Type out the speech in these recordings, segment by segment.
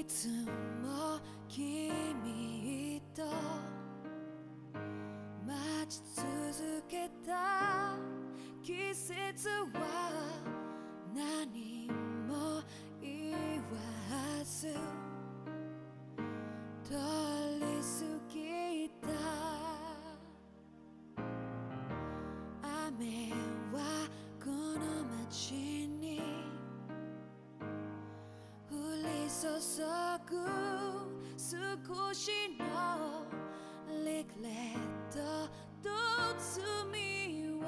いつも君と待ち続けた季節は何も言わず通り過ぎた。雨はこの街に降り注ぐ少しのリグレットと罪を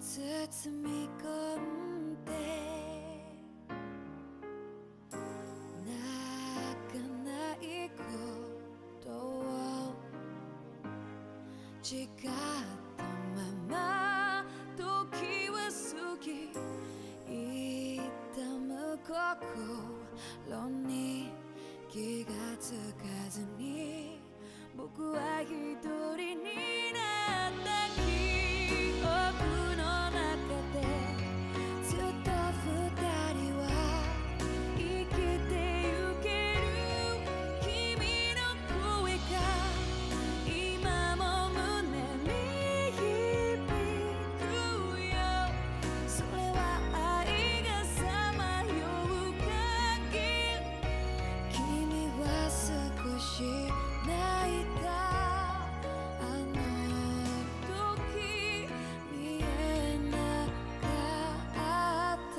包み込んで泣かないことを誓ったまま時は過ぎ痛む心に気がつかずに僕は一人になった記憶の中でずっと二人は生きてゆける君の声が今も胸に響くよ。それは愛がさまよう限り君は少し泣いた。あの時見えなかった。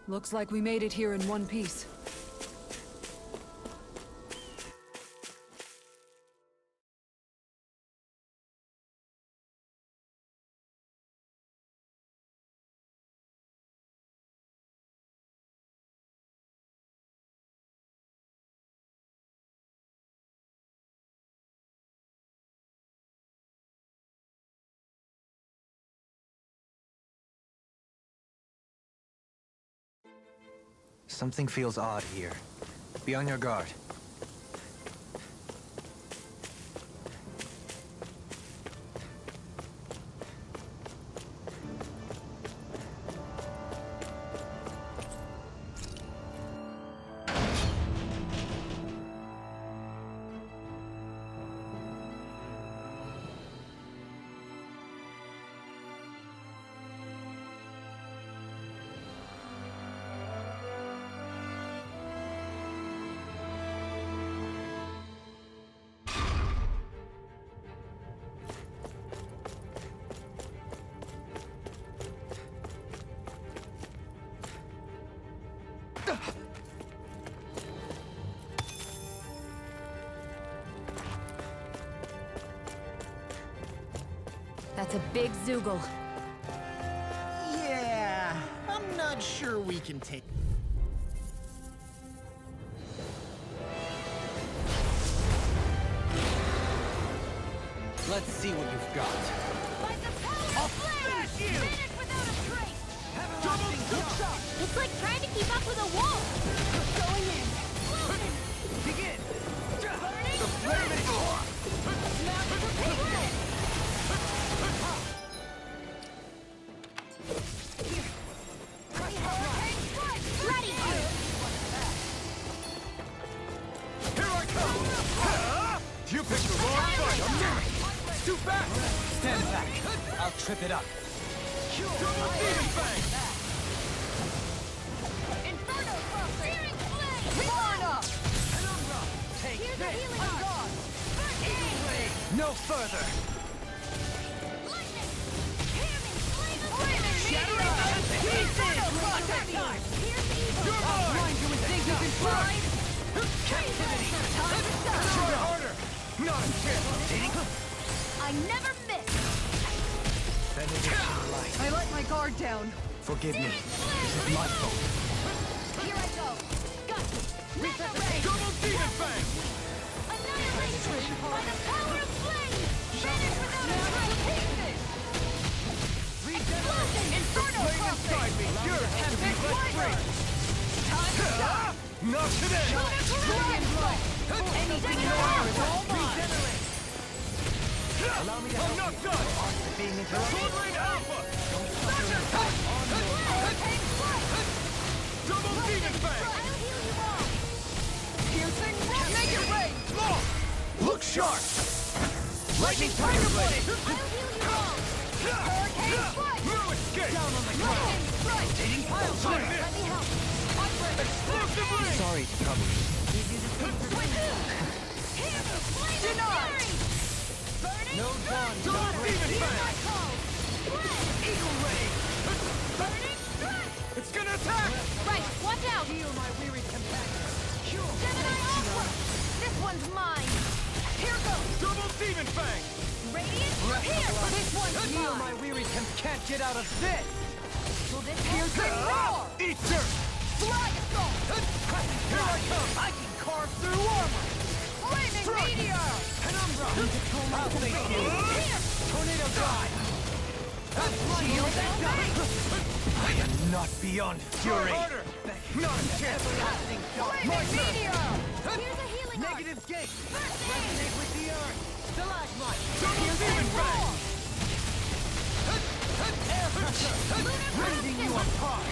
Looks like we made it here in one piece. Something feels odd here. Be on your guard. That's a big Zoogle. Yeah, I'm not sure we can take... Let's see what you've got. By the power of flame! Finish without a trace! It's like trying to keep up with a wall! Going in! Explosion! Begin! Burning! The flame is... Snap the piglet! Hurricane strike! Ready! Here I come! You picked the wrong fight! Too fast! Stand back. I'll trip it up. Double Demon Fang! Inferno Crossing! Searing flame! Florida! Penumbra! Take Here's a this! healing I'm arc. gone! Burning! No further! Lightning! Hear me! Flame of Shatter Shattering us! us! Inferno Crossing! Here's evil! You're mine! Blind you and think you can fly? Captivity! Time to shine! Try harder! Not a chance! I never miss! Benediction light. I let my guard down. Forgive me. This is my fault. Here I go! Got you! Mega Ray! Double Demon Fang! Annihilation! By the power of flame! Finish without a trace! Explosion! Inferno Flame Crossing! inside me! Yours has to be Epic let free! Time to shine! Not today! Brilliant blow! Anything in order is all mine. Regenerate! Allow me to help. I'm not done! Being interrupted. Sword Rain Alpha! Hurricane strike! Double Demon Fang! I'll heal you all! Piercing, make it rain. Long! Look sharp! Lightning Tiger Blade! I'll heal you all! Hurricane strike! No escape! Down on the ground! Lightning strike! Dating pile time! Let me help! Explosive Ring! Sorry to trouble you. Denied! Burning No dawn, strike! no Demon Hear Fang! my call! Blast! Eagle Ray! Burning strike! It's gonna attack! Right, watch out! Heal my weary companion. Gemini Aqua! This one's mine! Here goes! Double Demon Fang! Radiant, here! This one's Heal mine! my weary can't get out of this! Will this piercing roar? Eat dirt! Fly assault! Here I come! I can carve through armor! Flaming meteor! Penumbra! I'll face you! Here! Tornado God! Shield and face! I am not beyond fury! Not a chance! Flaming meteor! Here's a healing arc! Negative gate! First aid! Resonate with the earth! Stalagmite! Piercing Demon Fang! roar! Air pressure! Rending you apart!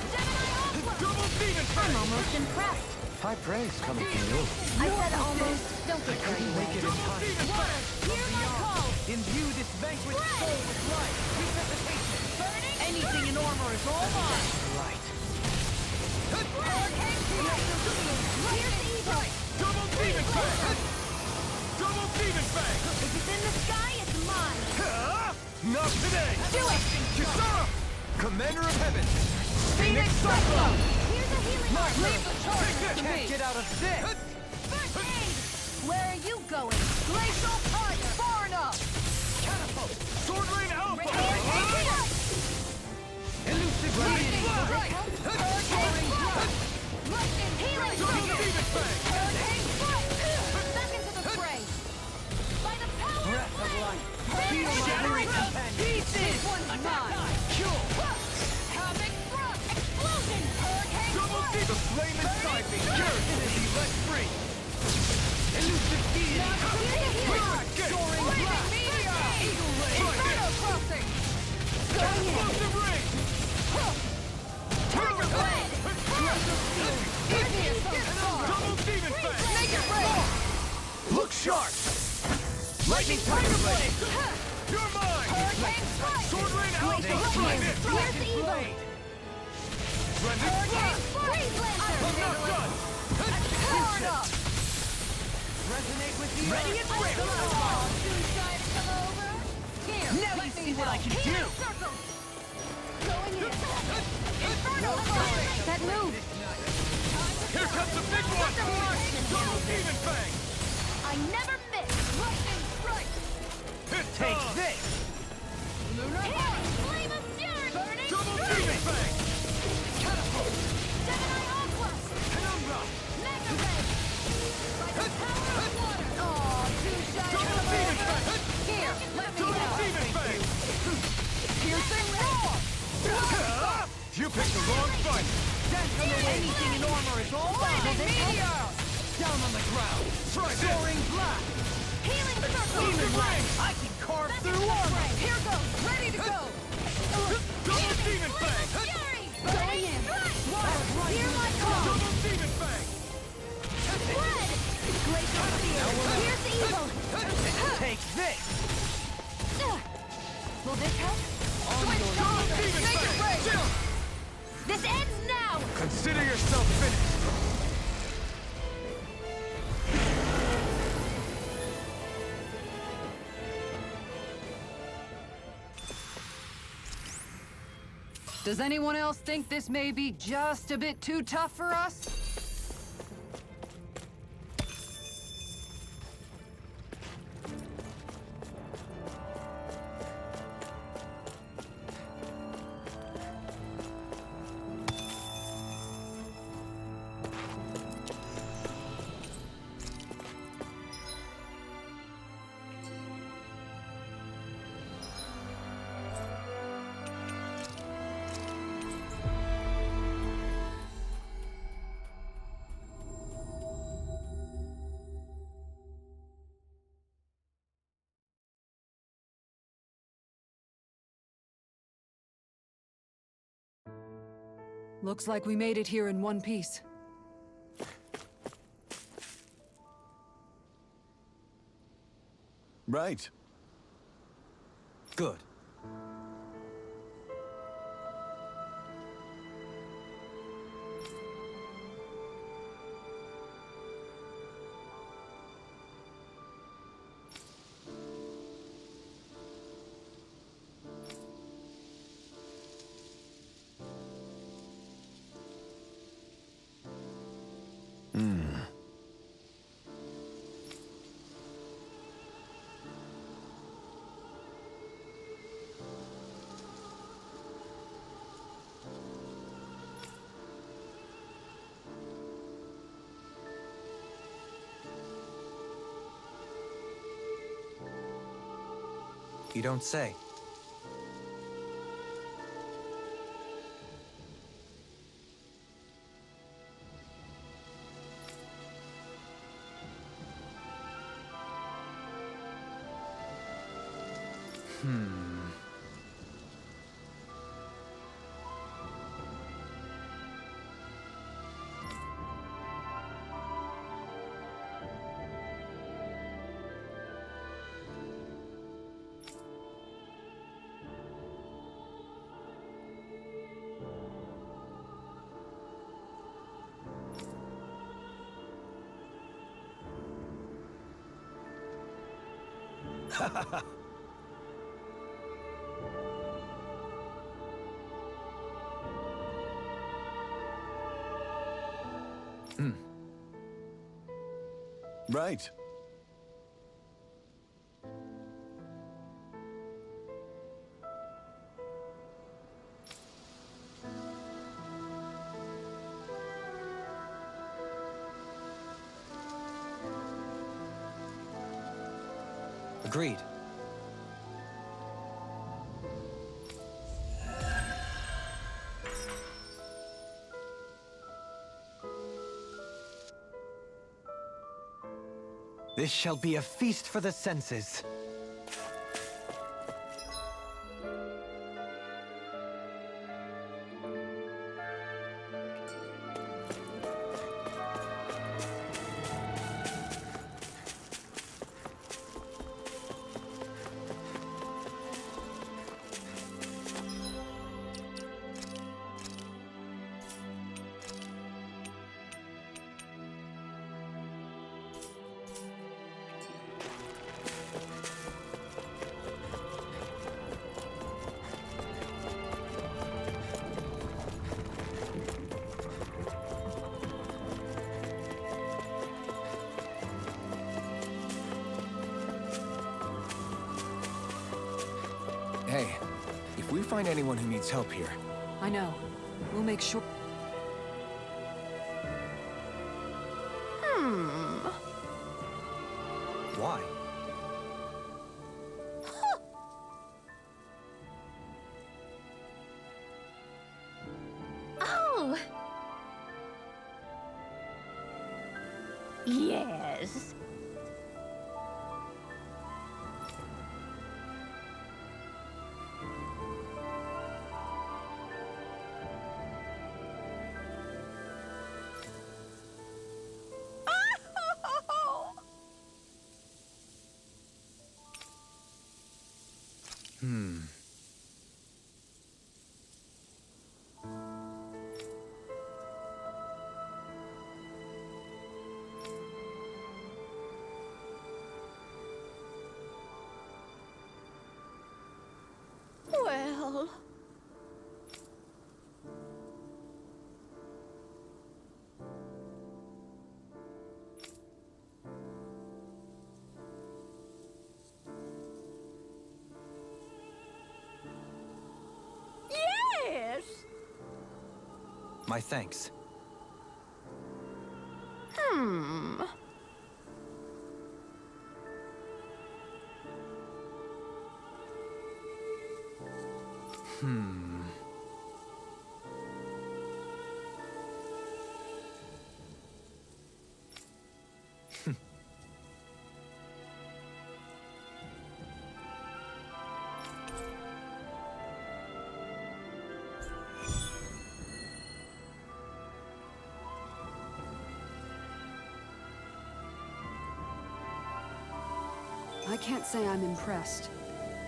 Gemini Aqua! Double Demon Fang! I'm almost impressed. High praise coming from you. I said almost. Don't get carried away. Make it in time. Word, hear my call! Imbue this vanquished soul with life. Resuscitation. Burning Anything in armor is all mine. Right. Hurricane strike! Here's evil! Double Demon Fang! Double Demon Fang! If it's in the sky, it's mine! Not today! Do it! Kisara! Commander of Heaven! Phoenix Cyclone. Here's a healing arc! Leave the charge to Can't me. get out of this! First aid! Where are you going? Glacial Fire! Far enough! Catapult! Sword Rain Alpha! Radiant Elusive Lightning Lightning! strike! Hurricane strike! Lightning healing Double strike! Demon Fang! Hurricane strike! Back into the fray! By the power Breath of flame! life! Feel my shattering weary companion! This one's mine! Cure! Havoc thrust! Explosion! Hurricane Double strike! Demon! The Sharp! Lightning Tiger Blade! You're mine! Hurricane strike! Sword Rain Glacial Alpha! Flame! Try Here's this! evil! Blended Hurricane Blast! Freeze Lancer! I'm not done! Powered up! Resonate with the Ready earth. and ready! Oh, too shy to come over? Here, Now let you me see what I can help. do. Healing circle! Going in! Inferno Fire! That move! Here comes the big one! Double Demon Fang! I never miss! Lightning strike! Take this! Lunar Fire! Flame of Fury! Burning Double Strike! Demon Fang! Catapult! Gemini Aqua! Penumbra! Mega Ray! By the power of water! Oh, too shy to Double come Demon over? Fang! Here, let me Double help! Demon Fang! Piercing roar! You picked the wrong fight! Anything in armor is all mine! Meteor! Down on the ground! Try this! Soaring Blast! Healing circle! Demon Ring! I can carve through armor! Here goes! Ready to go! Double Demon Fang! Fury! Going in! Water, hear my call! Double Demon Fang! Spread! Glacial Spear! Here's the evil! Take this! Will this help? Double Demon Fang! This ends now! Consider yourself finished! Does anyone else think this may be just a bit too tough for us? Looks like we made it here in one piece. Right. Good. You don't say. Right. Agreed. This shall be a feast for the senses. Hey, if we find anyone who needs help here... I know. We'll make sure... Why? Oh! Yes. Well... Yes! My thanks. I can't say I'm impressed.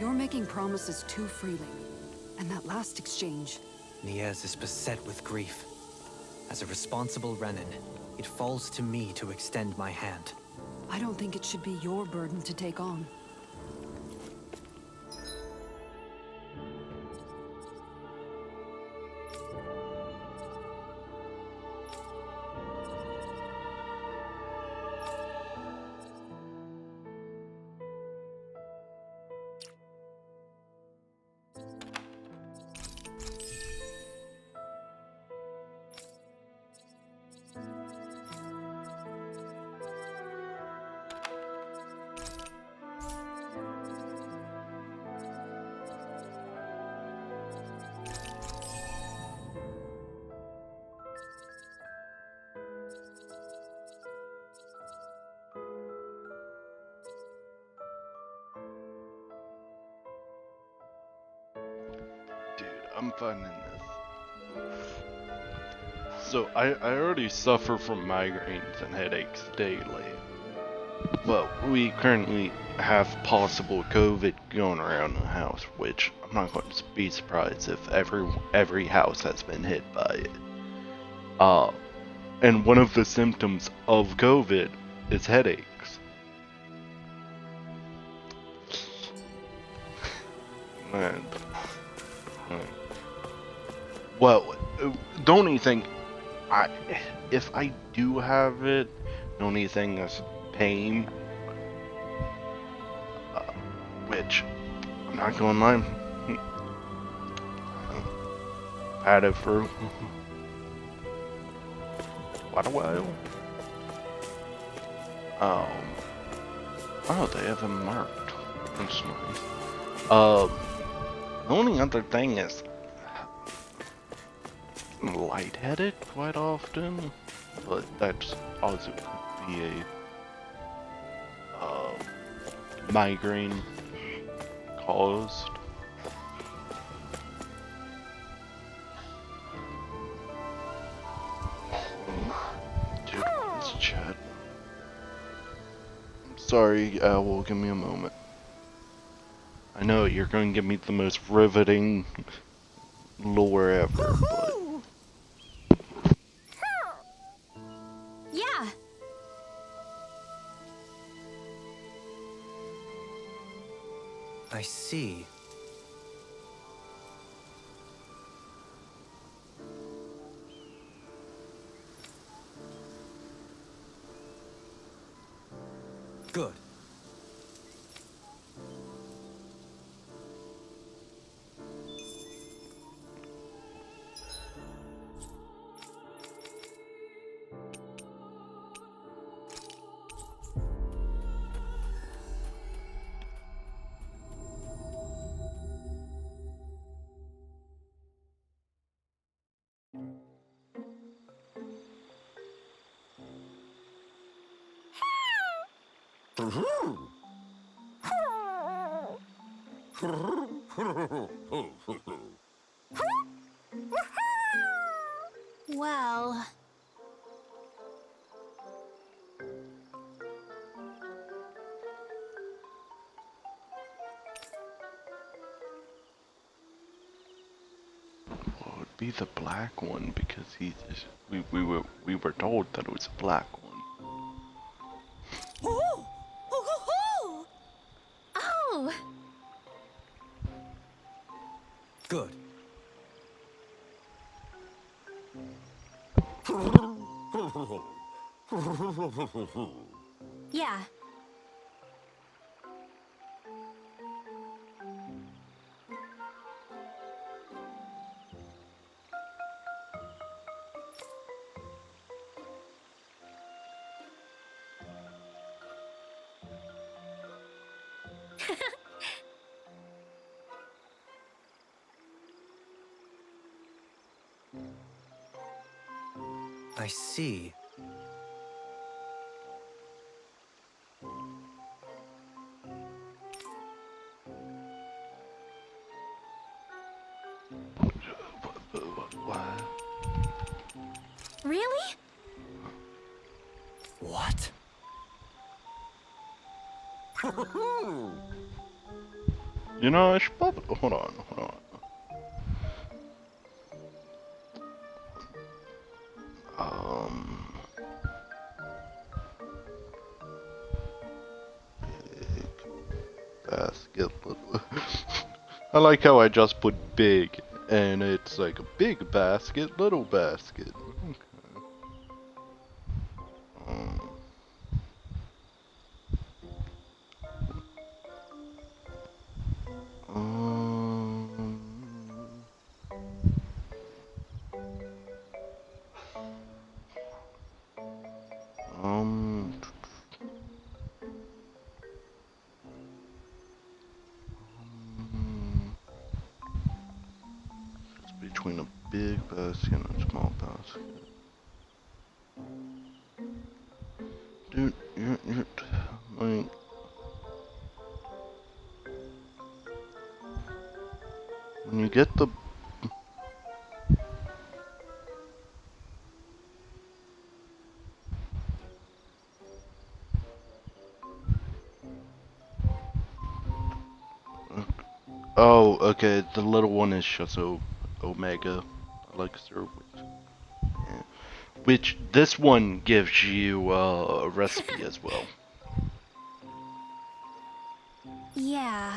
You're making promises too freely. And that last exchange... Niez is beset with grief. As a responsible Renin, it falls to me to extend my hand. I don't think it should be your burden to take on. Dude, I'm finding this. So, I already suffer from migraines and headaches daily. But we currently have possible COVID going around the house, which I'm not going to be surprised if every house has been hit by it. And one of the symptoms of COVID is headaches. And well, the only thing if I do have it, the only thing is pain, which I'm not gonna lie, had it for quite a while. Oh, they have them marked. That's nice. The only other thing is lightheaded quite often, but that's also could be a migraine caused. Dude, let's chat. Sorry, Owl, give me a moment. I know you're going to give me the most riveting lore ever, but... Yeah. I see. Good. Well... Well, it would be the black one because we were told that it was a black one. Ooh! Ooh! Oh! Good. Yeah. I see. What? Really? What? You know, I should probably hold on. Big basket. I like how I just put big, and it's like a big basket, little basket. Okay. Um, um, it's between a big basket and a small basket. Dude, you're like, when you get the oh, okay, the little one is just Omega Elixir, which this one gives you a recipe as well. Yeah.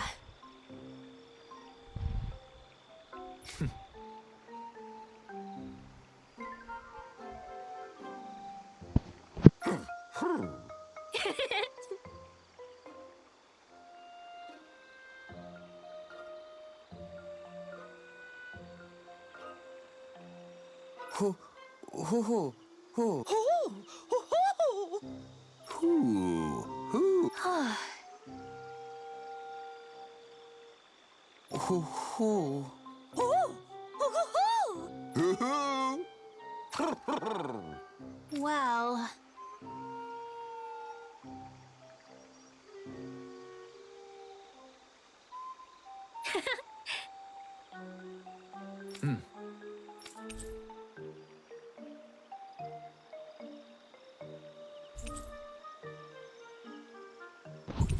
Who? Who? Who? Well...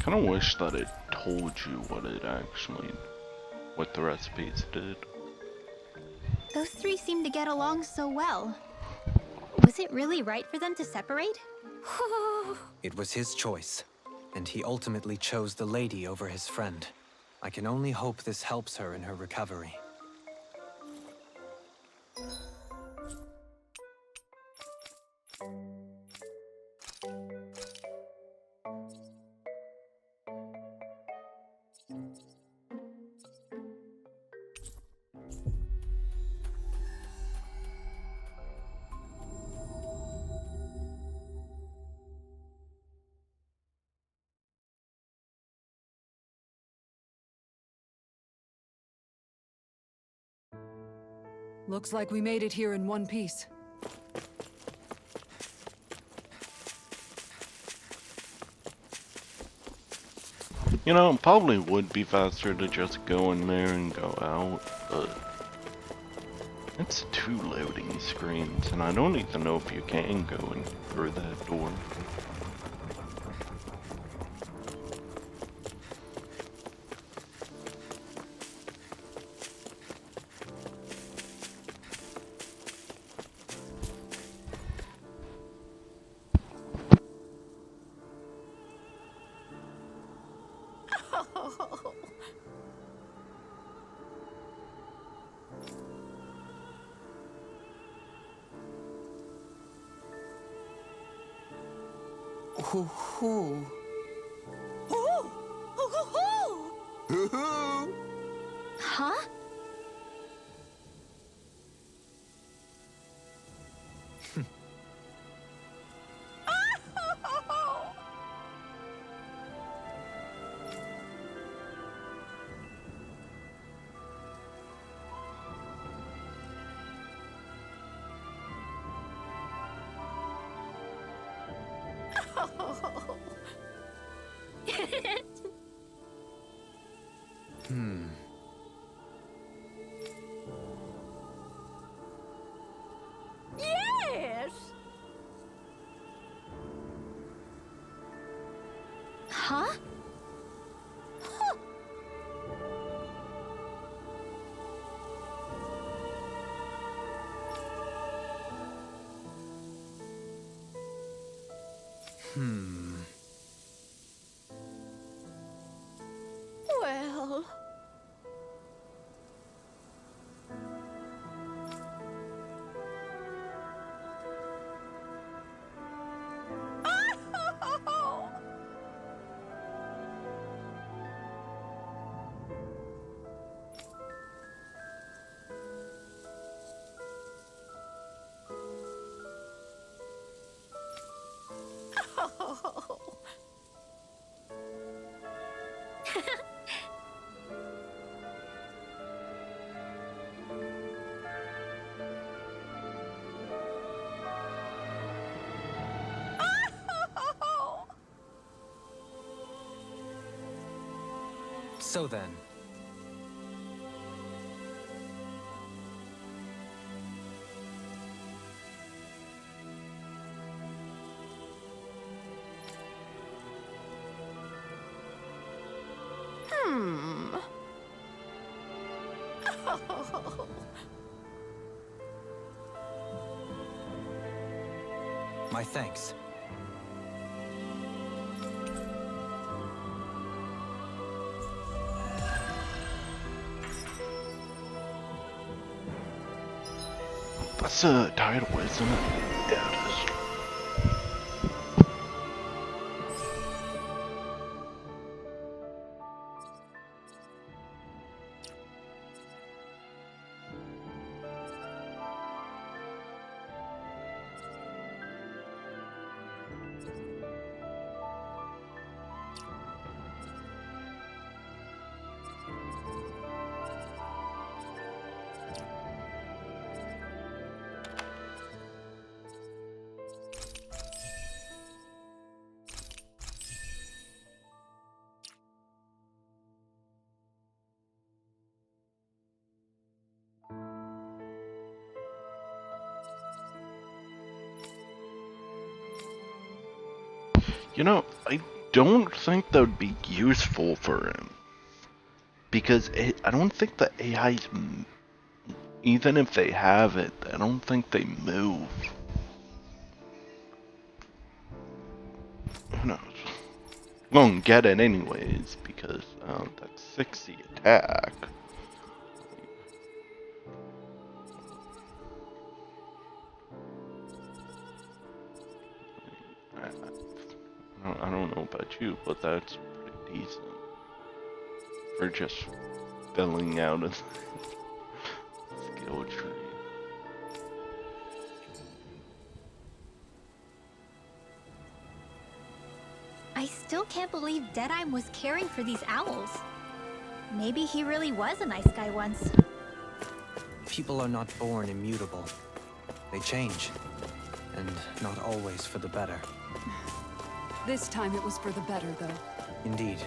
Kind of wish that it told you what the recipes did. Those three seem to get along so well. Was it really right for them to separate? It was his choice, and he ultimately chose the lady over his friend. I can only hope this helps her in her recovery. Looks like we made it here in one piece. You know, it probably would be faster to just go in there and go out, but it's 2 loading screens, and I don't even know if you can go in through that door. Hoo-hoo. Hoo-hoo. Huh? Yes! Huh? Well... So then, my thanks. That's a title, isn't it? Yeah, it is. You know, I don't think that would be useful for him. Because I don't think the AIs, even if they have it, I don't think they move. Who knows? Won't get it anyways, because that's 60 attack. I don't know about you, but that's pretty decent for just filling out a skill tree. I still can't believe Deadeye was caring for these owls. Maybe he really was a nice guy once. People are not born immutable. They change, and not always for the better. This time it was for the better, though. Indeed.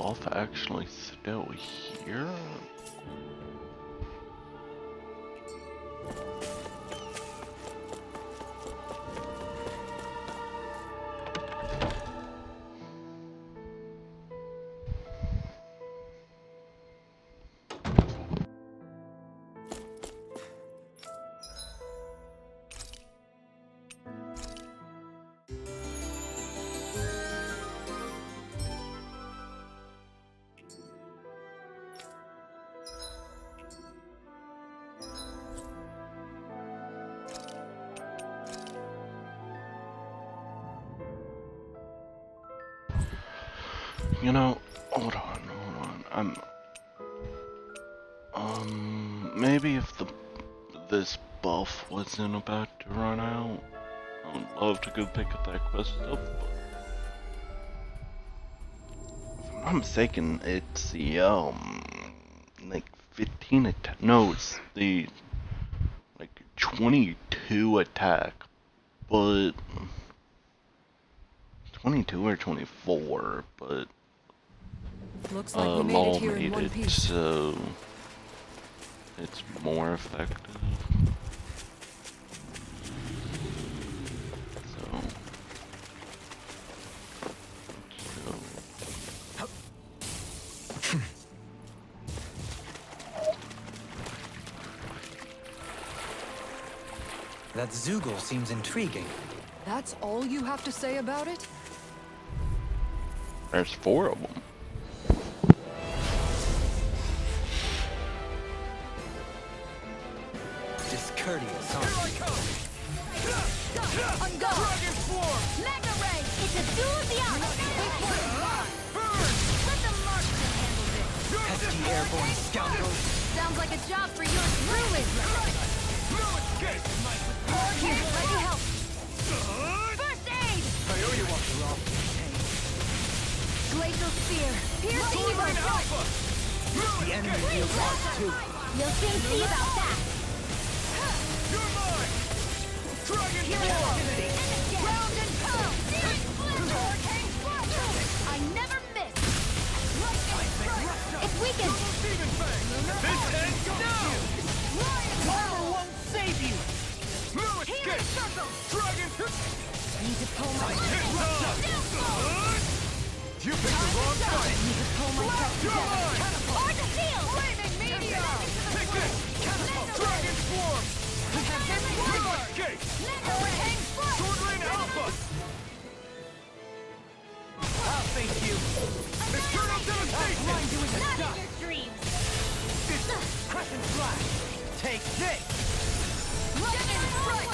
buff actually still here? You know, hold on. Maybe if this buff wasn't about to run out, I would love to go pick up that quest stuff, but if I'm not mistaken, it's the, like 15 attack, no, it's the, like 22 attack, but 22 or 24, but Looks like we made it here in made one it, piece. so it's more effective. That Zoogle seems intriguing. That's all you have to say about it? There's 4 of them. Discourteous, huh? Dragon Swarm! Mega Ray! It's a duel of the hour! Let the marksman handle this! Pesky airborne scoundrel. Sounds like a job for yours truly! Here, let me help! First aid! I owe you one, Rob. Glacial Spear! Piercing Evo! The enemy feels lost too. You'll soon see about that! You're mine! Dragon Swarm! Ground and pound! Hurricane Splash! I never miss! It's weakened! Demon Fang! This ends now! Armor won't save you! Blue escape! Dragon! Need to pull my You picked the wrong fight! Need to pull myself You're together! mine! Or the field! Flaming Meteor! Take this! Dragon Swarm! Blue escape! Hurricane Splash! Sword Rain Alpha! I'll face you! Eternal Devastation! Not in your dreams! Crescent Flash! Take this! Lightning Strike!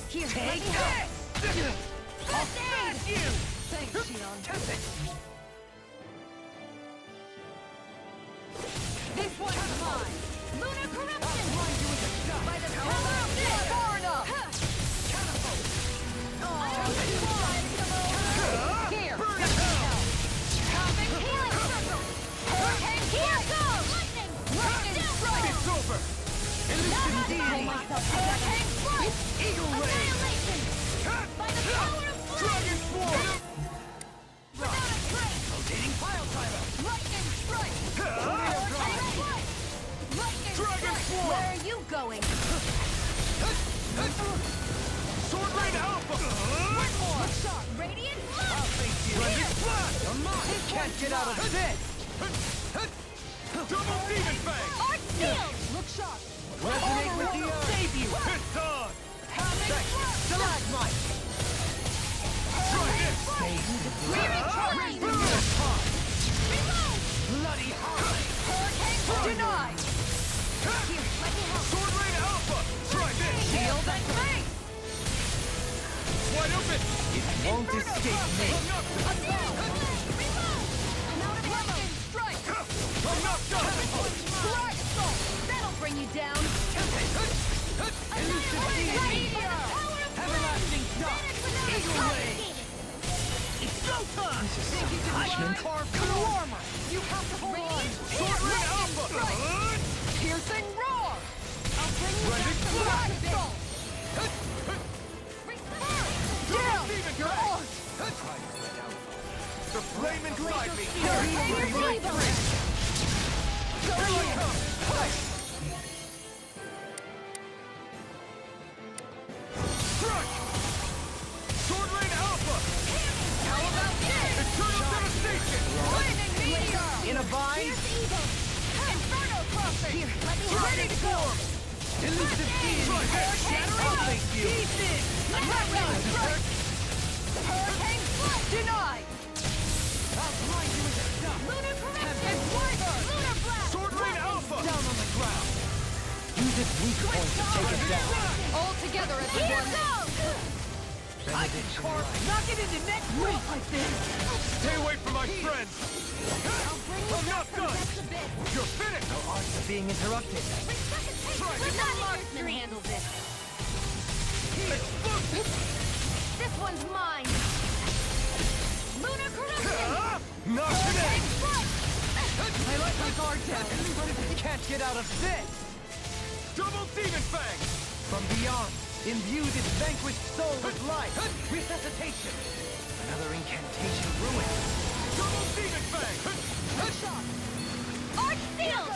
Here, Take let me help! this! First aid! You! Thanks, Shion. This one's mine! Lunar Corruption! By the power of this! Far enough! Here! Cosmic Healing Circle! Hurricane Here goes! Lightning Strike! It's over! Illusion Deity! Hurricane Strike! Eagle Ray! Annihilation! By the power of Dragon Swarm! without a trace! Rotating Pile Driver! Lightning Strike! Lightning Dragon Strike! Swarm! Where are you going? Sword Rain Alpha! One more! Shot! Radiant Blood! I'll face you! Blended Flash! You're mine! Can't get out of this! Double Demon Fang! Art Shield! Look sharp! Resonate with the earth! Save you! Piss on! Stalagmite! Try this! Recharging! Bloody high! Hurricane denied! Here, let me help! Sword Rain Alpha! Try this! Shield and face! Wide open! It won't escape me. I'm down! Reload! I'm out of ammo! Strike! I'm not done! Black Assault! That'll bring you down! Elusive Meteor! Everlasting Shock! Eagle Ray! It's Go time! Think you can punishment. carve through armor! You have to hold on! Sword Rain Alpha! Piercing Roar! I'll bring you Blended down to Flash! Black Assault! Down! Your art! the flame inside me! Crush! Sword Rain Alpha! How about this? Eternal Devastation! Lightning meteor! In a vine? Inferno crosser! Here, let me Ready to go! Elusive Fiend! I'll thank you! Hurricane Flood! Denied! I'll blind you with the stuff! Lunar correction! Lunar blast! Sword Rain Alpha! Down on the ground! Use its weak point to take it down! All together, everyone! I can carve, knock it into next week like this! Stay away from my friends! I'm not done! You're finished! Our arts are being interrupted. Let Marksman handle this. Explosive! This one's mine! Lunar correction! Not today! Flood! I let my guard down, but if it can't get out of this! Double Demon Fang! From beyond, imbue this vanquished soul with life! Resuscitation! Another incantation ruined! Double Demon Fang! Headshot! Arch Seal!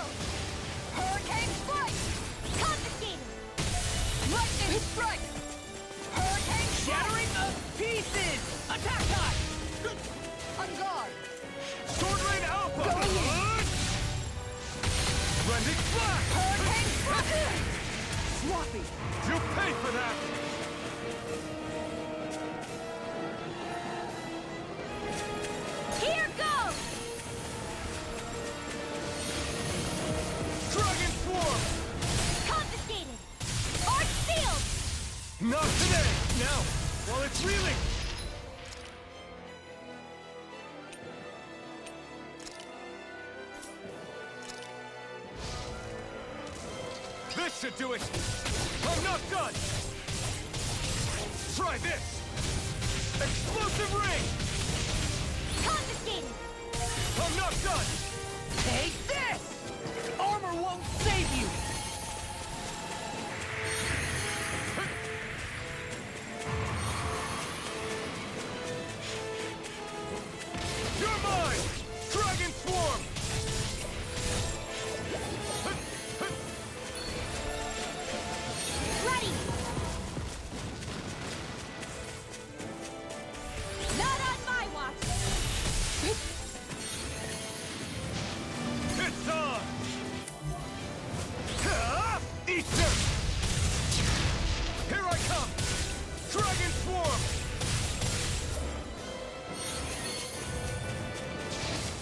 Hurricane Strike! Confiscated! Lightning Strike! Hurricane Shattering of pieces! Attack time! On guard! Sword Rain Alpha! Splendid Flash! Hurricane Strike! Swathy! You pay for that! Here goes! Dragon Swarm! Confiscated! Arch Seal! Not today! Now, while it's reeling! This should do it! I'm not done! Try this! Explosive Ring! Confiscated! I'm not done! Take this! Armor won't save you! You're mine! Dragon Swarm! Ready! Not on my watch! It's on! Easter! Here I come! Dragon Swarm!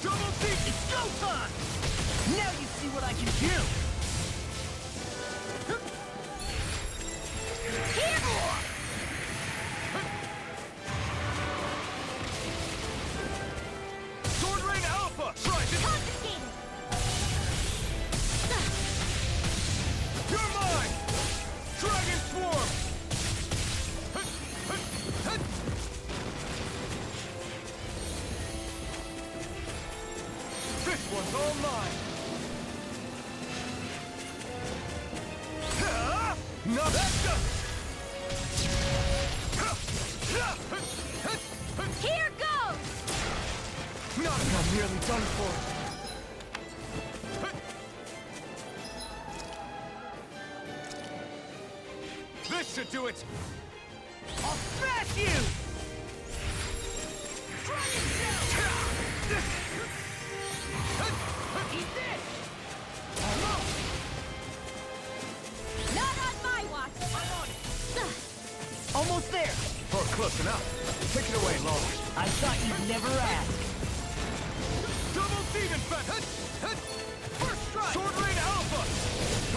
Double deep! It's go time! Now you see what I can do! Sword Rain Alpha! Try this! Confiscated! You're mine! Dragon Swarm! This one's all mine! Not that! Here goes! Not I'm nearly done for. This should do it! I'll smash you! Eat this! Almost! Not on my watch! I'm on it! Almost there! Or close enough. Take it away, Law. I thought you'd never ask. Double Demon Fang! First strike! Sword Rain Alpha!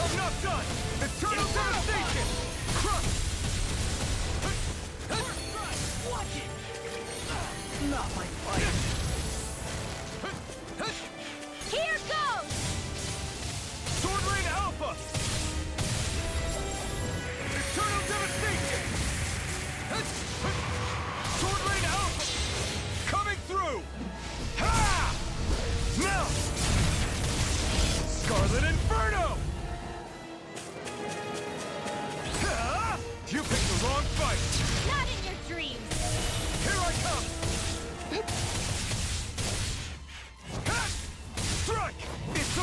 I'm not done! Eternal Devastation! Crush! First strike! Watch it! Not my fight! Here goes! Sword Rain Alpha! Eternal Devastation! Sword Rain Alpha! Coming through! Ha! Now! Scarlet Inferno! Ha! You picked the wrong fight! Not in your dreams! Here I come!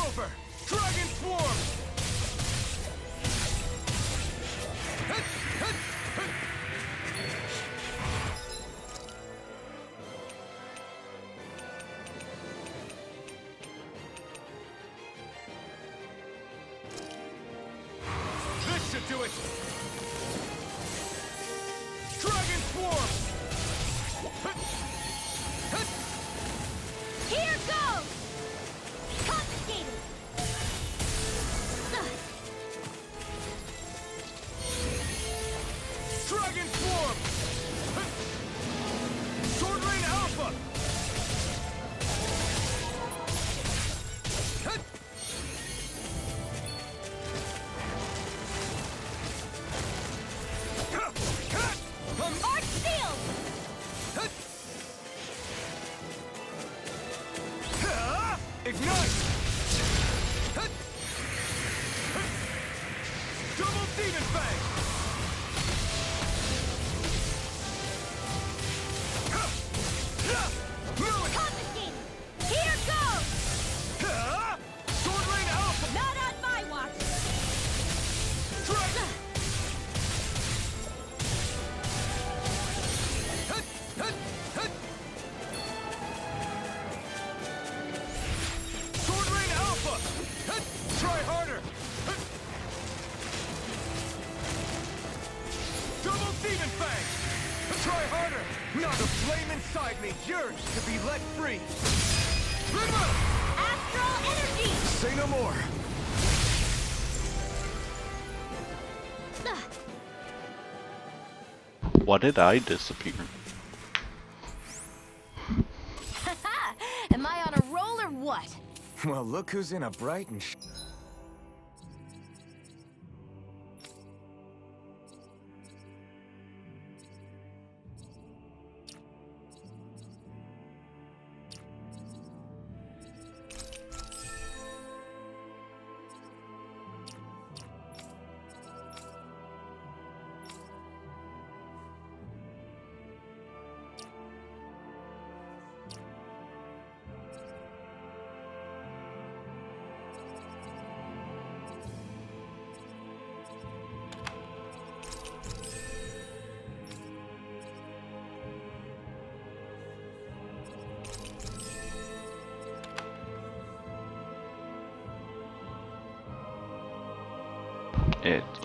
over! Dragon Swarm! This should do it! Dragon Swarm! Here goes! Confiscated! Dragon Swarm! Sword Rain Alpha! Arch Shield! Ignite! Double Demon Fang! Confiscated! Here goes! Sword Rain Alpha! Not on my watch! Dragon! Sword Rain Alpha! Try harder! Double Demon Fang! Try harder! Now the flame inside me yearns to be let free! Rimmer! Astral Energy! Say no more! Why did I disappear? Am I on a roll or what? Well, look who's in a bright and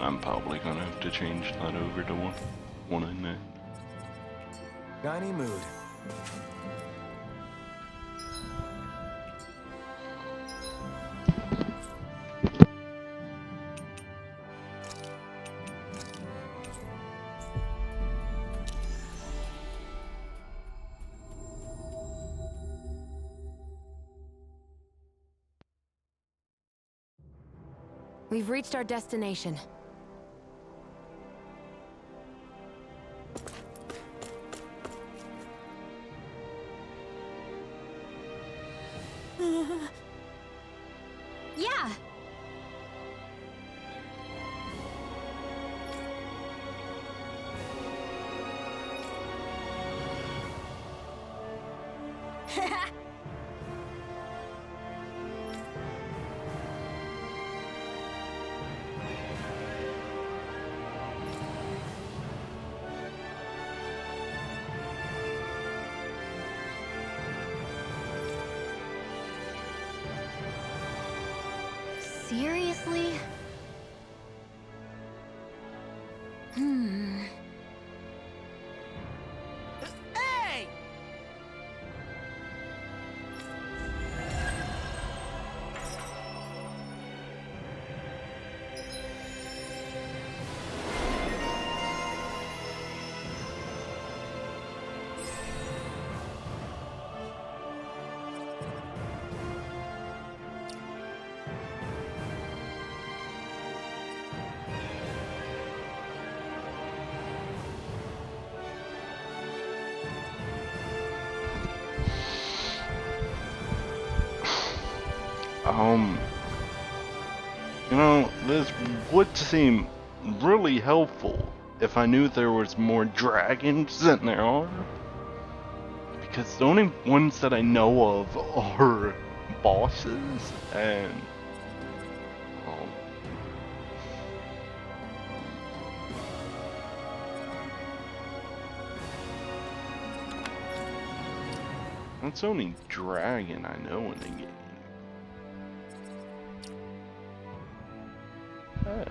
I'm probably gonna have to change that over to one in there. shiny mood. We've reached our destination. Yeah! Seriously? Hey! You know, this would seem really helpful if I knew there was more dragons than there are. Because the only ones that I know of are bosses, and That's the only dragon I know in the game. Ah.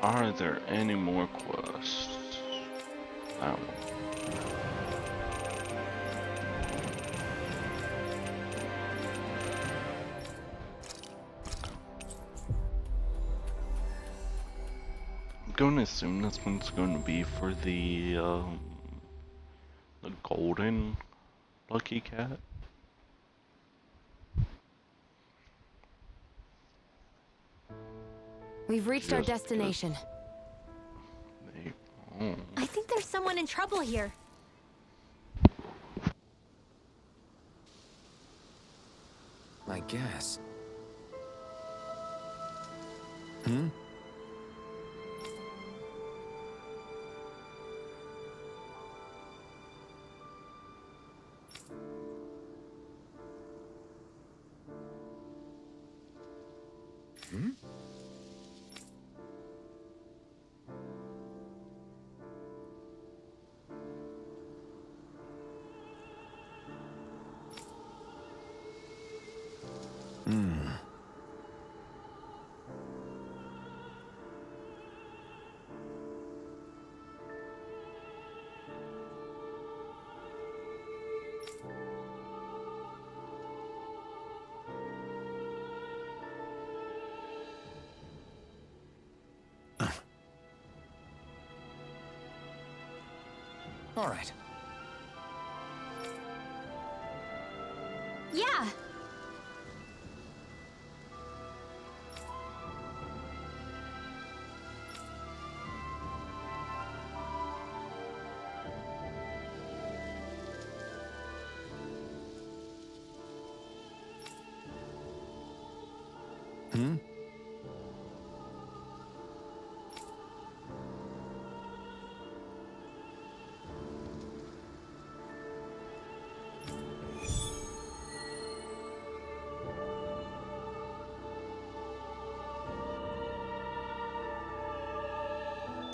Are there any more quests? That one. I'm going to assume this one's going to be for the golden lucky cat. We've reached our destination. I think there's someone in trouble here. I guess. Hmm? Hmm? All right. Yeah. Hmm?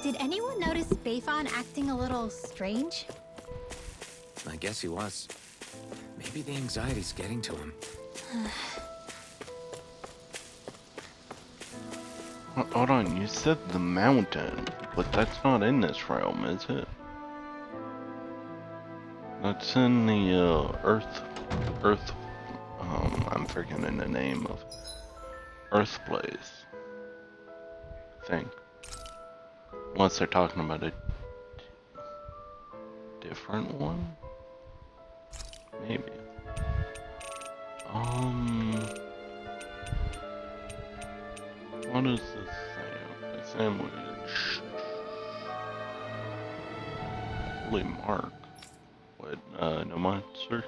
Did anyone notice Beifan acting a little strange? I guess he was. Maybe the anxiety's getting to him. Hold on, you said the mountain, but that's not in this realm, is it? That's in the Earth, I'm forgetting the name of Earthblaze, I think. Unless they're talking about a different one? Maybe. What is this thing? A sandwich. Holy mark. What, no monster?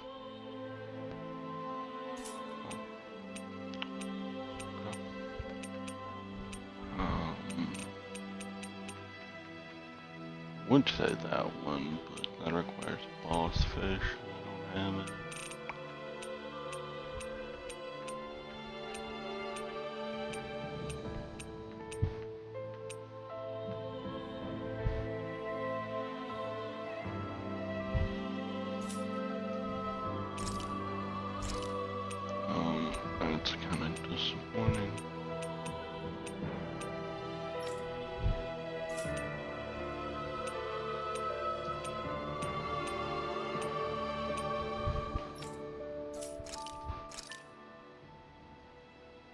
Would say that one, but that requires a boss fish. I don't have it. It's kind of disappointing.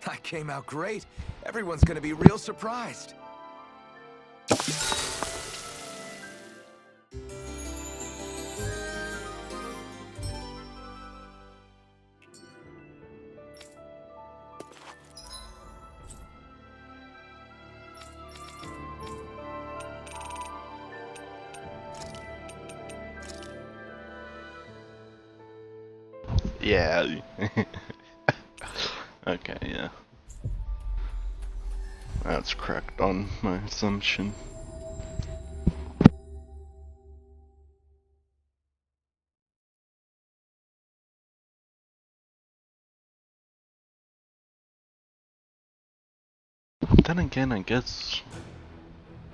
That came out great. Everyone's gonna be real surprised. Yeah. Okay, yeah. That's correct on my assumption. Then again, I guess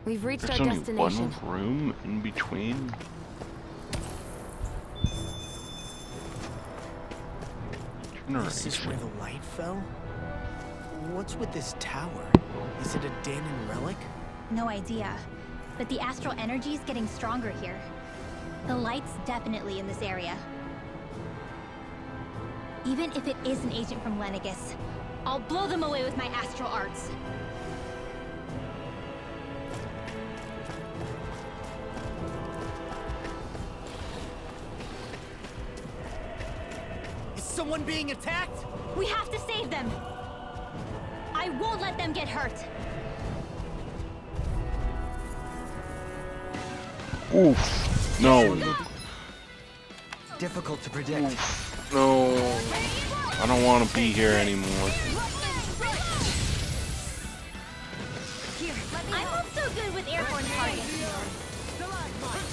We've reached there's our only destination. one room in between. This is where the light fell? What's with this tower? Is it a Danon relic? No idea. But the astral energy is getting stronger here. The light's definitely in this area. Even if it is an agent from Lenegus, I'll blow them away with my astral arts. Is someone being attacked? We have to save them! I won't let them get hurt! Oof. No. Difficult to predict. No. I don't want to be here anymore. I'm not so good with airborne targets.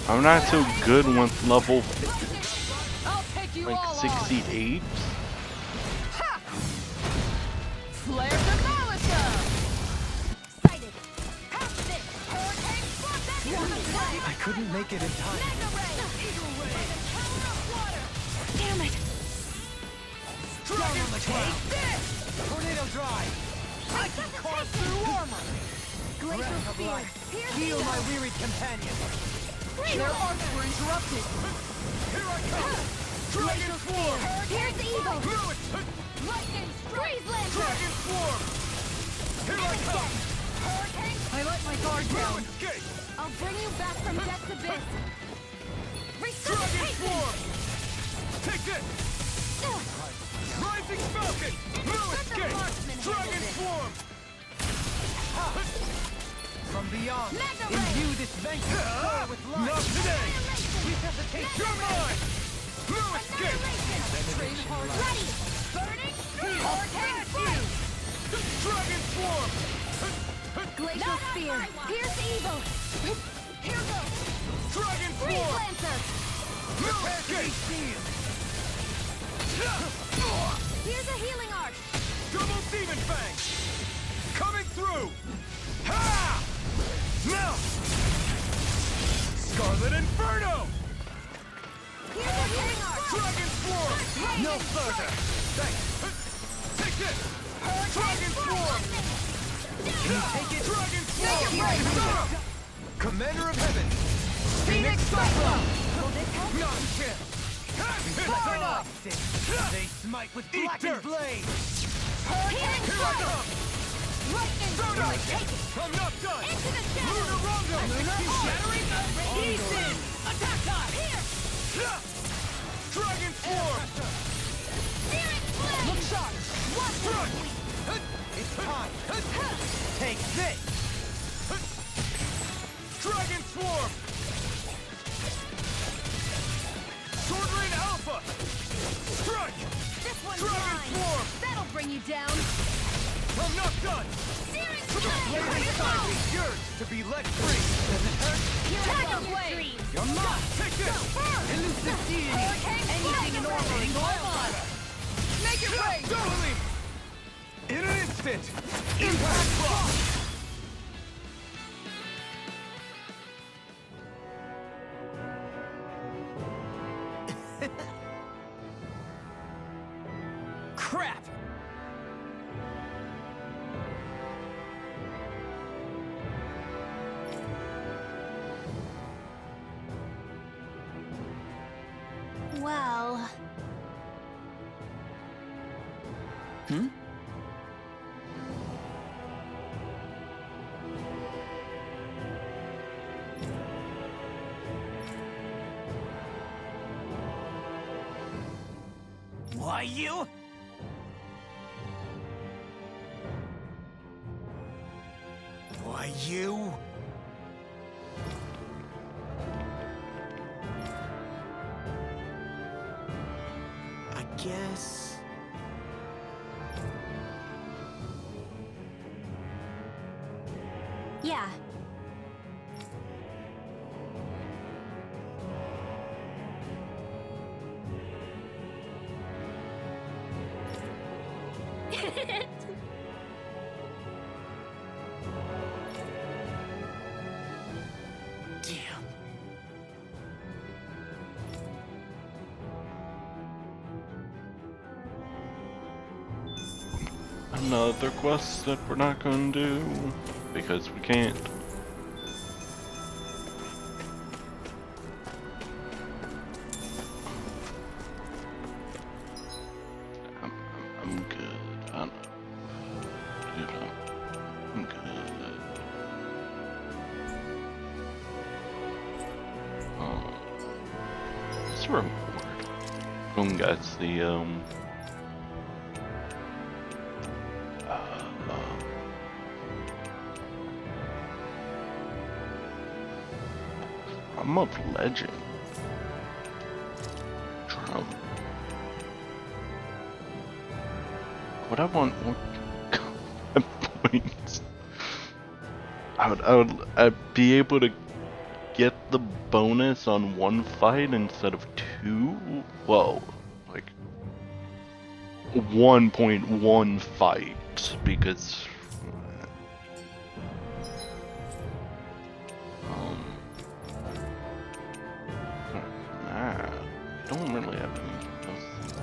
I'm not so good with level like 68. I couldn't make it in time. Damn it! Down on the ground. Tornado drive. I can carve through armor. Glacial spear. Heal my wearied companion. Their arcs were interrupted. Here I come. Dragon Swarm. Here's the eagle! Lightning Freeze Lancer! Dragon Swarm. Here I come. I let my guard down. Escape. I'll bring you back from death's abyss! Dragon Swarm. Take this. Rising Falcon. No escape. Dragon Swarm. From beyond, imbue this vengeance with life. Not today! Resuscitate your mind! No escape! Ready! Burning Hurricane Strike! Dragon Swarm! Glacial Spear! Here's the eagle! Here goes! Dragon Freeze Swarm! Lancer! No escape! Here's a healing arch! Double Demon Fang! Coming through! Ha! Now! Scarlet Inferno! Here's a healing arch! Dragon Swarm! No further! Thanks! Take this! Dragon Swarm! Can you take it? Dragon Swarm! Commander of Heaven! Phoenix Cyclone! Not a chance! Far enough! They smite with blackened blade! Healing Here I come! Lightning Strike! I'm not done! Into the shadow! Luna Rondo! Shattering He's in! Attack time! Here! Dragon Swarm! Spirit Blade! Look sharp! Strike! It's time! Take this! Dragon Swarm! Sword Rain Alpha! Strike! This one's Dragon mine! Swarm! That'll bring you down! I'm not done! Searing Blade inside is yours to be let free! Does it hurt? Dragon Blade! You're mine! Take this! Elusive deity! Anything in orbiting oil! Make it rain! Doubling! In an instant! Impact block! Crap! Well... Why you? Why you? I guess. Yeah. Damn. Another quest that we're not gonna do because we can't. I'm good. I'm good. What's the reward? That's the I'm of legend. Drum. What I want more points. I'd be able to get the bonus on one fight instead of two? Whoa. Like 1.1 fight because I don't really have anything else to do.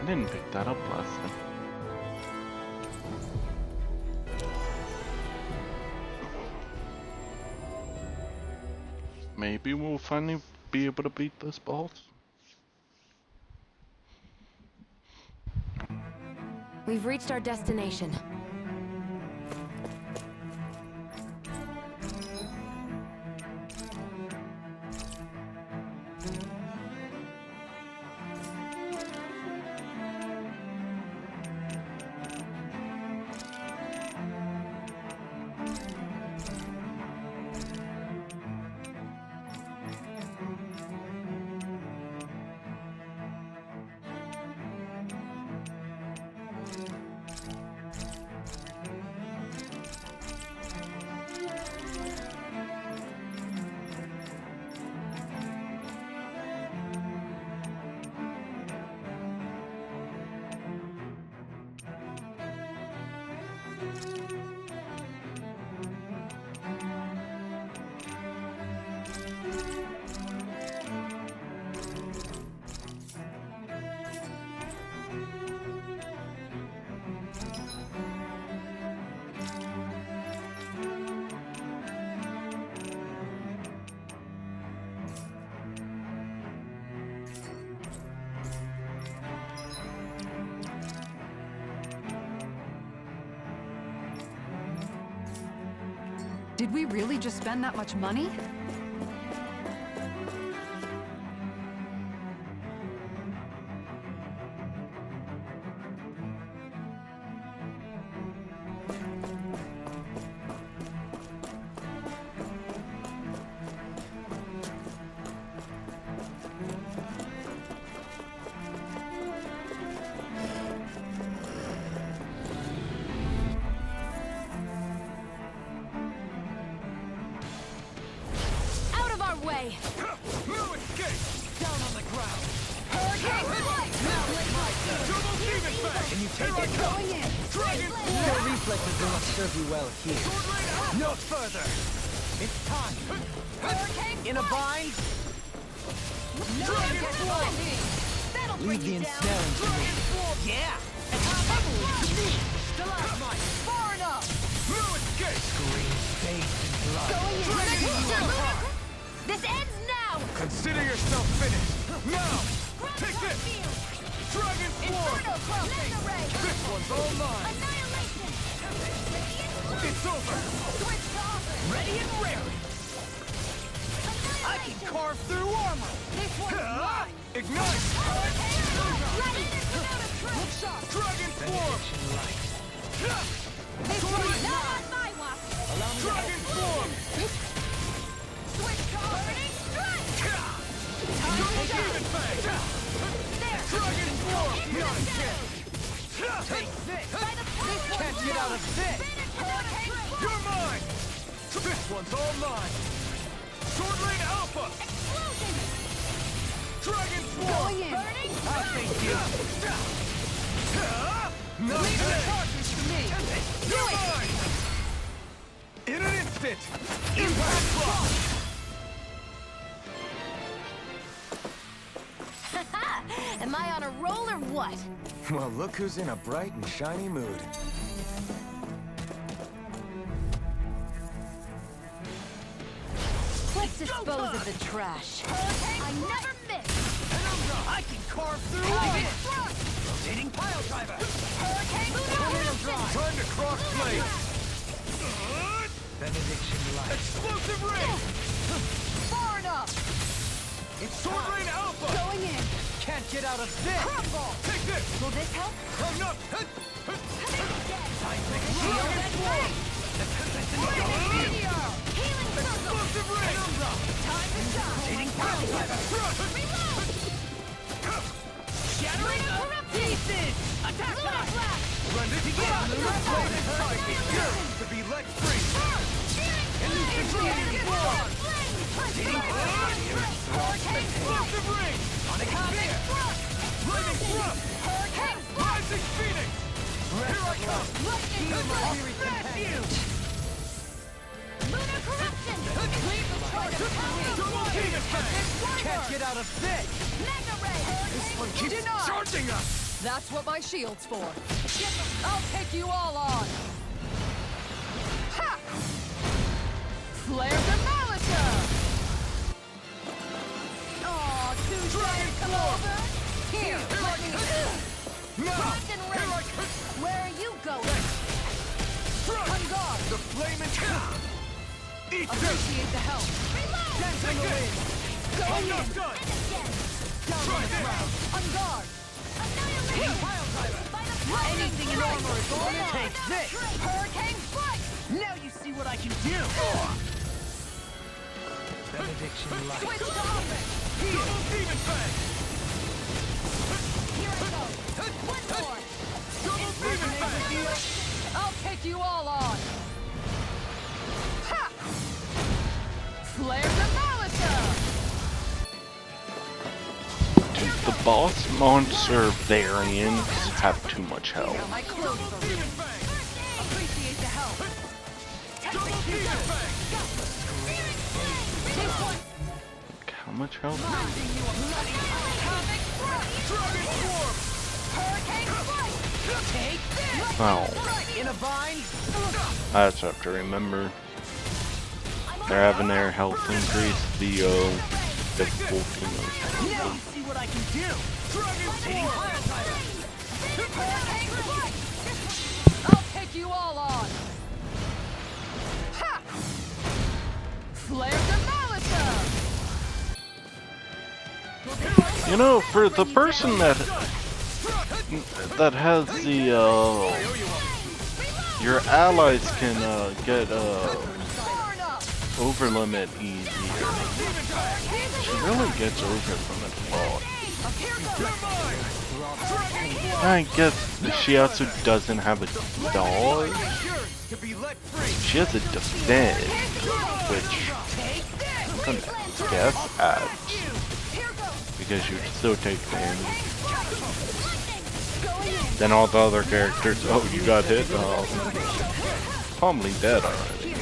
I didn't pick that up last time. Maybe we'll finally be able to beat this boss. We've reached our destination. Did we really just spend that much money? Way. No escape! Down on the ground! Hurricane Flight! Double demon back! Can you take it? Going in! Dragon Your reflexes will not serve you well here. No further! It's time. Hurricane In a bind, Dragon Blinding! That'll leave the ensnaring to me. Yeah! Stalagmite! Far enough! No escape! Green face and blood. Going in! This ends now! Consider yourself finished! Now! Take this! Dragon Swarm! Inferno Crossing! This one's all mine! Annihilation! It's over! Switch to offense! Ready and raring! I can carve through armor! This one's mine! Ignite! Ready! Look sharp! Dragon Swarm! Not on my watch. Dragon form! Switch burning strike. Demon Fang! Dragon form! Not a chance! Take this! Can't get out of this! You're mine! This one's all mine! Sword Lane Alpha! Explosion. Dragon Swarm! Going in. I'll thank you! No thanks! To me. You're mine! In an instant! Impact block! Am I on a roll or what? Well, look who's in a bright and shiny mood. Let's dispose of the trash. I never miss. I can carve through it! Rotating pile driver! Tornado drive! Time to cross blade! Benediction light! Explosive ring! Far enough. It's Sword Rain Alpha! Going in. Can't get out of this! Crumble! Take this! Will this help? I'm not! Explosive ring! Time to shine. Rotating pile driver! Reload. Shattering Corrupt pieces! Attack Luna blast. Blended together! Time is to be let free! Explosive ring! Sonic Spear! Lightning thrust! Rising Phoenix! Here I come! Smash you! Lunar corruption. Leave the target. Double Demon Fang! Can't get out of this! Mega ray. This one keeps charging us! That's what my shield's for. I'll take you all on. Ha! Flare Demolitor! Aw, Dragon come Form! over. Here, let me... Now! Dragon Here I ring. come! Where are you going? On guard! The flame and eat this! Appreciate the help. Reload. Dance in the wind! I'm not done! And again. Try this! On guard. Annihilation. By the lightning Anything in strike. armor is on it. Take this! Hurricane strike. Now you see what I can do! Benediction light! Switch to offense. Double Demon Fang! Here I go. One more. Double Demon Fang! I'll take you all on. Ha! Flare Demolitor! The boss monster variants have too much health. My clothes are Demon Fang! Appreciate the help. Double Demon Fang! How much health? Dragon Swarm! Take this! Oh, In a vine? I just have to remember. They're having their health increase via difficulty mode. Now you see what I can do! Dragon Swarm! I'll take you all on. Ha! Flare Demolitor! You know, for the person that has the your allies can get Far enough! over limit easier. She really gets over from it a lot. I guess she also doesn't have a dodge. She has a defend, which I can guess adds, because you still take damage. Then all the other characters, oh, you got hit? Oh, probably dead already,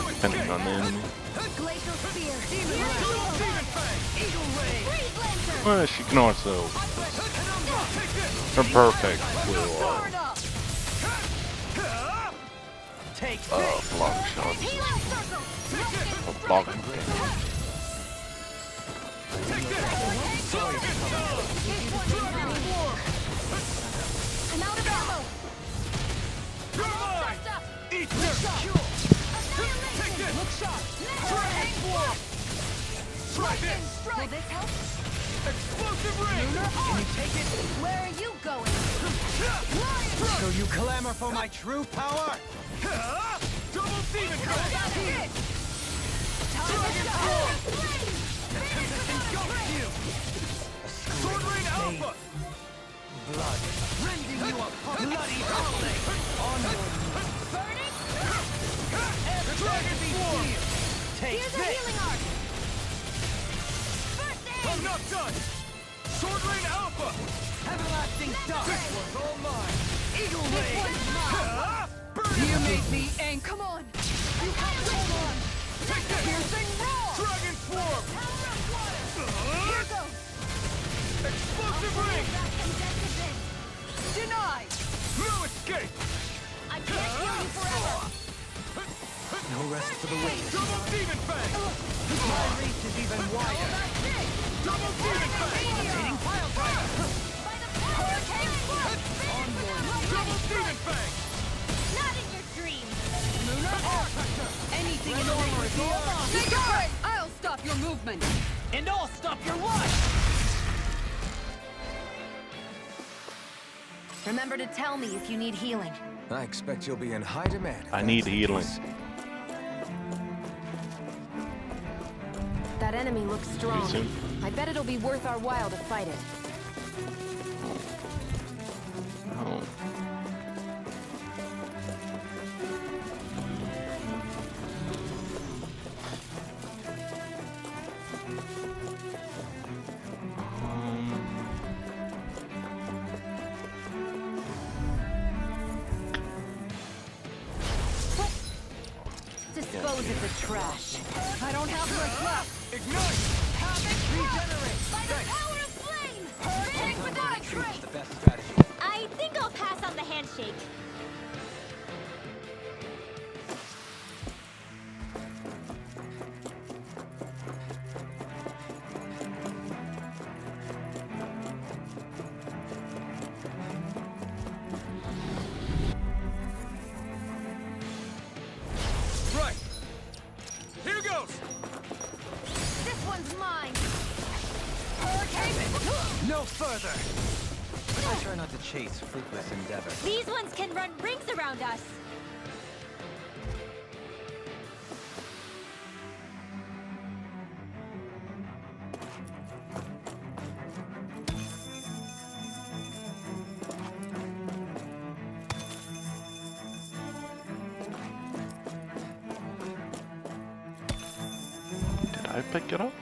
depending on the enemy. Glacial spear. Well, she can also, her perfect will block shots, or blocking damage. I'm out of ammo. Eat this! Take this! Look sharp. Dragon Swarm! Try this! Will this help? Explosive ring! Can you take it? Where are you going? Lion So you clamor for my true power? Double demon crash! Dragon form! Tempest engulfs you! Sword Rain Alpha! Blood, rending you apart! Bloody howling! Onward! Burning! Dragon form! Take Here's a this! healing arc! First aid! I'm not done! Sword Rain Alpha! Everlasting Dust! This one's all mine! Eagle Ray! You made me angry. Come on! You have to hold on! Take this! Piercing roar! Dragon Swarm! Here goes! Explosive Ring! Denied! No escape! I can't heal you forever! No rest for the wicked. Double Demon Fang! My reach is even wider. Double Demon Fang! Rotating Pile Driver. By the power of Hurricane! Double Demon Fang! Not in your dreams! Lunar Air Pressure! Anything in the name of the Make it right! I'll stop your movement! And I'll stop your life! Remember to tell me if you need healing. I expect you'll be in high demand. I need healing. That enemy looks strong. soon. I bet it'll be worth our while to fight it. Oh. Dispose of the trash. I don't have much left! Ignite! Regenerate! By the power of flame! Hurricane without a Retreat is trace! the best strategy. I think I'll pass on the handshake. Right! Here goes! This one's mine! No further! I try not to chase fruitless endeavor. These ones can run rings around us. Did I pick it up?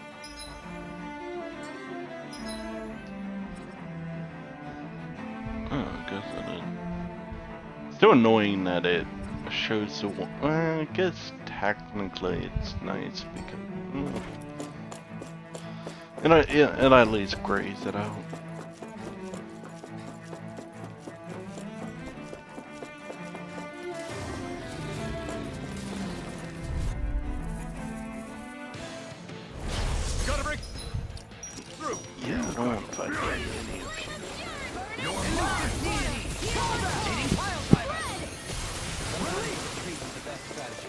Oh, I guess I did. Still annoying that it shows the one. I guess technically it's nice because. It at least grays it out. Gotta break through! Yeah, I don't want to fight any of you. Rotating Pile Driver. Retreat is the best strategy.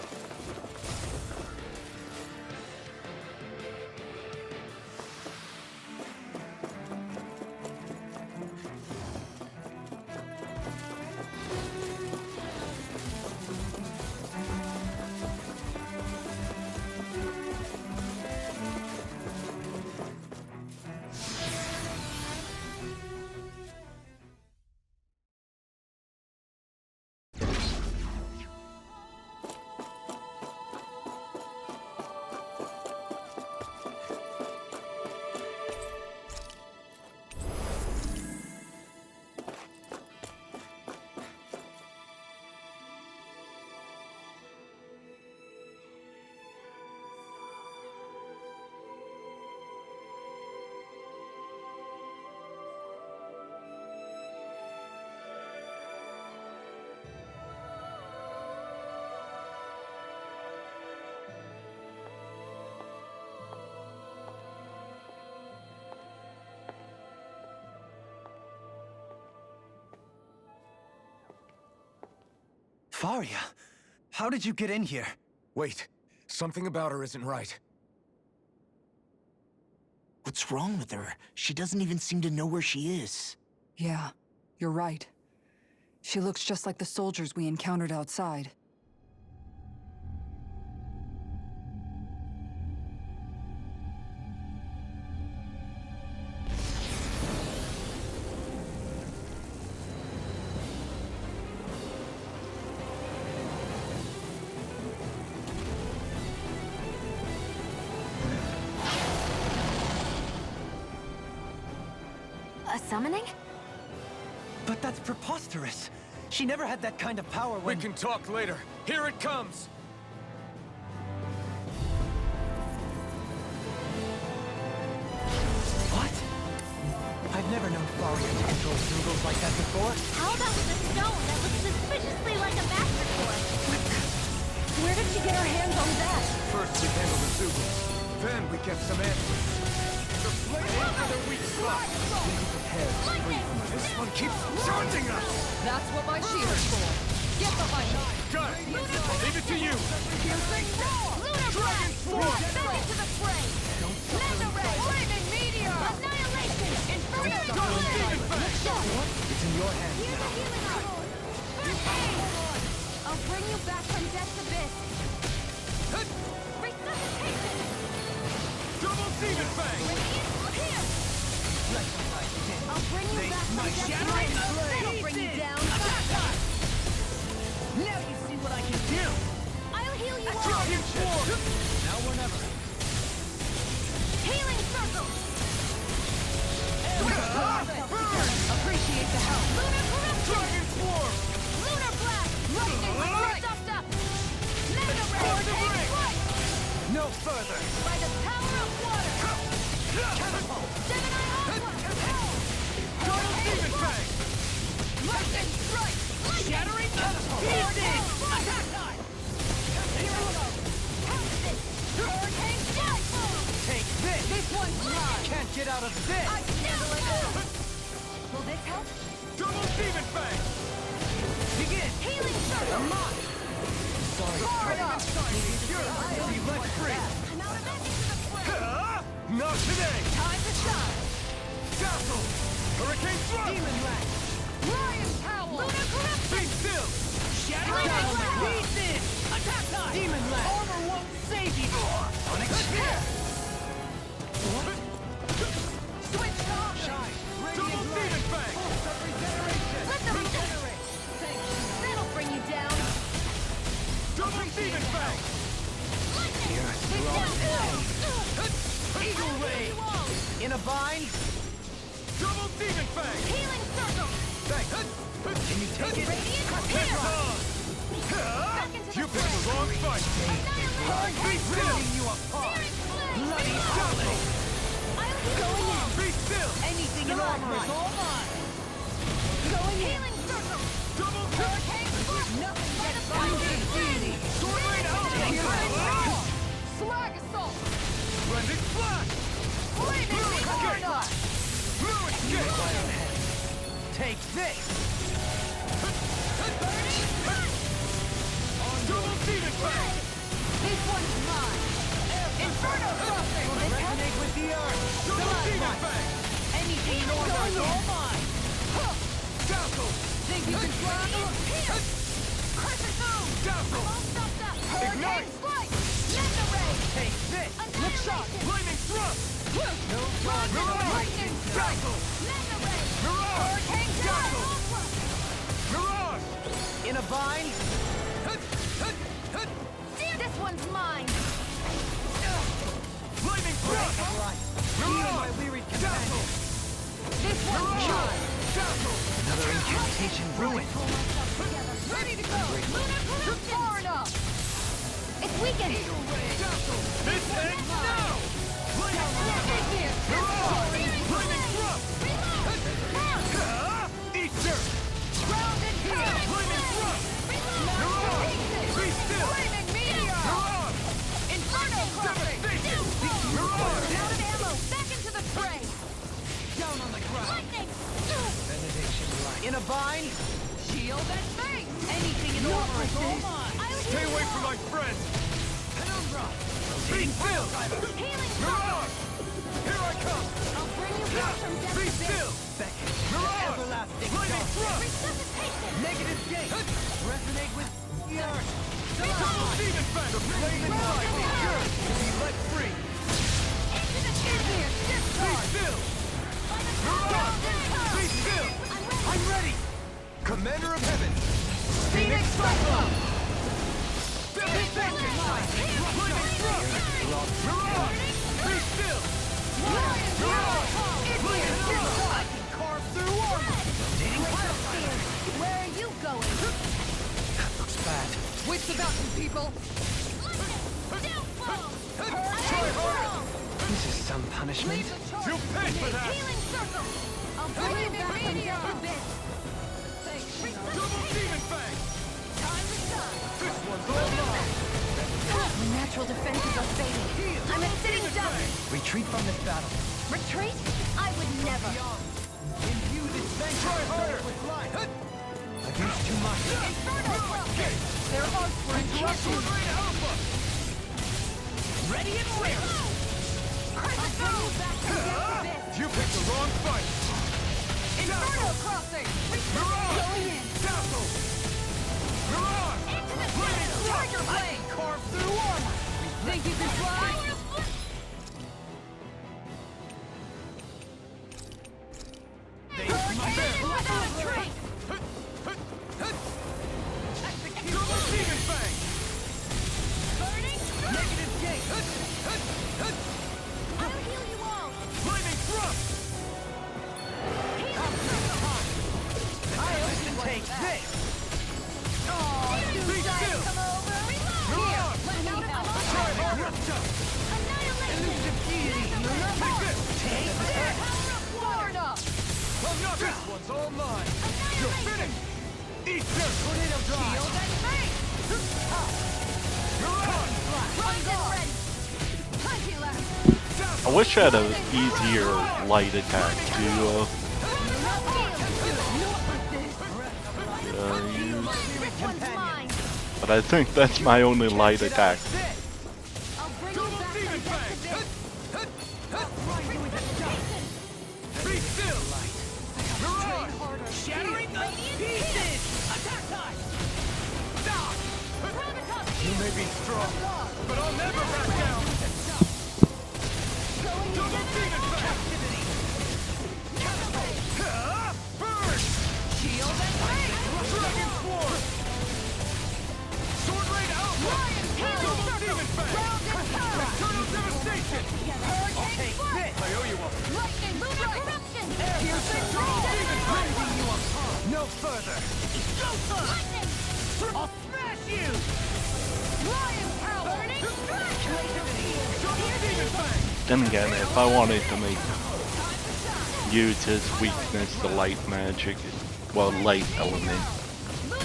Faria, how did you get in here? Wait, something about her isn't right. What's wrong with her? She doesn't even seem to know where she is. Yeah, you're right. She looks just like the soldiers we encountered outside. A summoning? But that's preposterous. She never had that kind of power We when... can talk later. Here it comes! What? I've never known Faria to control Zoogles like that before. How about with a stone that looks suspiciously like a master sword? Where did she get her hands on that? First we handled the Zoogles. Then we kept some answers. The blade aimed for their weak spot. We be prepared to free from this one keeps charging us! That's what my shield's for. Get behind me. Got it! Leave it to you! Dragon Swarm! Back into the fray! Mega Ray! Lightning Meteor! Annihilation! Inferno! It's in your hands Here's now. a healing sword! First aid! I'll bring you back from death's abyss! Resuscitation! Double Demon Fang! Radiant here! I'll bring you back from death's shattering abyss! blade! That'll bring you down! Now you see what I can do! I'll heal you all! Dragon Swarm! Now or never. Healing circle! Appreciate the help. Lunar corruption! Dragon Swarm! Lunar blast! Lightning right up up! Mega ray! Take flight! No further. By the power of water! Catapult. Gemini Aqua! Double Demon Fang! Lightning strike! Shattering catapult. Attack time! Hurricane strike! Take this. This one's mine! Can't get out of this. I handle it! Will this help? Double Demon Fang! Begin. Healing circle! Sorry. Far enough! Be let free! Now back into the fray! Not today! Time to shine! Dazzle! Hurricane Thrust! Demon Lash. Lion Power! Lunar corruption! Be still! Shattering Lightning catapult. blast! Beat this. Attack time. Demon Lash. Armor won't save you. Unexpected. Switch on! Shine. Double Demon Fang! Let them regenerate! That'll bring you down! Double Demon Fang! Eagle Ray. In a bind. Double Demon Fang! Healing circle! Can you take it? Radiant Hit here! on! Back into You the picked the wrong fight! Be still! Ripping you apart. Bloody Dazzle! Going in! Be still! Anything in armor is all mine. Going in! Healing circle! Double Hurricane swarm! Nothing but a Binding deity. Sword Rain Ultra! Slag assault! Splendid Flash! Flaming Inferno! Blue Escape! Take this. Burning Strike! Double Demon Fang! This one's mine! Inferno crossing! Resonate with the earth. Double Demon Fang! Anything in order is all mine. Dazzle! Think you can fly? Here! Crescent Moon! Dazzle! All stopped up! Ignite! Hurricane Strike! Mega Ray! Take this. Annihilation! Flaming Thrust! No further. Lightning Strike! Dazzle! Mega Ray! Mirage! Hurricane Dazzle! Aqua! Mirage! In a bind. This one's mine! Flaming Thrust! Heal my wearied companion. This one's mine! Dazzle! Another incantation ruined. Ready to go! Lunar corruption! Far enough! It's weakened! Dazzle! This ends now! Get here! Mirage! Flaming Thrust! Eat dirt! Grounded here! Flaming Thrust! Mirage! Be still! Flaming Meteor! Mirage! Inferno crossing! Devastation! Mirage! Out of ammo! Back into the fray! Down on the ground. Lightning! Benediction light. In a bind. Shield and face! Anything in order is all mine. Stay away from my friend! Penumbra. Be still! Healing Mirage! Here I come! I'll bring you back from death Be to still! Beckon. Mirage! Everlasting Flaming dark. Thrust! Resuscitation! Negative Backyard! Double demon fang! The flaming light is yours to be let free! Be still! Mirage! Be still! I'm ready! Commander of Heaven! Phoenix Cyclone! Devastation! Flaming thrust! Mirage! Be still! Mirage! Flaming thrust! I can carve through armor! Where are you going? That looks bad. Wits about you, people! Try harder! This is some punishment. You pay for that! Healing circle! I'll bring you back from death abyss! Double demon fang! Time to shine! This one's all mine! My natural defenses are fading. I'm a sitting duck! Retreat from this battle. Retreat? I would never! Imbue this sanctuary harder with life! I've used too much. Inferno! Their arcs were interrupted. Alpha! Ready and ready! I'll bring you back from death abyss! You picked the wrong fight! Inferno crossing! Mirage! Going in! Dazzle! Mirage! Intimate Flaming battle! thrust! Tiger I blade! can carve through armor! Think you can fly? Retreat! Double demon fang! Negative gate! I'll heal you all! Flaming thrust! I often take this! Be still! Mirage! Try harder! Elusive deity! Take this! Take this! Well, not this one's all mine! You're finished! Eat this! Tornado drive! I wish I had an easier light attack to but I think that's my only light attack. Be still! Mirage! Shattering the pieces! Attack time! Stop! You may be strong, but I'll never back down! Double demon captivity! Burn! Shield and blade! Dragon swarm! Sword raid alpha! Double demon fang! Eternal devastation! I'll take this! I owe you one! Lightning! Lunar corruption! Piercing double demon fang! You no further! Lightning! I'll smash you! Lion power! Burning strike! Double demon fang! Then again, if I wanted to make use his weakness, the light magic, well, light element,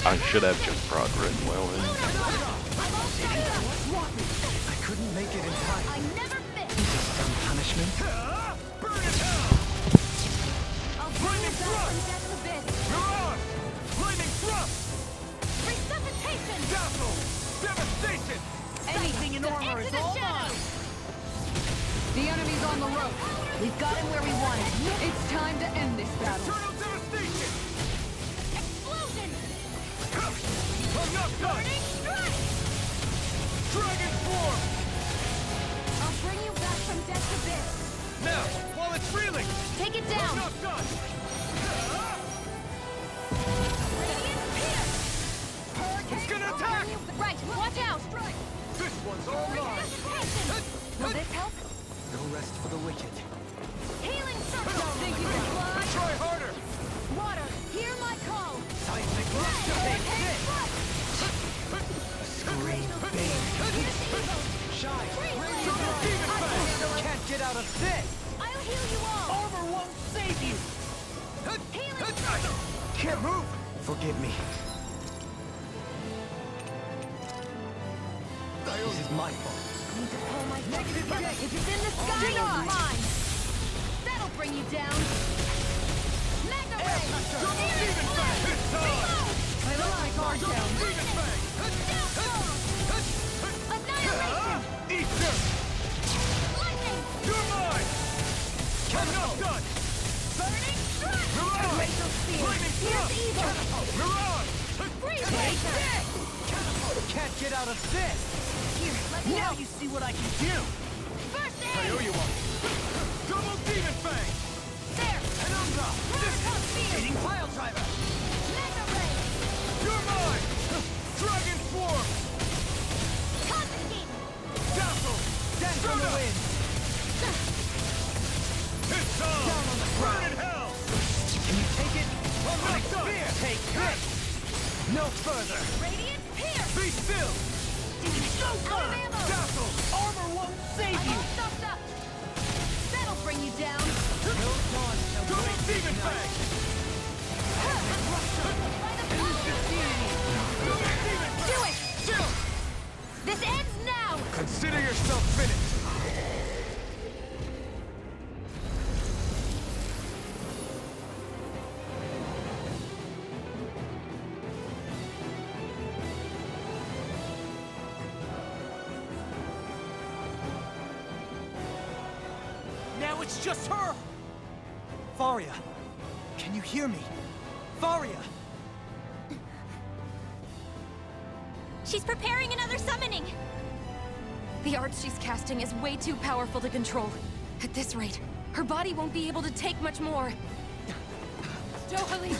I should have just brought Rinwell in. I couldn't make it in time. I never miss! Some punishment. Burn in hell! I'll bring you back from death abyss! Mirage! Flaming thrust! Resuscitation! Dazzle! Devastation! Anything in armor is all mine! The enemy's on the rope. We've got him where we want him. It's time to end this battle. Eternal devastation! Explosion! I'm not done! Burning strike! Dragon swarm! I'll bring you back from death's abyss. Now, while it's reeling! Take it I'm down! not done! Radiant pierce! It's gonna attack! Right, watch out! This one's all mine! Resuscitation! Will this help? No rest for the wicked. Healing circle! Think you can fly? Try harder! Water, hear my call! Seismic blast! Take this! Scream, babe. Shine! Freeze Double blade! demon fang! Can't get out of this! I'll heal you all! Armor won't save you! Healing circle! Can't move! Forgive me. This is my fault. Need to pull my Negative together. gate. If it's in the sky, it's mine! That'll bring you down! Mega ray! Double demon fang! It's time! I like our down. Demon fang! Annihilation! Eat this! Lightning! You're mine! I'm not done! Burning strike! Mirage! Razor spear! Flaming Here's thrust! evil! Mirage! Freeze Take razor! this! can't get out of this! Here, let me Now help. you see what I can do! First I aid! owe you one. Double Demon Fang! There! Penumbra! Hurricane Field! Beating Pile Driver! Mega Ray! You're mine! Dragon Swarm! Confiscate! Dazzle! Dance on the wind! It's on! Down on the Burn ground! in hell! Can you take it? Harmonic Spear! Dust! Take this! No further! Radiant Pierce! Be still! Go Out of ammo! Dazzle! Armor won't save I'm you! all stuffed up! That'll bring you down! No dawn shall Double break this Demon night. Fang! By the power of Double Demon Fang! Do it! Chill! This ends now! Consider yourself finished! Now it's just her! Faria, can you hear me? Faria! She's preparing another summoning! The art she's casting is way too powerful to control. At this rate, her body won't be able to take much more. Dohalim!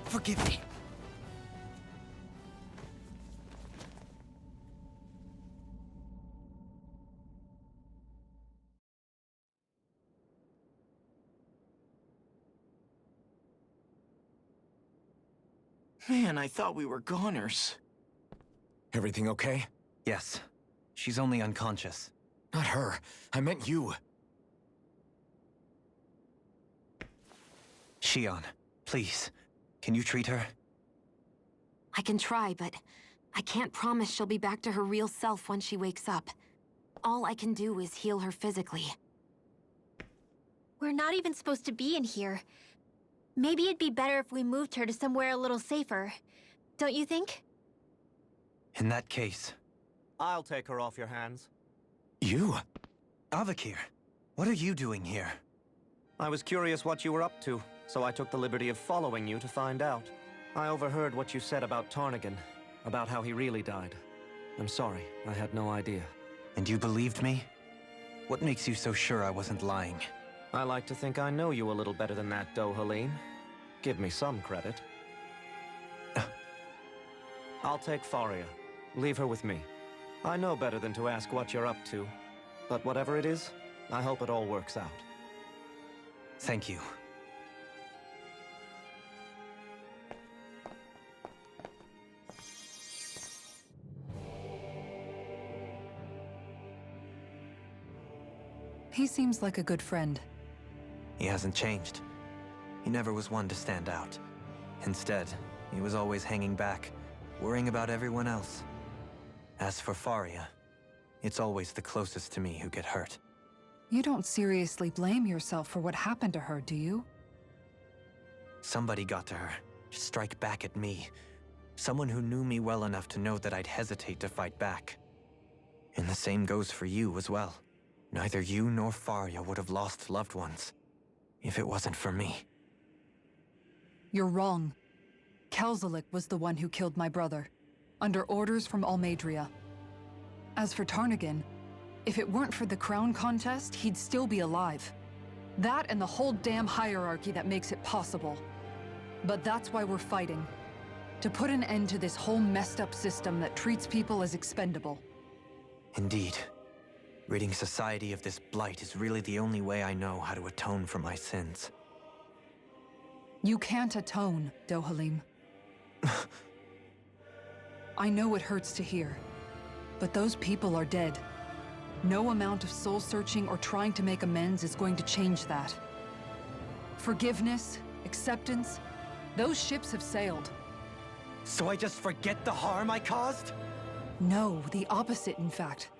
Forgive me. Man, I thought we were goners. Everything okay? Yes. She's only unconscious. Not her. I meant you. Shion, please. Can you treat her? I can try, but I can't promise she'll be back to her real self when she wakes up. All I can do is heal her physically. We're not even supposed to be in here. Maybe it'd be better if we moved her to somewhere a little safer. Don't you think? In that case, I'll take her off your hands. You? Avakir, what are you doing here? I was curious what you were up to, so I took the liberty of following you to find out. I overheard what you said about Tarnigan, about how he really died. I'm sorry, I had no idea. And you believed me? What makes you so sure I wasn't lying? I like to think I know you a little better than that, Dohalim. Give me some credit. I'll take Faria. Leave her with me. I know better than to ask what you're up to. But whatever it is, I hope it all works out. Thank you. He seems like a good friend. He hasn't changed. He never was one to stand out. Instead, he was always hanging back, worrying about everyone else. As for Faria, it's always the closest to me who get hurt. You don't seriously blame yourself for what happened to her, do you? Somebody got to her, to strike back at me. Someone who knew me well enough to know that I'd hesitate to fight back. And the same goes for you as well. Neither you nor Faria would have lost loved ones, if it wasn't for me. You're wrong. Kelzelik was the one who killed my brother, under orders from Almeidria. As for Tarnigan, if it weren't for the crown contest, he'd still be alive. That and the whole damn hierarchy that makes it possible. But that's why we're fighting. To put an end to this whole messed up system that treats people as expendable. Indeed. Ridding society of this blight is really the only way I know how to atone for my sins. You can't atone, Dohalim. I know it hurts to hear, but those people are dead. No amount of soul-searching or trying to make amends is going to change that. Forgiveness, acceptance, those ships have sailed. So I just forget the harm I caused? No, the opposite, in fact.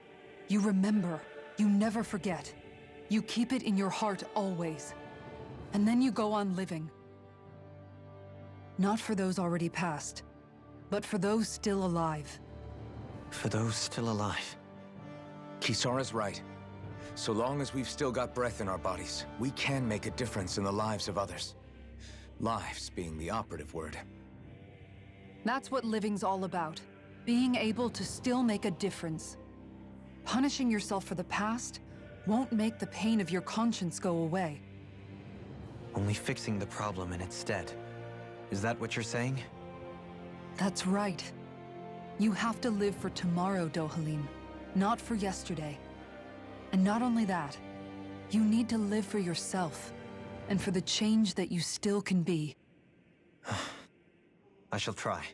You remember. You never forget. You keep it in your heart always. And then you go on living. Not for those already passed, but for those still alive. For those still alive. Kisara's right. So long as we've still got breath in our bodies, we can make a difference in the lives of others. Lives being the operative word. That's what living's all about. Being able to still make a difference. Punishing yourself for the past won't make the pain of your conscience go away. Only fixing the problem in its stead. Is that what you're saying? That's right. You have to live for tomorrow, Dohalim, not for yesterday. And not only that, you need to live for yourself, and for the change that you still can be. I shall try.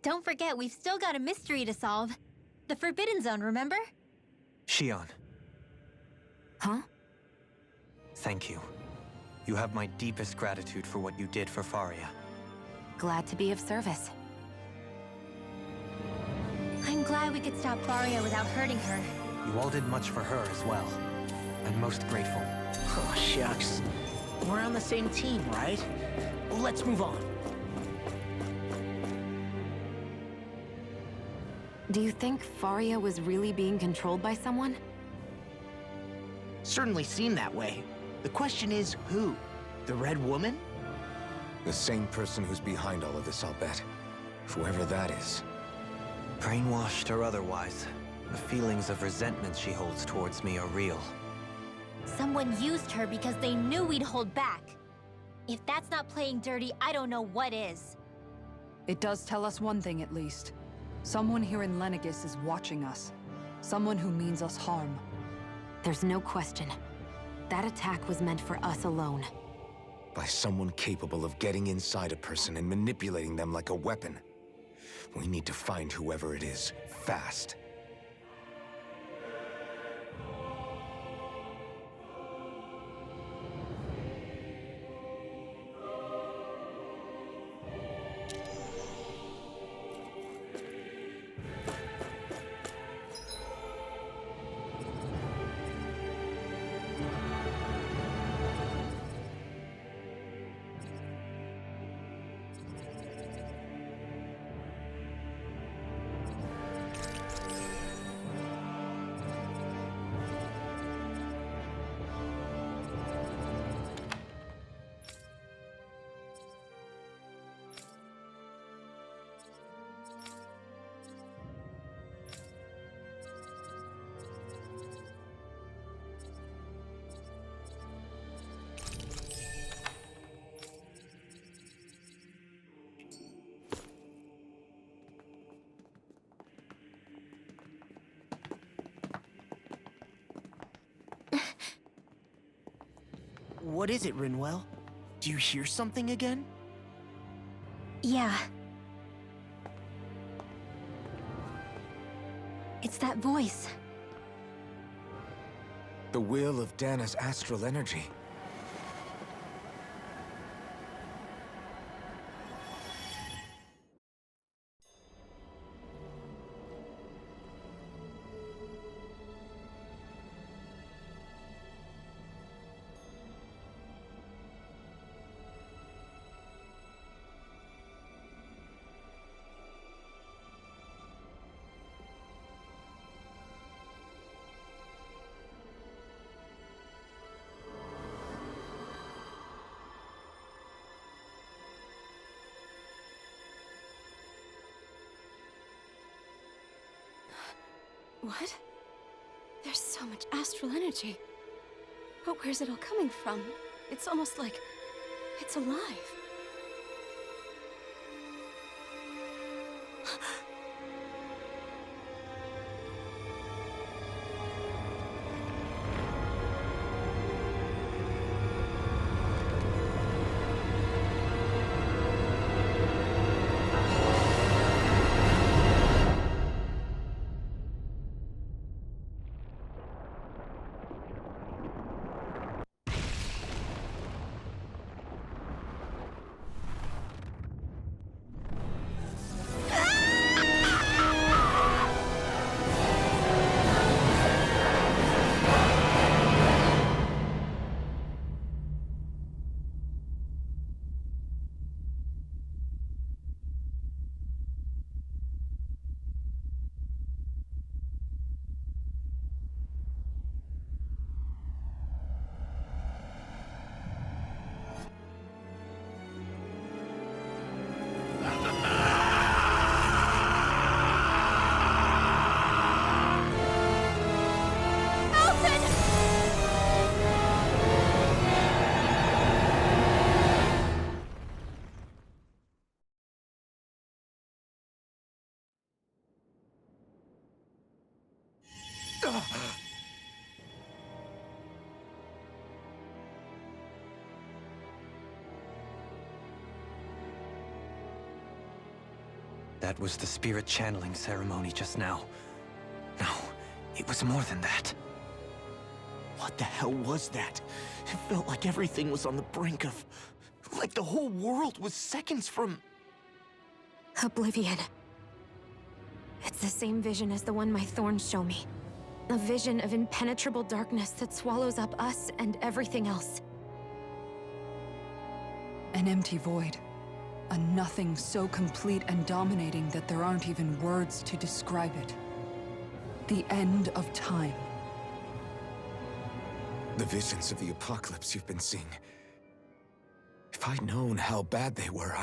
Don't forget, we've still got a mystery to solve. The Forbidden Zone, remember? Shion, Huh? thank you. You have my deepest gratitude for what you did for Faria. Glad to be of service. I'm glad we could stop Faria without hurting her. You all did much for her as well. I'm most grateful. Oh, shucks. We're on the same team, right? Let's move on. Do you think Faria was really being controlled by someone? Certainly seemed that way. The question is, who? The Red Woman? The same person who's behind all of this, I'll bet. Whoever that is. Brainwashed or otherwise, the feelings of resentment she holds towards me are real. Someone used her because they knew we'd hold back. If that's not playing dirty, I don't know what is. It does tell us one thing at least. Someone here in Lenegis is watching us. Someone who means us harm. There's no question. That attack was meant for us alone. By someone capable of getting inside a person and manipulating them like a weapon. We need to find whoever it is, fast. What is it, Rinwell? Do you hear something again? Yeah. It's that voice. The will of Dana's astral energy. What? There's so much astral energy. But where's it all coming from? It's almost like it's alive. That was the spirit channeling ceremony just now. No, it was more than that. What the hell was that? It felt like everything was on the brink of... like the whole world was seconds from... Oblivion. It's the same vision as the one my thorns show me. A vision of impenetrable darkness that swallows up us and everything else. An empty void. A nothing so complete and dominating that there aren't even words to describe it. The end of time. The visions of the apocalypse you've been seeing. If I'd known how bad they were,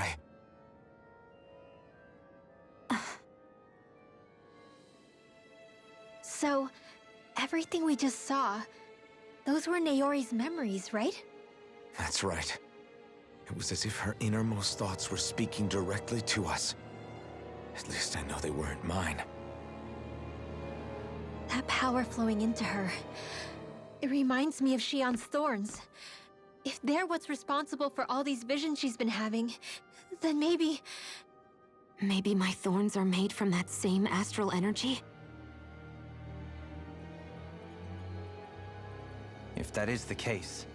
So, everything we just saw, those were Naori's memories, right? That's right. It was as if her innermost thoughts were speaking directly to us. At least I know they weren't mine. That power flowing into her. It reminds me of Shionne's thorns. If they're what's responsible for all these visions she's been having, then maybe... Maybe my thorns are made from that same astral energy? If that is the case,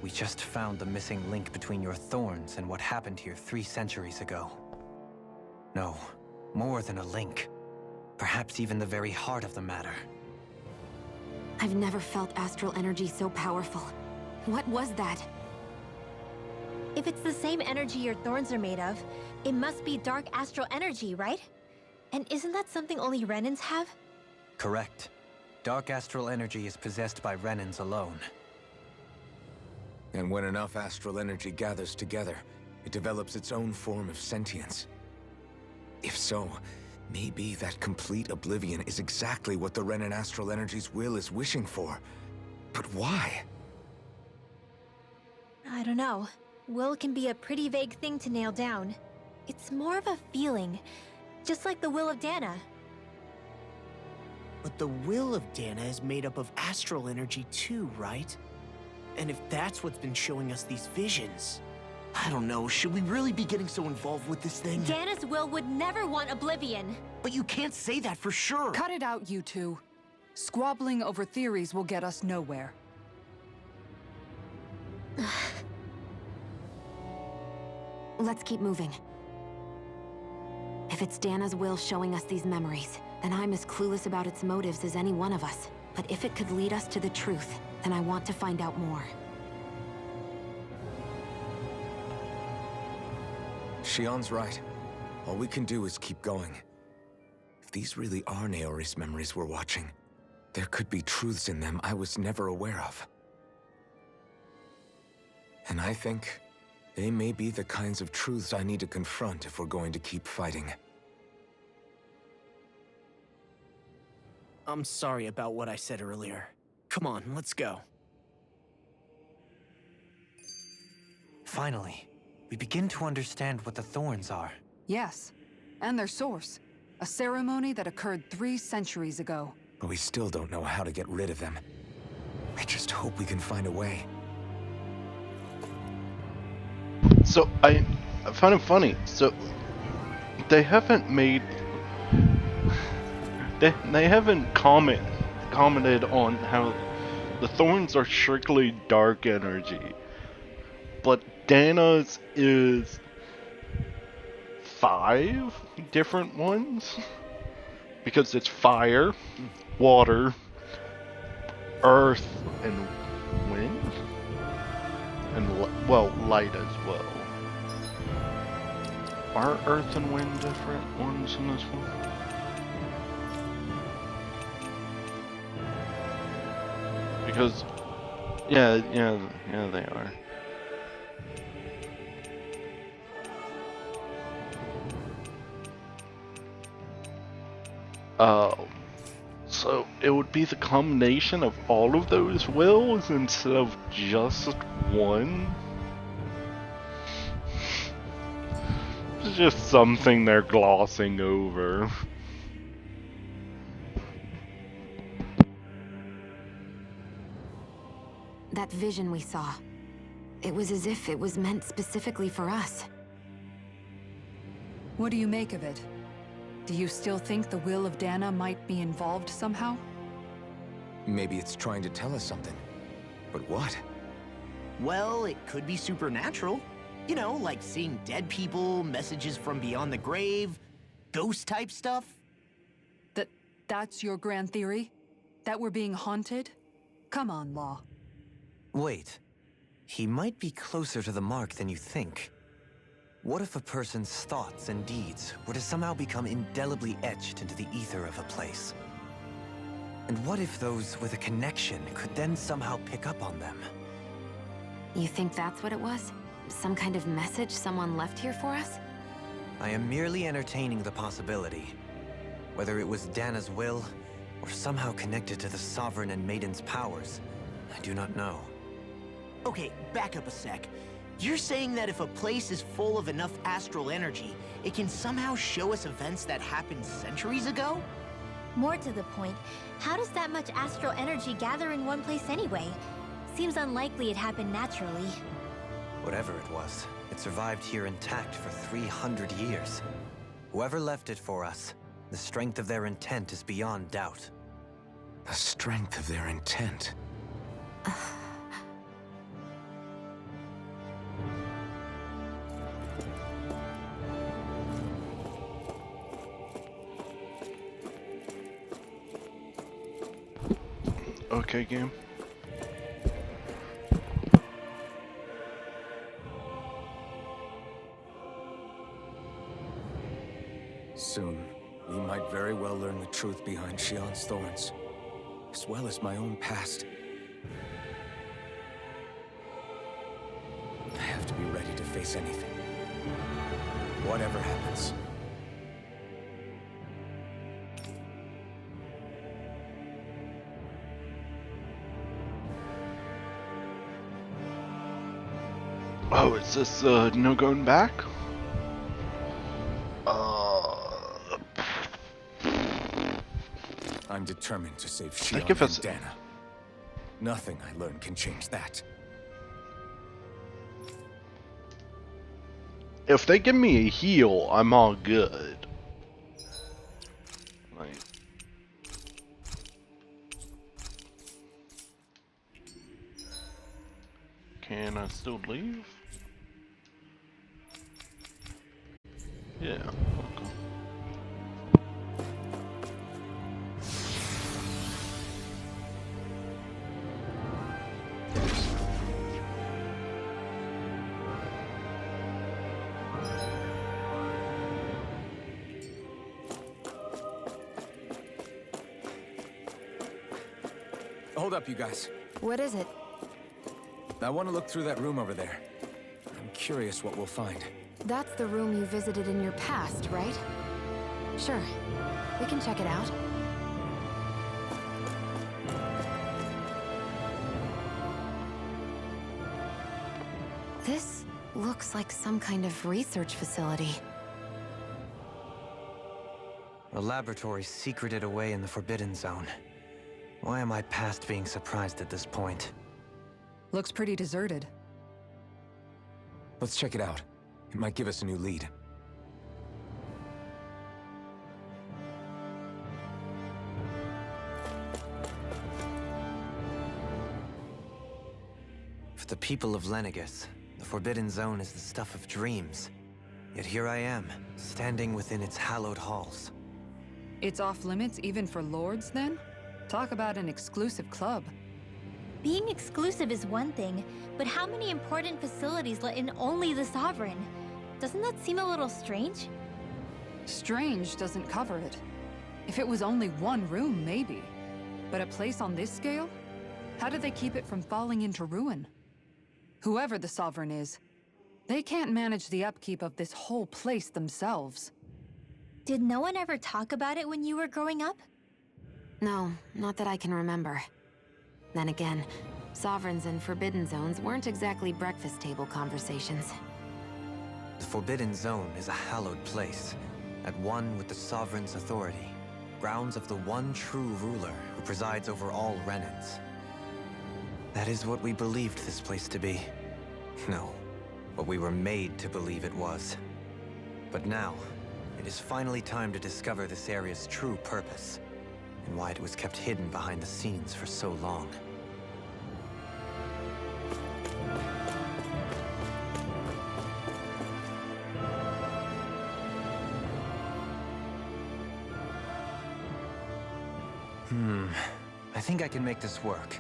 we just found the missing link between your thorns and what happened here 3 centuries ago. No, more than a link. Perhaps even the very heart of the matter. I've never felt astral energy so powerful. What was that? If it's the same energy your thorns are made of, it must be dark astral energy, right? And isn't that something only Renans have? Correct. Dark astral energy is possessed by Renans alone. And when enough astral energy gathers together, it develops its own form of sentience. If so, maybe that complete oblivion is exactly what the Renan astral energy's will is wishing for. But why? I don't know. Will can be a pretty vague thing to nail down. It's more of a feeling, just like the will of Dana. But the will of Dana is made up of astral energy too, right? And if that's what's been showing us these visions... I don't know, should we really be getting so involved with this thing? Dana's will would never want oblivion. But you can't say that for sure. Cut it out, you two. Squabbling over theories will get us nowhere. Let's keep moving. If it's Dana's will showing us these memories, then I'm as clueless about its motives as any one of us. But if it could lead us to the truth, then I want to find out more. Shionne's right. All we can do is keep going. If these really are Naori's memories we're watching, there could be truths in them I was never aware of. And I think they may be the kinds of truths I need to confront if we're going to keep fighting. I'm sorry about what I said earlier. Come on, let's go. Finally, we begin to understand what the thorns are. Yes, and their source. A ceremony that occurred 3 centuries ago. But we still don't know how to get rid of them. I just hope we can find a way. So, I find it funny. So, they haven't made... They haven't commented on how the thorns are strictly dark energy. But Dana's is 5 different ones? Because it's fire, water, earth, and wind? And, well, light as well. Are earth and wind different ones in this one? Because, yeah, they are. So it would be the combination of all of those wills instead of just one? It's just something they're glossing over. That vision we saw, it was as if it was meant specifically for us. What do you make of it? Do you still think the will of Dana might be involved somehow? Maybe it's trying to tell us something. But what? Well, it could be supernatural. You know, like seeing dead people, messages from beyond the grave, ghost-type stuff. That's your grand theory? That we're being haunted? Come on, Law. Wait. He might be closer to the mark than you think. What if a person's thoughts and deeds were to somehow become indelibly etched into the ether of a place? And what if those with a connection could then somehow pick up on them? You think that's what it was? Some kind of message someone left here for us? I am merely entertaining the possibility. Whether it was Dana's will, or somehow connected to the Sovereign and Maiden's powers, I do not know. Okay, back up a sec. You're saying that if a place is full of enough astral energy, it can somehow show us events that happened centuries ago? More to the point, how does that much astral energy gather in one place anyway? Seems unlikely it happened naturally. Whatever it was, it survived here intact for 300 years. Whoever left it for us, the strength of their intent is beyond doubt. The strength of their intent. Okay, game. Soon, we might very well learn the truth behind Shionne's thorns, as well as my own past. I have to be ready to face anything. Whatever happens. Oh, is this no going back? I'm determined to save Shionne give us- and Dana. Nothing I learn can change that. If they give me a heal, I'm all good. Like, can I still leave? Yeah. Okay. Hold up, you guys. What is it? I want to look through that room over there. I'm curious what we'll find. That's the room you visited in your past, right? Sure. We can check it out. This looks like some kind of research facility. A laboratory secreted away in the Forbidden Zone. Why am I past being surprised at this point? Looks pretty deserted. Let's check it out. It might give us a new lead. For the people of Lenegis, the Forbidden Zone is the stuff of dreams. Yet here I am, standing within its hallowed halls. It's off limits even for lords, then? Talk about an exclusive club. Being exclusive is one thing, but how many important facilities let in only the Sovereign? Doesn't that seem a little strange? Strange doesn't cover it. If it was only one room, maybe. But a place on this scale? How do they keep it from falling into ruin? Whoever the Sovereign is, they can't manage the upkeep of this whole place themselves. Did no one ever talk about it when you were growing up? No, not that I can remember. Then again, Sovereigns and Forbidden Zones weren't exactly breakfast table conversations. The Forbidden Zone is a hallowed place, at one with the Sovereign's authority, grounds of the one true ruler who presides over all Renans. That is what we believed this place to be. No, what we were made to believe it was. But now, it is finally time to discover this area's true purpose, and why it was kept hidden behind the scenes for so long. I think I can make this work.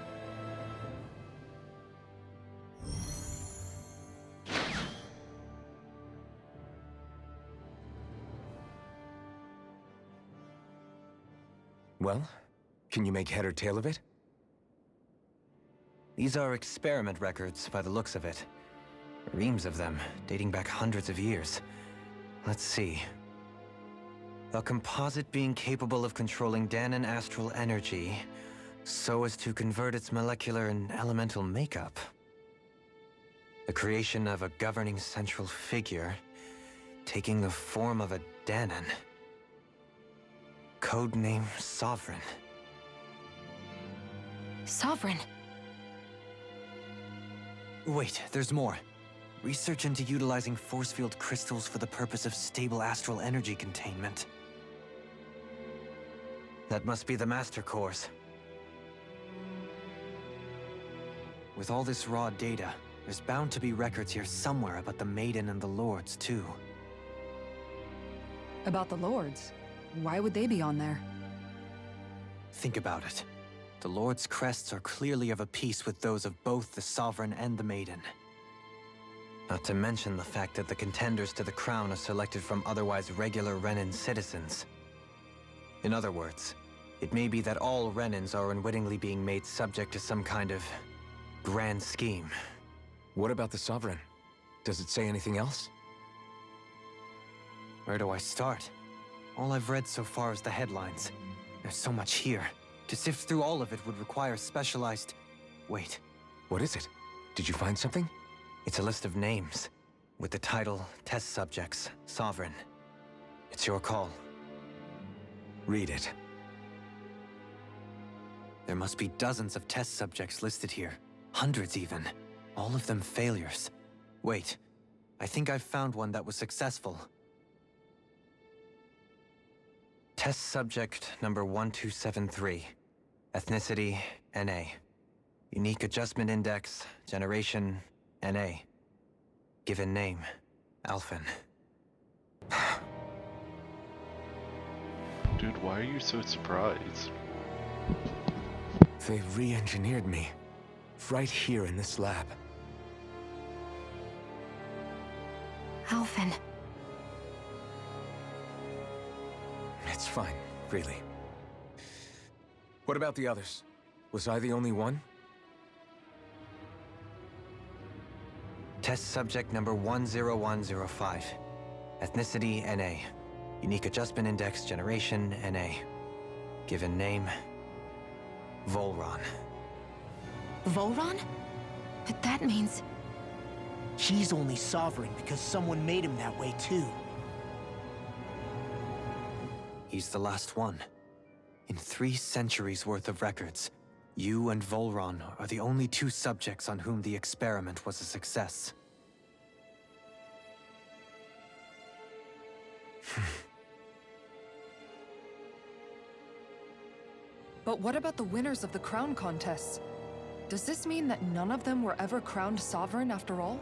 Well, can you make head or tail of it? These are experiment records by the looks of it. Reams of them, dating back hundreds of years. Let's see. A composite being capable of controlling Dahnan astral energy so as to convert its molecular and elemental makeup. The creation of a governing central figure, taking the form of a Dahnan. Codename Sovereign. Sovereign? Wait, there's more. Research into utilizing force field crystals for the purpose of stable astral energy containment. That must be the Master Cores. With all this raw data, there's bound to be records here somewhere about the Maiden and the Lords, too. About the Lords? Why would they be on there? Think about it. The Lord's crests are clearly of a piece with those of both the Sovereign and the Maiden. Not to mention the fact that the contenders to the crown are selected from otherwise regular Renan citizens. In other words, it may be that all Renans are unwittingly being made subject to some kind of grand scheme. What about the Sovereign? Does it say anything else? Where do I start? All I've read so far is the headlines. There's so much here. To sift through all of it would require specialized... Wait. What is it? Did you find something? It's a list of names, with the title Test Subjects, Sovereign. It's your call. Read it. There must be dozens of test subjects listed here. Hundreds even. All of them failures. Wait, I think I've found one that was successful. Test subject number 1273. Ethnicity, NA. Unique Adjustment Index, Generation, NA. Given name, Alphen. Dude, why are you so surprised? They re-engineered me. Right here in this lab. Alphen. It's fine, really. What about the others? Was I the only one? Test subject number 10105. Ethnicity, NA. Unique Adjustment Index, Generation, NA. Given name, Volron. Volron? But that means... He's only Sovereign because someone made him that way too. He's the last one. In 3 centuries worth of records, you and Volron are the only 2 subjects on whom the experiment was a success. But what about the winners of the crown contests? Does this mean that none of them were ever crowned sovereign after all?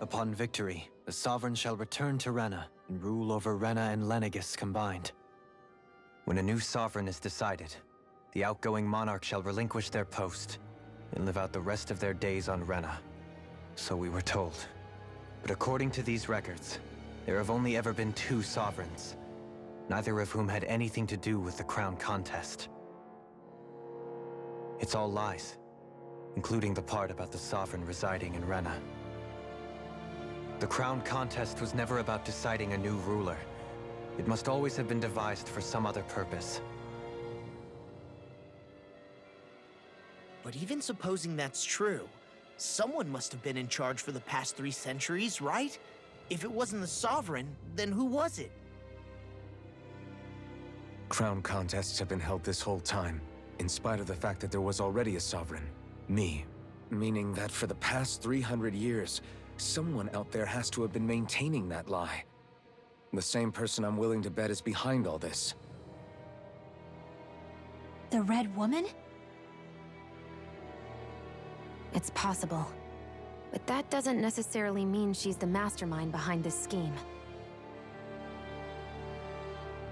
Upon victory, the Sovereign shall return to Rena and rule over Rena and Lenegis combined. When a new Sovereign is decided, the outgoing monarch shall relinquish their post and live out the rest of their days on Rena. So we were told. But according to these records, there have only ever been 2 Sovereigns, neither of whom had anything to do with the crown contest. It's all lies, including the part about the Sovereign residing in Rena. The crown contest was never about deciding a new ruler. It must always have been devised for some other purpose. But even supposing that's true, someone must have been in charge for the past 3 centuries, right? If it wasn't the Sovereign, then who was it? Crown contests have been held this whole time, in spite of the fact that there was already a Sovereign. Me. Meaning that for the past 300 years, Someone out there has to have been maintaining that lie. The same person I'm willing to bet is behind all this. The Red Woman? It's possible. But that doesn't necessarily mean she's the mastermind behind this scheme.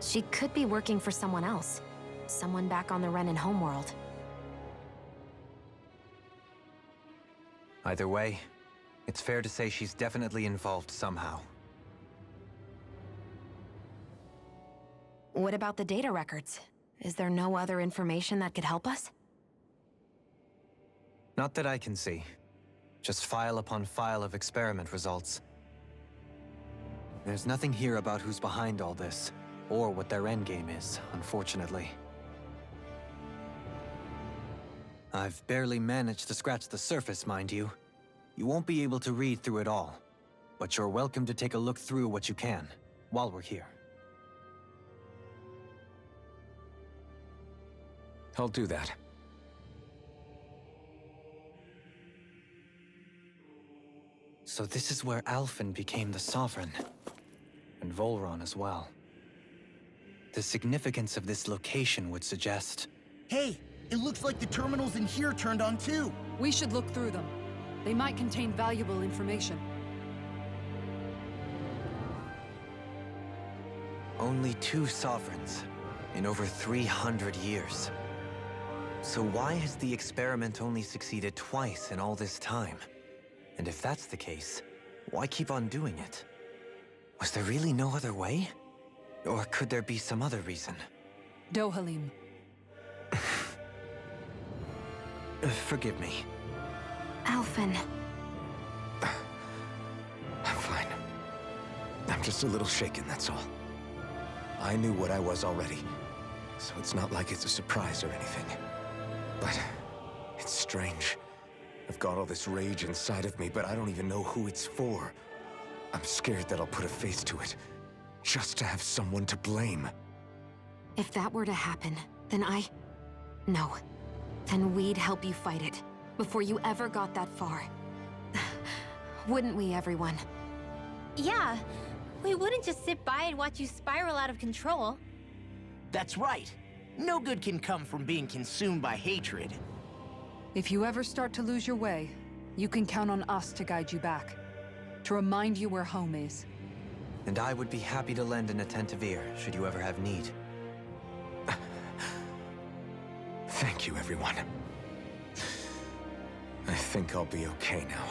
She could be working for someone else. Someone back on the Renan homeworld. Either way, it's fair to say she's definitely involved somehow. What about the data records? Is there no other information that could help us? Not that I can see. Just file upon file of experiment results. There's nothing here about who's behind all this, or what their endgame is, unfortunately. I've barely managed to scratch the surface, mind you. You won't be able to read through it all, but you're welcome to take a look through what you can, while we're here. I'll do that. So this is where Alphen became the Sovereign, and Volron as well. The significance of this location would suggest... Hey, it looks like the terminals in here turned on too. We should look through them. They might contain valuable information. Only 2 sovereigns in over 300 years. So why has the experiment only succeeded twice in all this time? And if that's the case, why keep on doing it? Was there really no other way? Or could there be some other reason? Dohalim. Forgive me. Alphen. I'm fine. I'm just a little shaken, that's all. I knew what I was already, so it's not like it's a surprise or anything. But it's strange. I've got all this rage inside of me, but I don't even know who it's for. I'm scared that I'll put a face to it, just to have someone to blame. If that were to happen, then No. Then we'd help you fight it, before you ever got that far. Wouldn't we, everyone? Yeah, we wouldn't just sit by and watch you spiral out of control. That's right. No good can come from being consumed by hatred. If you ever start to lose your way, you can count on us to guide you back. To remind you where home is. And I would be happy to lend an attentive ear, should you ever have need. Thank you, everyone. I think I'll be okay now.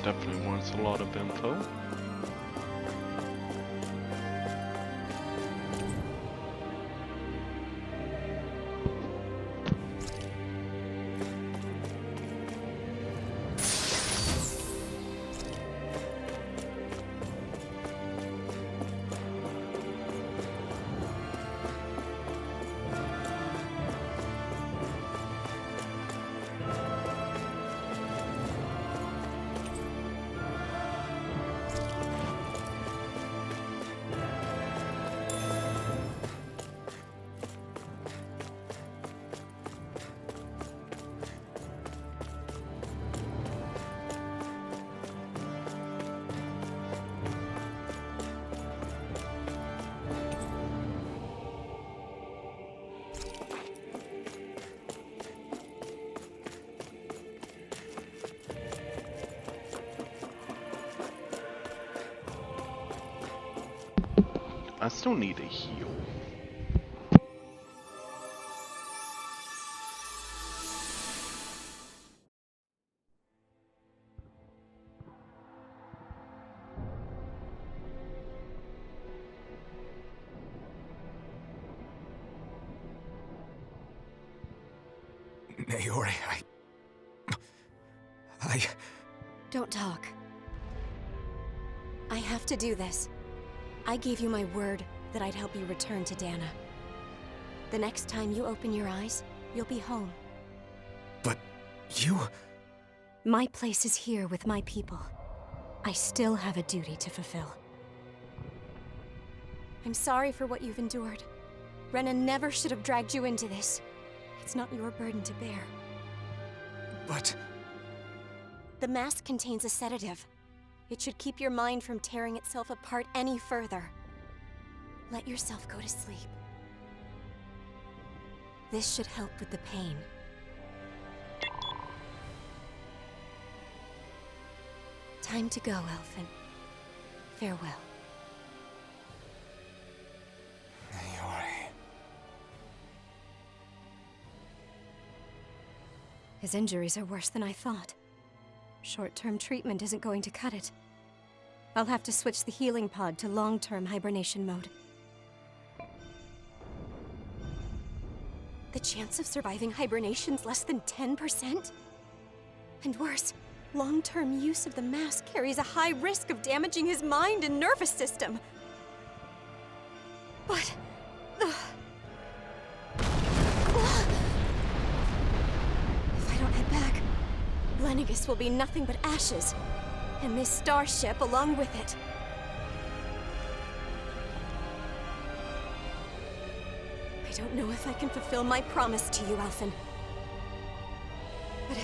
definitely wants a lot of info. I still need a heal. Naori, Don't talk. I have to do this. I gave you my word that I'd help you return to Dana. The next time you open your eyes, you'll be home. But you... My place is here with my people. I still have a duty to fulfill. I'm sorry for what you've endured. Renan never should have dragged you into this. It's not your burden to bear. But... The mask contains a sedative. It should keep your mind from tearing itself apart any further. Let yourself go to sleep. This should help with the pain. Time to go, Elfin. Farewell. Naori... His injuries are worse than I thought. Short-term treatment isn't going to cut it. I'll have to switch the healing pod to long-term hibernation mode. The chance of surviving hibernation's less than 10%? And worse, long-term use of the mask carries a high risk of damaging his mind and nervous system. But... If I don't head back, Lenegis will be nothing but ashes, and this starship along with it. I don't know if I can fulfill my promise to you, Alphen. But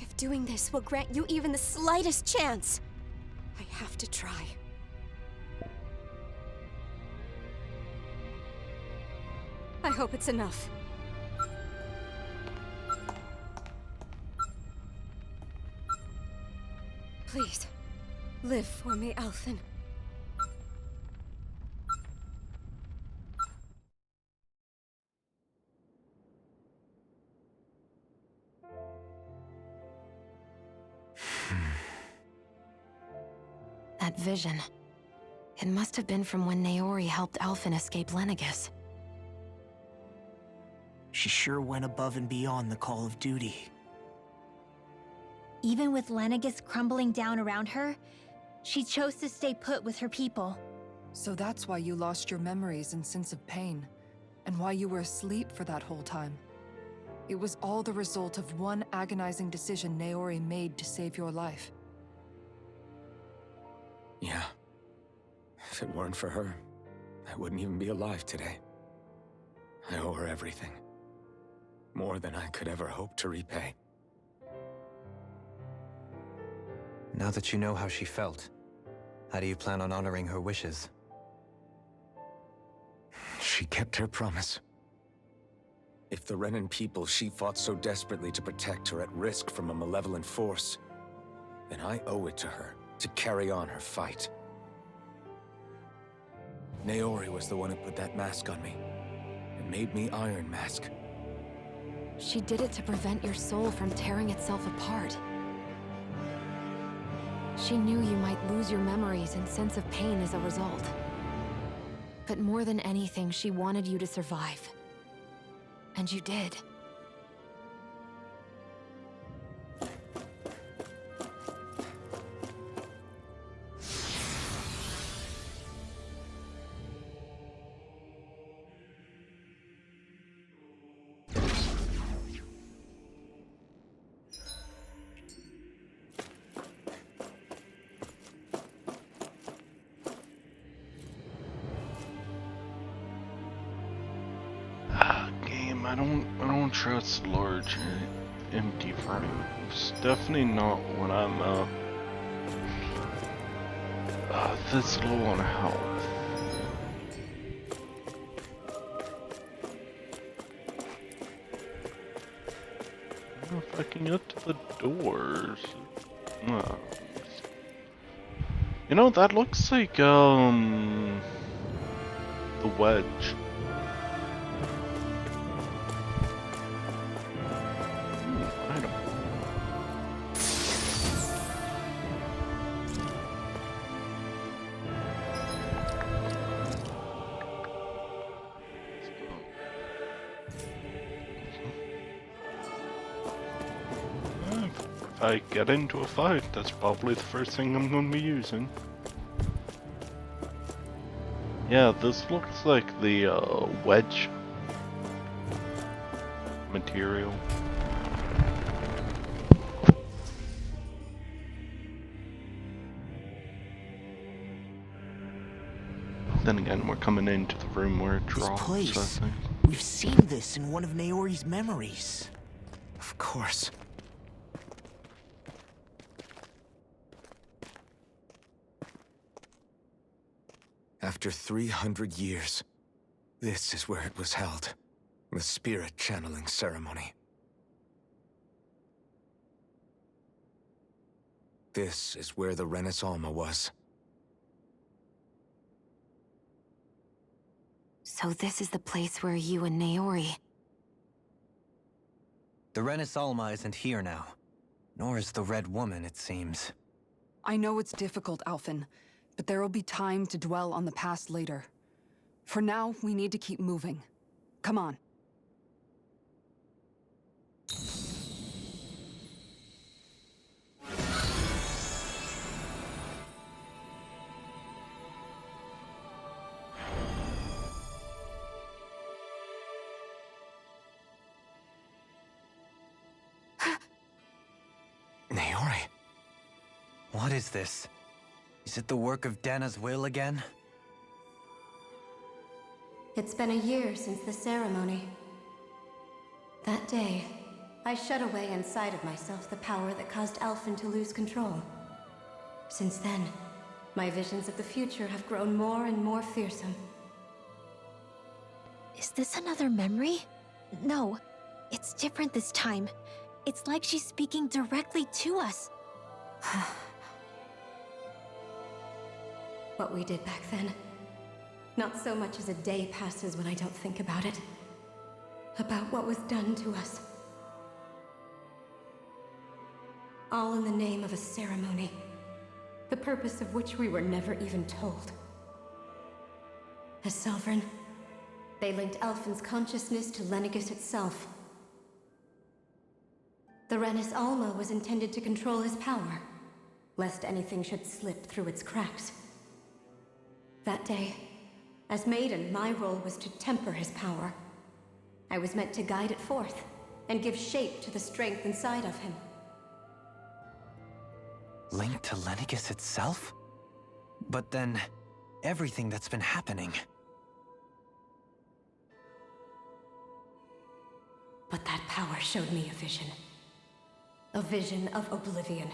if doing this will grant you even the slightest chance, I have to try. I hope it's enough. Please, live for me, Alphen. That vision. It must have been from when Naori helped Alphen escape Lenegis. She sure went above and beyond the call of duty. Even with Lenegis crumbling down around her, she chose to stay put with her people. So that's why you lost your memories and sense of pain, and why you were asleep for that whole time. It was all the result of one agonizing decision Naori made to save your life. Yeah. If it weren't for her, I wouldn't even be alive today. I owe her everything. More than I could ever hope to repay. Now that you know how she felt, how do you plan on honoring her wishes? She kept her promise. If the Renan people she fought so desperately to protect are at risk from a malevolent force, then I owe it to her to carry on her fight. Naori was the one who put that mask on me, and made me Iron Mask. She did it to prevent your soul from tearing itself apart. She knew you might lose your memories and sense of pain as a result. But more than anything, she wanted you to survive. And you did. I don't trust large empty rooms. Definitely not when I'm this low on health. I don't know if I can get to the doors. No. You know, that looks like the wedge. If I get into a fight, that's probably the first thing I'm going to be using. Yeah, this looks like the wedge material. Then again, we're coming into the room where it drops, place. I think. We've seen this in one of Naori's memories. Of course. After 300 years, this is where it was held. The spirit channeling ceremony. This is where the Renis Alma was. So this is the place where you and Naori... The Renis Alma isn't here now. Nor is the Red Woman, it seems. I know it's difficult, Alphen, but there will be time to dwell on the past later. For now, we need to keep moving. Come on. Naori. What is this? Is it the work of Dana's will again? It's been a year since the ceremony. That day, I shut away inside of myself the power that caused Alphen to lose control. Since then, my visions of the future have grown more and more fearsome. Is this another memory? No, it's different this time. It's like she's speaking directly to us. What we did back then. Not so much as a day passes when I don't think about it. About what was done to us. All in the name of a ceremony. The purpose of which we were never even told. As Sovereign, they linked Alphen's consciousness to Lenegis itself. The Renis Alma was intended to control his power, lest anything should slip through its cracks. That day, as Maiden, my role was to temper his power. I was meant to guide it forth, and give shape to the strength inside of him. Linked to Lenegis itself? But then, everything that's been happening... But that power showed me a vision. A vision of oblivion.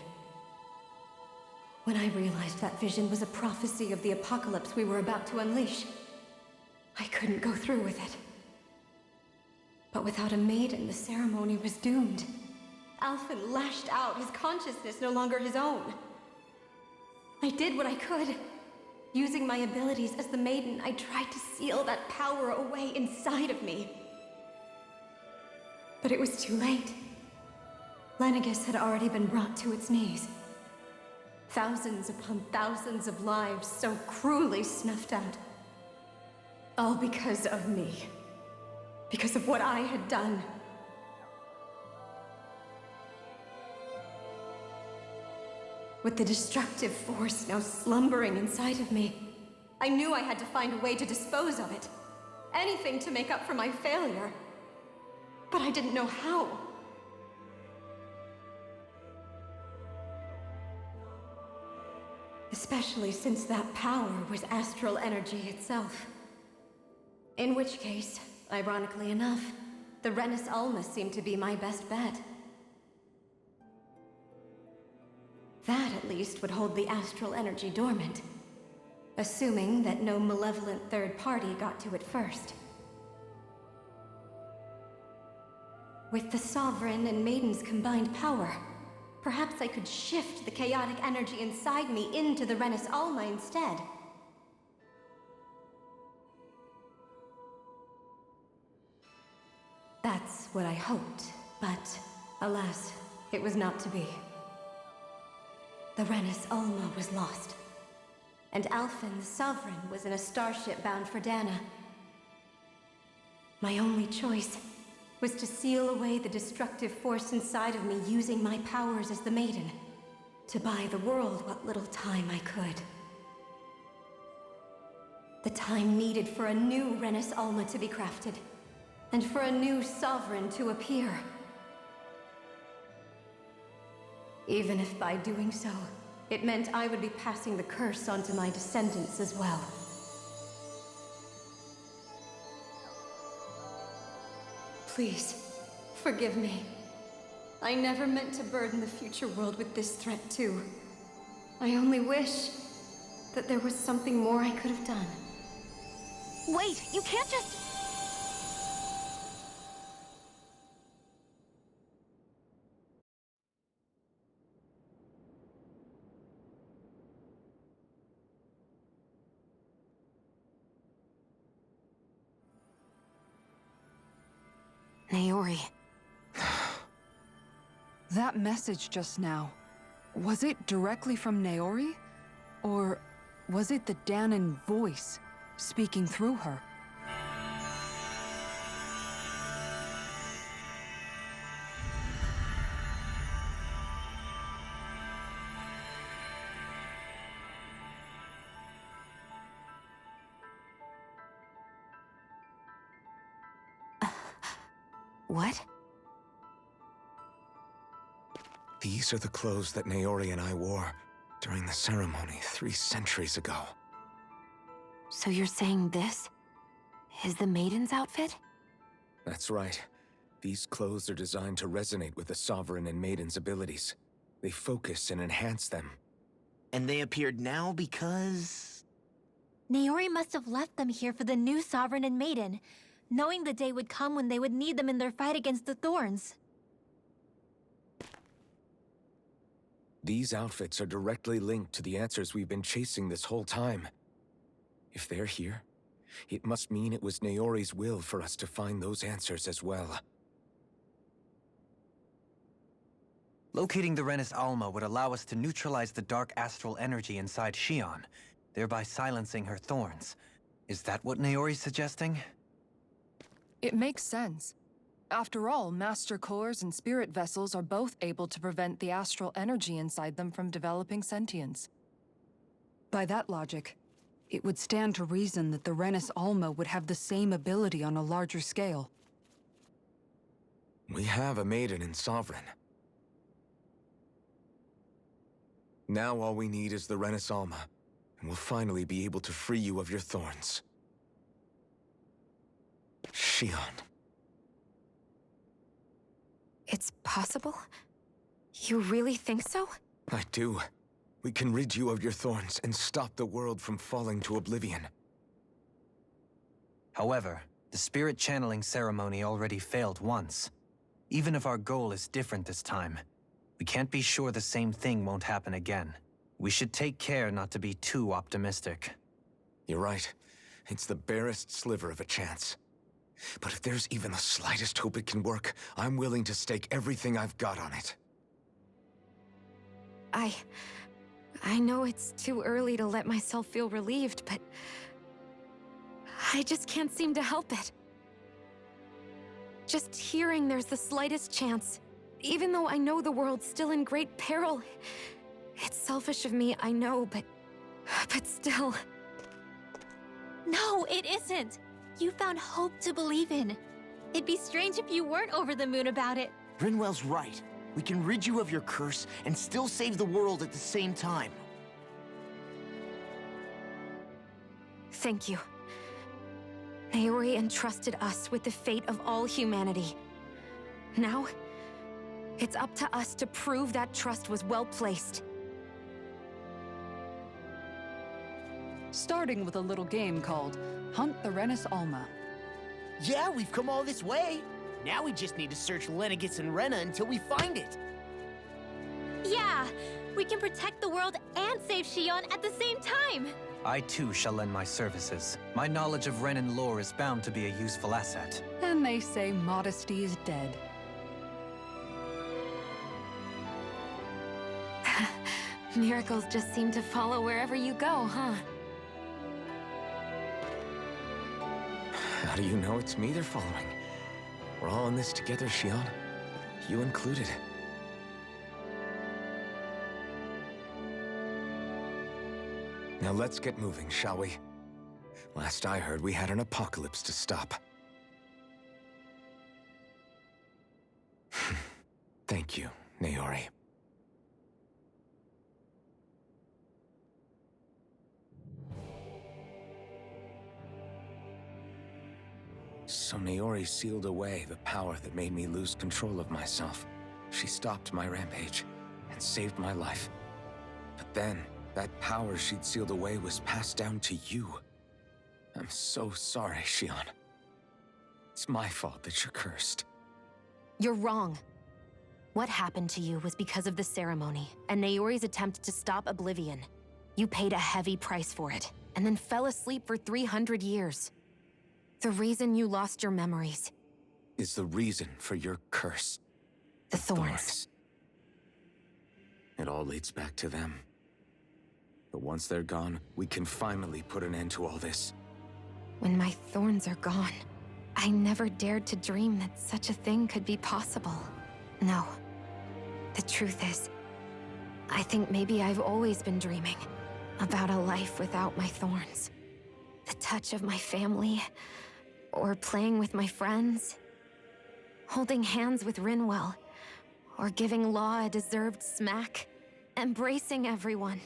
When I realized that vision was a prophecy of the apocalypse we were about to unleash, I couldn't go through with it. But without a maiden, the ceremony was doomed. Alphen lashed out, his consciousness no longer his own. I did what I could. Using my abilities as the maiden, I tried to seal that power away inside of me. But it was too late. Lenegis had already been brought to its knees. Thousands upon thousands of lives so cruelly snuffed out. All because of me. Because of what I had done. With the destructive force now slumbering inside of me, I knew I had to find a way to dispose of it. Anything to make up for my failure. But I didn't know how. Especially since that power was astral energy itself. In which case, ironically enough, the Renis Alma seemed to be my best bet. That, at least, would hold the astral energy dormant. Assuming that no malevolent third party got to it first. With the Sovereign and Maiden's combined power, perhaps I could shift the chaotic energy inside me into the Renis Alma instead. That's what I hoped, but alas, it was not to be. The Renis Alma was lost, and Alphen, the Sovereign, was in a starship bound for Dana. My only choice was to seal away the destructive force inside of me using my powers as the Maiden, to buy the world what little time I could. The time needed for a new Renis Alma to be crafted, and for a new Sovereign to appear. Even if by doing so, it meant I would be passing the curse on to my descendants as well. Please, forgive me. I never meant to burden the future world with this threat too. I only wish that there was something more I could have done. Wait, you can't just... Naori. That message just now, was it directly from Naori? Or was it the Dahnan voice speaking through her? What? These are the clothes that Naori and I wore during the ceremony 3 centuries ago. So you're saying this is the Maiden's outfit? That's right. These clothes are designed to resonate with the Sovereign and Maiden's abilities. They focus and enhance them. And they appeared now because... Naori must have left them here for the new Sovereign and Maiden, knowing the day would come when they would need them in their fight against the Thorns. These outfits are directly linked to the answers we've been chasing this whole time. If they're here, it must mean it was Naori's will for us to find those answers as well. Locating the Renis Alma would allow us to neutralize the dark astral energy inside Xion, thereby silencing her thorns. Is that what Naori's suggesting? It makes sense. After all, Master Cores and Spirit Vessels are both able to prevent the astral energy inside them from developing sentience. By that logic, it would stand to reason that the Renis Alma would have the same ability on a larger scale. We have a Maiden and Sovereign. Now all we need is the Renis Alma, and we'll finally be able to free you of your thorns. Xion. It's possible? You really think so? I do. We can rid you of your thorns and stop the world from falling to oblivion. However, the spirit channeling ceremony already failed once. Even if our goal is different this time, we can't be sure the same thing won't happen again. We should take care not to be too optimistic. You're right. It's the barest sliver of a chance. But if there's even the slightest hope it can work, I'm willing to stake everything I've got on it. I know it's too early to let myself feel relieved, but I just can't seem to help it. Just hearing there's the slightest chance, even though I know the world's still in great peril. It's selfish of me, I know, but still. No, it isn't. You found hope to believe in. It'd be strange if you weren't over the moon about it. Rinwell's right. We can rid you of your curse and still save the world at the same time. Thank you. Naori entrusted us with the fate of all humanity. Now, it's up to us to prove that trust was well placed. Starting with a little game called Hunt the Rennis Alma. Yeah, we've come all this way. Now we just need to search Lenegis and Rena until we find it. Yeah, we can protect the world and save Xion at the same time. I too shall lend my services. My knowledge of Renan lore is bound to be a useful asset. And they say modesty is dead. Miracles just seem to follow wherever you go, huh? How do you know it's me they're following? We're all in this together, Xion. You included. Now let's get moving, shall we? Last I heard, we had an apocalypse to stop. Thank you, Naori. So Naori sealed away the power that made me lose control of myself. She stopped my rampage and saved my life. But then, that power she'd sealed away was passed down to you. I'm so sorry, Xion. It's my fault that you're cursed. You're wrong. What happened to you was because of the ceremony and Naori's attempt to stop Oblivion. You paid a heavy price for it, and then fell asleep for 300 years. The reason you lost your memories Is the reason for your curse. the thorns. It all leads back to them. But once they're gone, we can finally put an end to all this. When my thorns are gone, I never dared to dream that such a thing could be possible. No. The truth is, I think maybe I've always been dreaming about a life without my thorns. The touch of my family, or playing with my friends, holding hands with Rinwell, or giving Law a deserved smack, embracing everyone.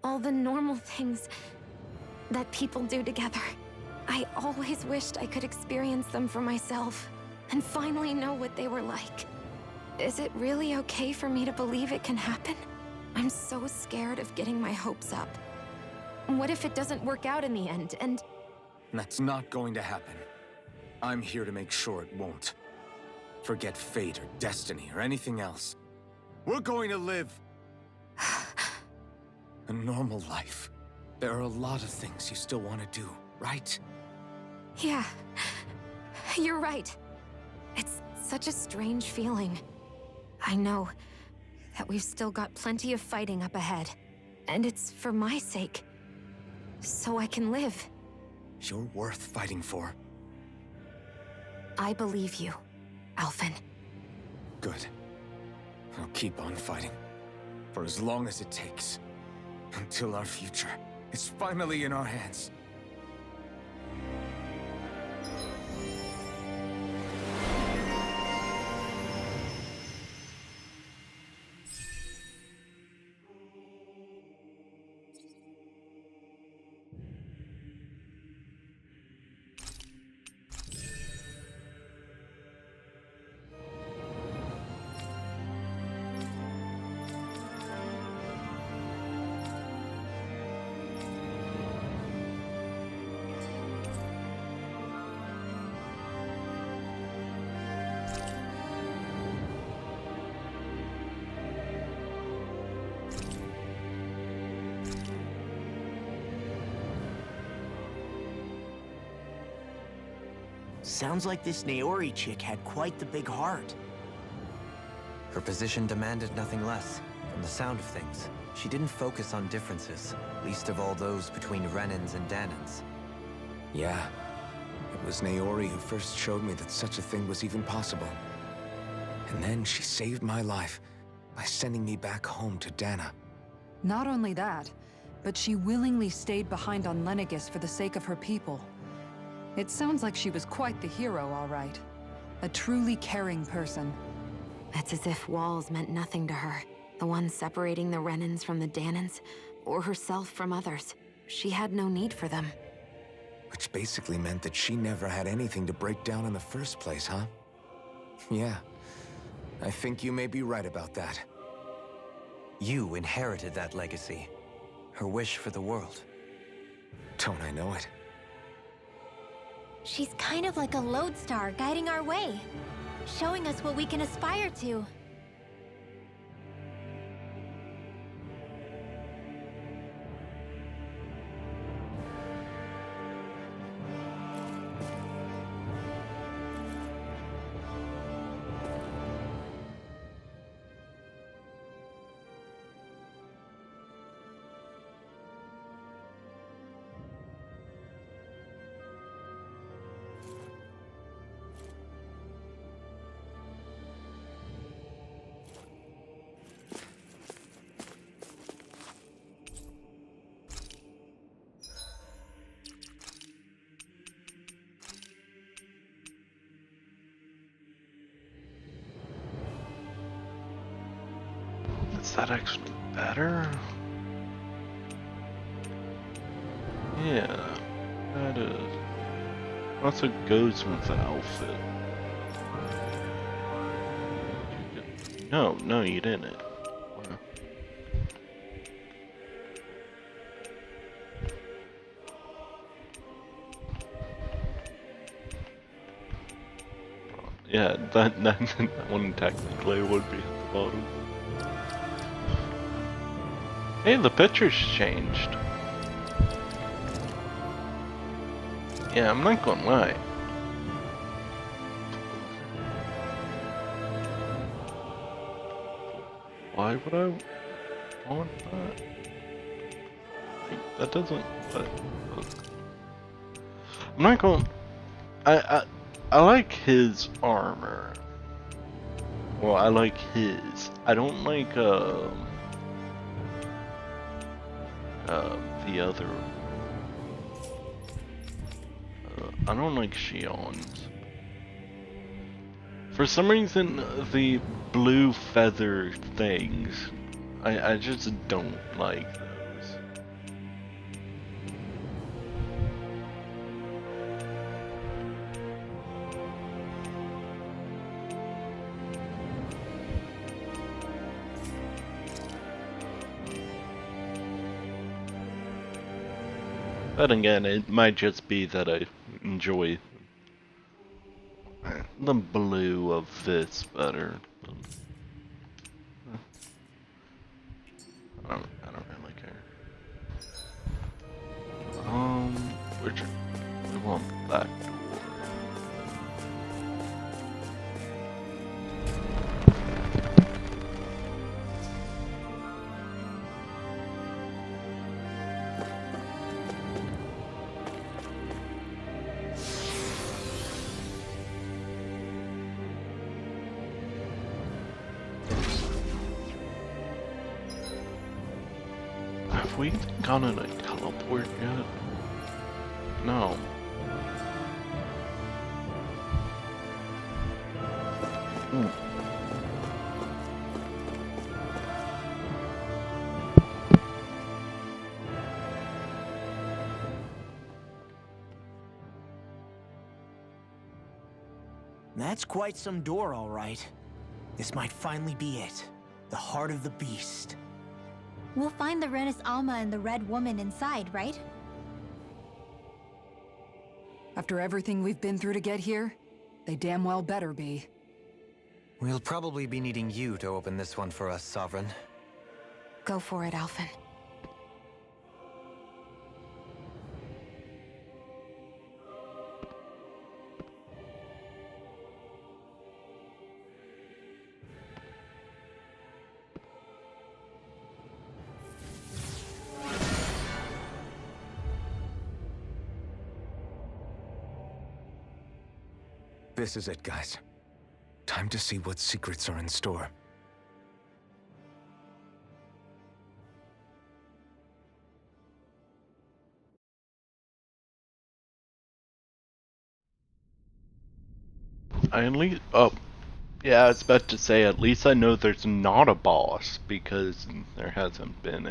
All the normal things that people do together. I always wished I could experience them for myself, and finally know what they were like. Is it really okay for me to believe it can happen? I'm so scared of getting my hopes up. What if it doesn't work out in the end, and... That's not going to happen. I'm here to make sure it won't. Forget fate or destiny or anything else. We're going to live a normal life. There are a lot of things you still want to do, right? Yeah, you're right. It's such a strange feeling. I know that we've still got plenty of fighting up ahead, and it's for my sake, so I can live. You're worth fighting for. I believe you, Alphen. Good. I'll keep on fighting. For as long as it takes. Until our future is finally in our hands. Sounds like this Naori chick had quite the big heart. Her position demanded nothing less, from the sound of things. She didn't focus on differences, least of all those between Renans and Danans. Yeah. It was Naori who first showed me that such a thing was even possible. And then she saved my life by sending me back home to Dana. Not only that, but she willingly stayed behind on Lenegis for the sake of her people. It sounds like she was quite the hero, all right. A truly caring person. It's as if walls meant nothing to her. The ones separating the Renans from the Danans, or herself from others. She had no need for them. Which basically meant that she never had anything to break down in the first place, huh? Yeah. I think you may be right about that. You inherited that legacy. Her wish for the world. Don't I know it? She's kind of like a lodestar guiding our way, showing us what we can aspire to. Is that actually better? Yeah, that is. Also goes with the outfit. No, you didn't. Wow. Yeah, that one technically would be at the bottom. Hey, the picture's changed. Yeah, I'm not gonna lie. Why would I want that? That doesn't. I'm not going. I like his armor. Well, I like his. I don't like the other. I don't like Shion's. For some reason, the blue feather things, I just don't like those. But again, it might just be that I enjoy the blue of this better. I don't really care. Which we want that door. Have we gotten a teleport yet? No. That's quite some door, all right. This might finally be it. The heart of the beast. We'll find the Renis Alma and the Red Woman inside, right? After everything we've been through to get here, they damn well better be. We'll probably be needing you to open this one for us, Sovereign. Go for it, Alphen. This is it, guys. Time to see what secrets are in store. I at least, oh, yeah, I was about to say, at least I know there's not a boss, because there hasn't been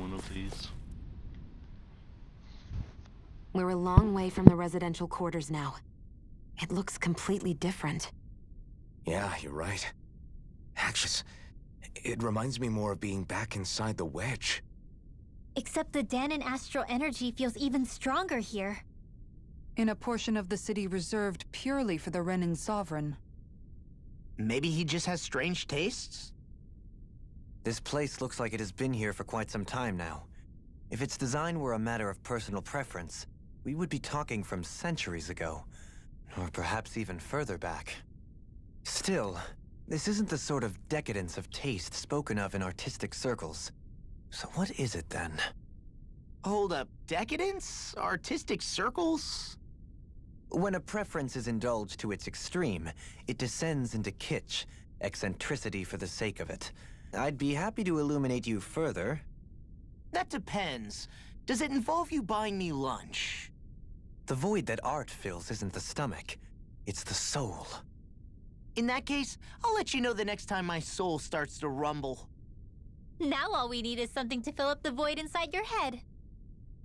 one of these. We're a long way from the residential quarters now. It looks completely different. Yeah, you're right. Actually, it reminds me more of being back inside the Wedge. Except the Dahnan astral energy feels even stronger here. In a portion of the city reserved purely for the Renan Sovereign. Maybe he just has strange tastes? This place looks like it has been here for quite some time now. If its design were a matter of personal preference, we would be talking from centuries ago. Or perhaps even further back. Still, this isn't the sort of decadence of taste spoken of in artistic circles. So what is it then? Hold up, decadence? Artistic circles? When a preference is indulged to its extreme, it descends into kitsch, eccentricity for the sake of it. I'd be happy to illuminate you further. That depends. Does it involve you buying me lunch? The void that art fills isn't the stomach, it's the soul. In that case, I'll let you know the next time my soul starts to rumble. Now all we need is something to fill up the void inside your head.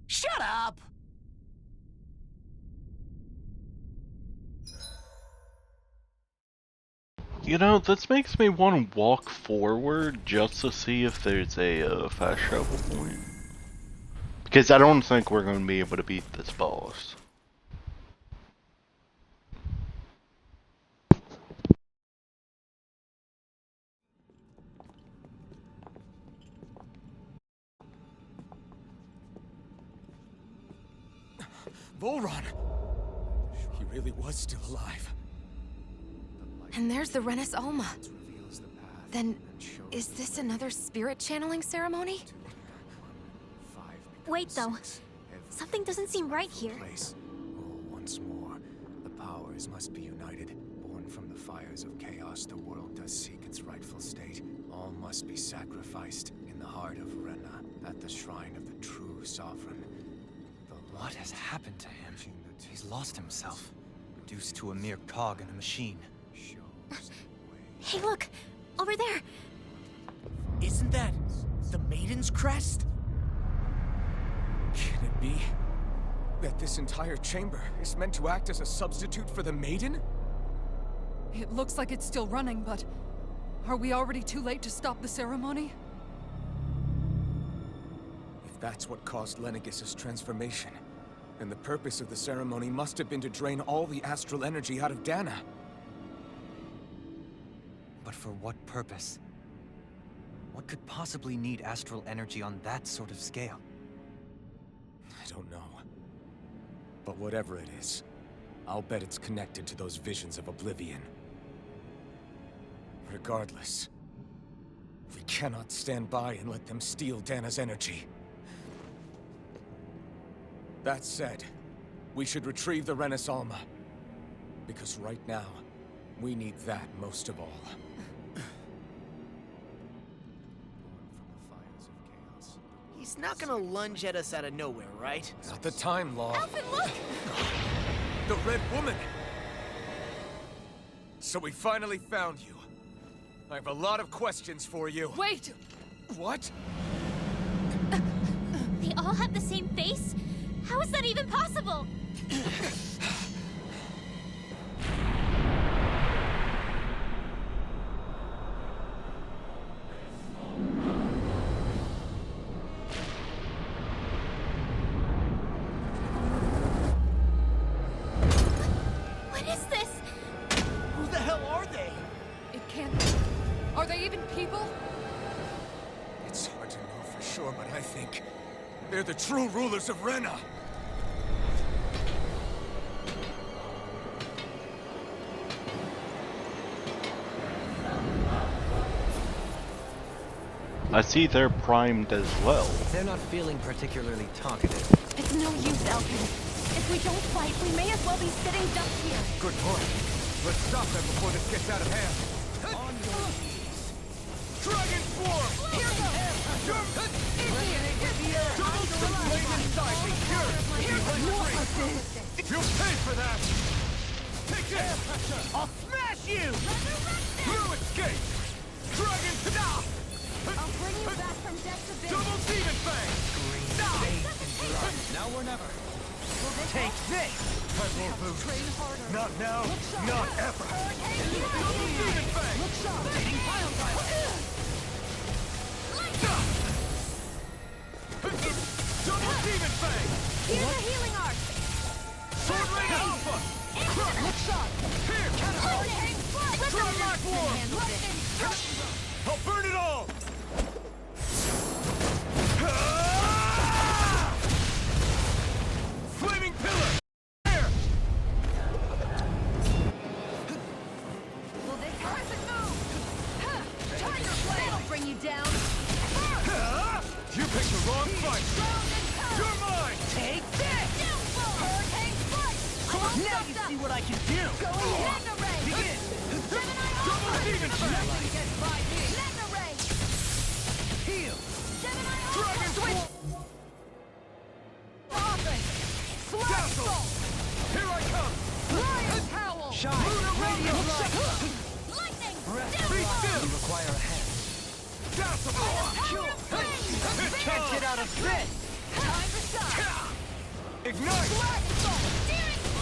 Shut up! You know, this makes me want to walk forward just to see if there's a fast travel point. Because I don't think we're going to be able to beat this boss. Volron! He really was still alive. And there's the Renis Alma. Then, is this another spirit channeling ceremony? Wait, though. Something doesn't seem right here. Once more, the powers must be united. Born from the fires of chaos, the world does seek its rightful state. All must be sacrificed in the heart of Rena, at the shrine of the true sovereign. What has happened to him? He's lost himself, reduced to a mere cog in a machine. Hey, look! Over there! Isn't that the Maiden's crest? Can it be that this entire chamber is meant to act as a substitute for the Maiden? It looks like it's still running, but are we already too late to stop the ceremony? If that's what caused Lenegis' transformation, then the purpose of the ceremony must have been to drain all the astral energy out of Dahna. But for what purpose? What could possibly need astral energy on that sort of scale? I don't know. But whatever it is, I'll bet it's connected to those visions of oblivion. Regardless, we cannot stand by and let them steal Dahna's energy. That said, we should retrieve the Renis Alma. Because right now, we need that most of all. He's not gonna lunge at us out of nowhere, right? Not the time, Law. Alphen, look! The Red Woman! So we finally found you. I have a lot of questions for you. Wait! What? They all have the same face? How is that even possible? What is this? Who the hell are they? It can't... Are they even people? It's hard to know for sure, but I think they're the true rulers of Rena. I see they're primed as well. They're not feeling particularly talkative. It's no use, Alphen. It's If we don't fight, we may as well be sitting ducks here. Good point. Let's stop them before this gets out of hand. On your knees. Dragon Swarm! Here goes! Double flame inside me! You'll pay for that! Take this! I'll smash you! No escape! Dragon Tada! I'll bring you back from death's abyss. Double Demon Fang! Now or never. Take this! I won't lose. Not now, not ever. Double Demon Fang! Double Demon Fang! Here's a healing arc. Sword Rain Alpha! Look shot. Here! Lightning Swarm! I'll burn it all! Flaming Pillar! There! Will this person move? Tiger Blade! That'll bring you down. You picked the wrong fight! You're mine! Take this! Hurricane Strike! Now you see what I can do! Go ahead! Begin! Gemini Double Demon Fang! Nothing gets by me! Mega Ray! Heal! Gemini Dragon Switch! Offense! Dazzle! Here I come! Lion's Howl! Shine! Radiant Light! Lightning! Be still! You require a hand. Dazzle! It can't get out of this! Time to shine! Ignite!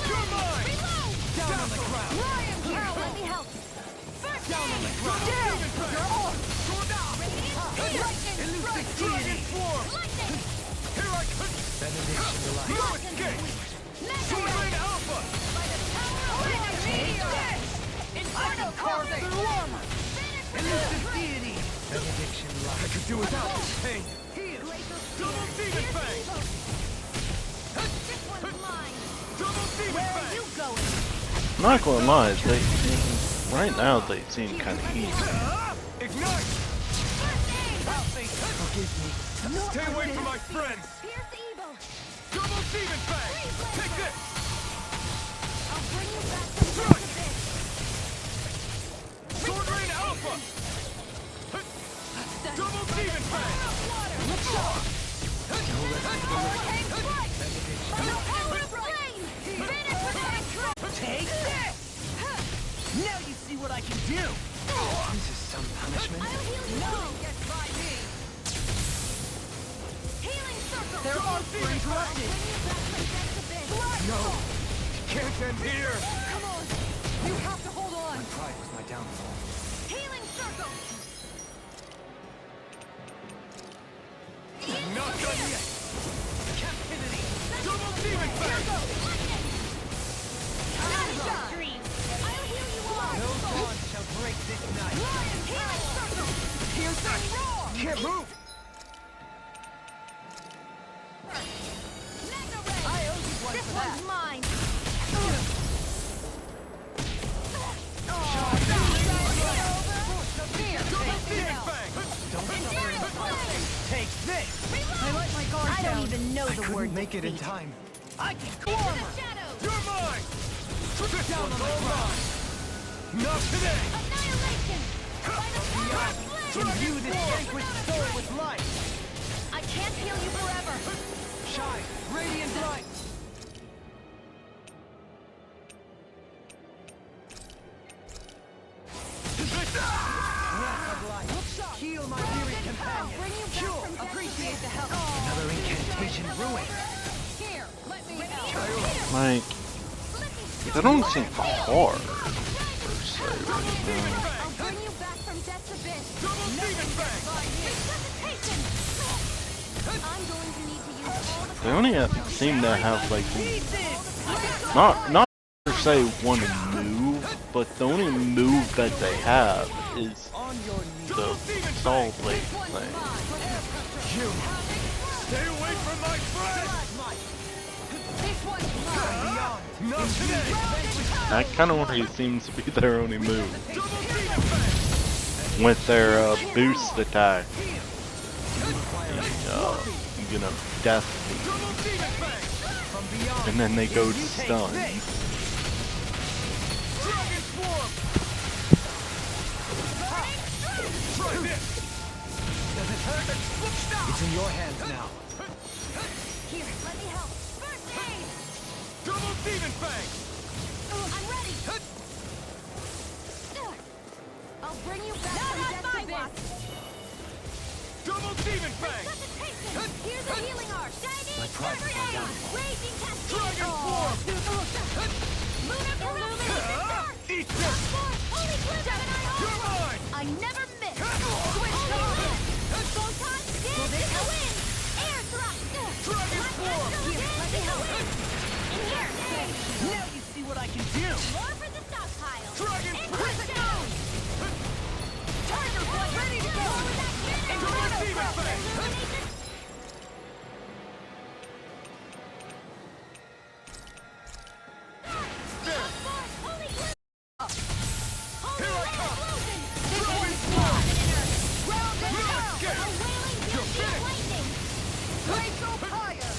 You're mine! Down on the ground! Lion's Howl! Let me help! First Down on the ground! Down! You're on! Lightning! Elusive Dragon Swarm! Lightning! Here I come! No escape! Sword Rain Alpha! By the power of meteor! Inferno Carving! Through armor! Elusive Deity! Benediction Light! I could do without this pain! Double Demon Fang! This one's mine! Double Demon Where are Fang! you going? I'm not gonna lie, they seem, right now they seem kind of easy. Ignite! Forgive me. Stay away from my friends! Pierce evil! Double Demon Fang! Take this! I'll bring you back from Strike! death's abyss! Sword Rain Alpha! Double Demon Fang! Look sharp! Hurricane Strike! The power of flame! Finish with my trap! Take this! Now you see what I can do! This is some punishment. I'll heal you! Nothing gets by me! Healing circle! They're all interrupted! Bring you back from death's abyss! No! Can't end here! Come on! You have to hold on! Pride was my downfall. Healing circle! Not done yet! Captivity! Double Demon Fang! I'll heal you all! No dawn shall break this night! Lion healing circle! Piercing roar! Can't move! Mega Ray! I owe you one This for that! one's mine! Double Demon Fang! Take this! I let my guard down. I don't even know the word make it in time. I can Into the shadows! You're mine! This one's all mine! Not today! Annihilation! By the power of flame! Imbue this vanquished soul with light! I can't heal you forever! Shine! Radiant light! Heal my weary companion! Sure, appreciate the help! Another incantation ruined! Here, let me help! Like, they don't seem hard, per se, right? I'll bring you back from death's abyss! Double Demon Fang! Resuscitation! I'm going to need to use all the They only seem to have, like, not per se one move, but the only move that they have is the Soul Blade thing. You! Stay away from my friend! This one's mine! Not today! That kind of only seems to be their only move. With their boost attack. The, you know, death. Double Demon Fang! From beyond! and then they go to stun. Dragon Swarm! Try this! Does it hurt? Stop! It's in your hands now. Here, let me help. First aid! Double Demon Fang! I'm ready! I'll bring you back from death's abyss! Double Demon Fang! Here's a healing arc! Shining! My pride First will aid! down. Raging cascade! Dragon Swarm! Lunar illuminated dark! Eat this! Holy flip! You're mine! I never miss! Switch to hit! Photon dance in the wind! Air thrust! Dragon Swarm! Here, let me help! In here! Now you see what I can do! More for the stockpile! Dragon Inquisition! Tiger Blood ready to go! Double Demon Fang! Here I come! Dragon Swarm! No escape! You're finished! Blaze of fire!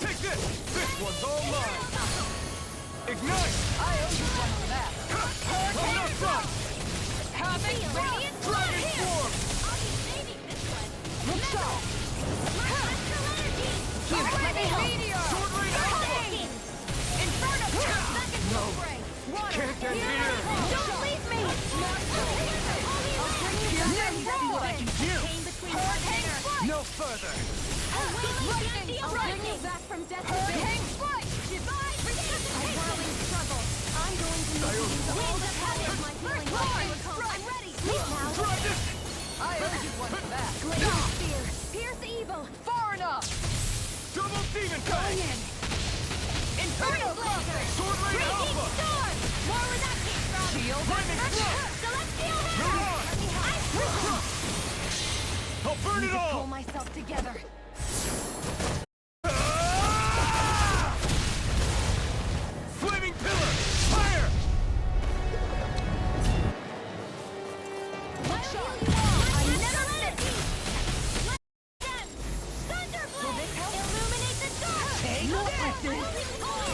Take this! This one's all mine! Ignite! I owe you one for that! I'm not done! Have it radiant! Dragon Swarm! I'll be saving this one! Look sharp! Here, let me help! Sword Rain Alpha! Inferno! Second spray! Water! Can't get here! Don't leave me! I'll bring you back Now you see what I can do! Hurricane strike! No further! Lightning! I'll bring you back from death to Hurricane strike! Divine resuscitation! A whirling struggle! I'm going to need to use all the power of my healing strike! I'm ready! Sleep now! Try this! I owe you one for that! Glacial spear! Pierce evil! Far enough! Double Demon Fang! Inferno blaster! Sword Rain Raging Alpha! storm! More where that came from! Shield! Lightning Thrust! Celestial Come hammer! on! Let me help! I'll burn it Pull all! myself together! Flaming Pillar! Fire! I'll heal you all! I never miss! Thunderblade! Illuminate the dark! Take this!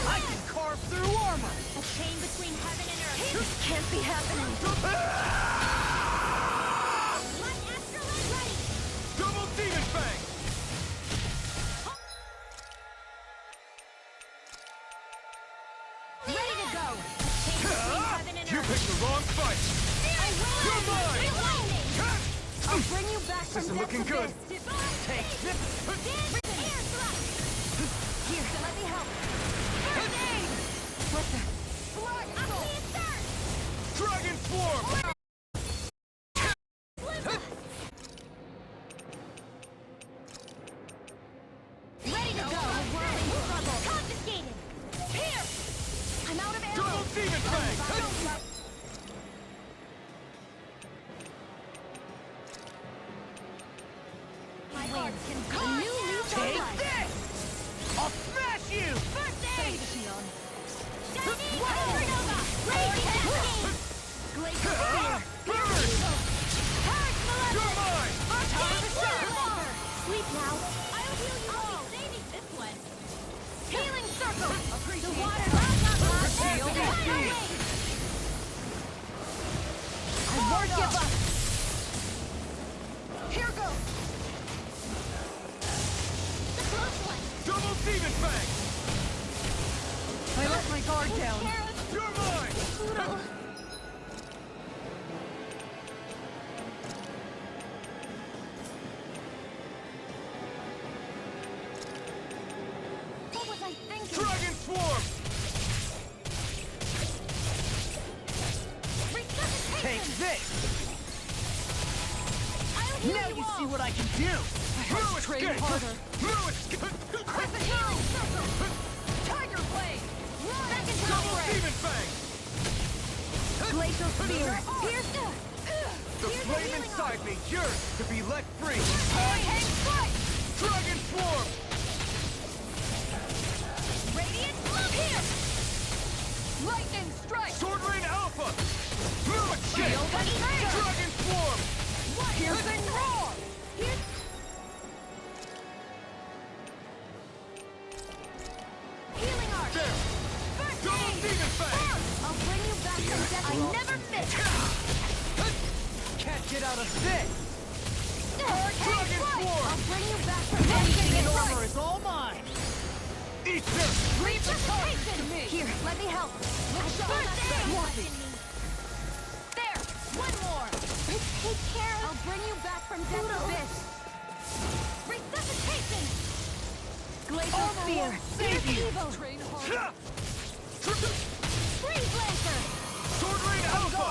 I can carve through armor! A chain between heaven and earth! This can't be happening! Light astrolabe ready! Double Demon Fang! Ready to go! A chain between heaven and You earth! picked the wrong fight! I will! You're mine! Lightning! I'll bring you back from This is death's looking good. abyss. Take this! Air thrust! Here, let me help. First aid! What the? Blood! I'll see it start! Dragon Swarm! Ready to go! A whirling struggle! Confiscated! Here! I'm out of ammo! Double Demon Fang! My heart can come! New leaf on Take life! this! I'll smash you! First aid! Shining Supernova! Raging Cascade! Glacial Spear! Burn! Charge You're Malevolence! mine! Time to serve! Sleep now! I'll heal you all! Saving this one! Healing Circle! The water does not last! Shield is deep. I won't give up! Here goes! The close one! Double Demon Fang! I let my guard down. You're mine! What was I thinking? Dragon Swarm! Resuscitation! Take this! I'll heal Now you you all! see what I can do! No train escape! harder. No escape! Crescent Healing Circle! Tiger Blade! Second Double Power! Demon Fang! Glacial Spear! Pierce! The flame inside me yearns to be let free! Hurricane Strike! Dragon Swarm! Radiant Pierce! Lightning Strike! Sword Rain Alpha! No escape! Shield and Strike! Dragon Swarm! Piercing Roar! Demon Fang! I'll bring you back from death. I never miss! Can't get out of this! Dragon Swarm! I'll bring you back from death. Anything in armor is all mine! Eat this! Leave the target to me! Here, let me help. First aid! There! One more! Take care of... I'll bring you back from death abyss. Resuscitation! Glacial Spear! Fierce Evil! Train Freeze Lancer! Sword Rain Alpha!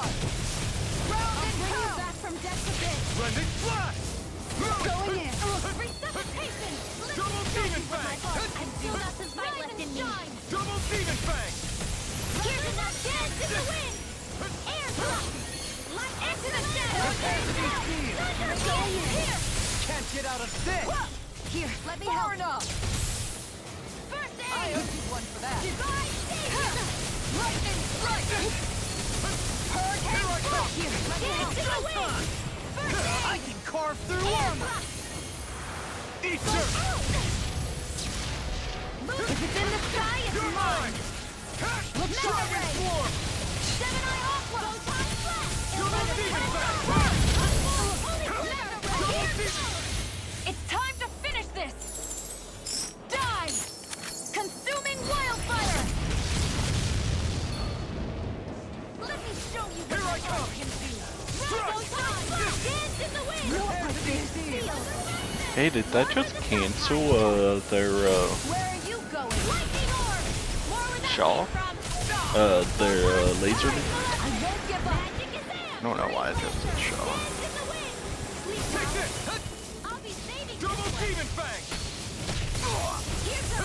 Round and bring you back from death abyss. Rending Flash! Going in! Resuscitation! Double Demon Fang! I'm still got some fight left in me. Double Demon Fang! Here's enough dance in the wind! Air thrust! Into the shadows! Thunder Storm! Here! Can't get out of this! Here, let me help. First aid! I owe you one for that. Divine Savior! Lightning Strike! Hurricane Strike! Here, let me help. Into the wind! First aid! I can carve through armor! Eat dirt! If it's in the sky, it's You're mine! Look Dragon Ray! Swarm! Seven-Eye Aqua! Photon Blast! Double Demon Fang! Double Demon! It's time to finish this! Die! Consuming Wildfire! Let me show you what Here I my come! art can do! Thrust! Dance in the wind! Hey, did that just cancel their Where are you going? Lightning Orb! More where that Shaw? came from! Their laser? I won't give up! Magic is there! I don't know why it just said Shaw. Dance in the wind! Sleep Take well. this! I'll be saving Double this one. Demon Fang! Here's a...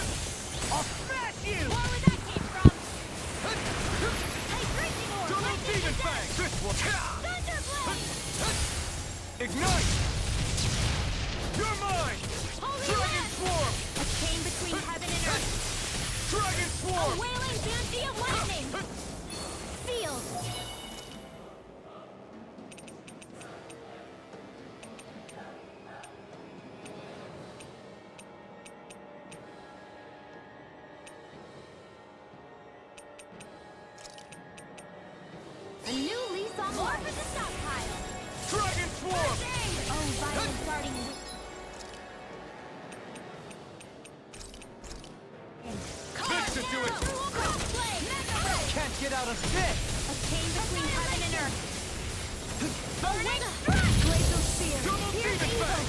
I'll smash you! More where that came from! Hydration Orb! Double Lightning Demon is there! Fang! This will... Thunderblade! Ignite! You're mine! Holy Dragon Land! Swarm! A chain between heaven and earth! Dragon A Swarm! wailing banshee of lightning! Sealed! A new lease on life! For the stockpile! Dragon Swarm! Oh, violent darting wi- This should do it! Crossblade! Mega Ray! Can't get out of this! A chain between heaven and earth! Burning Strike! Glacial Spear! Double Here's Demon evil! Fang!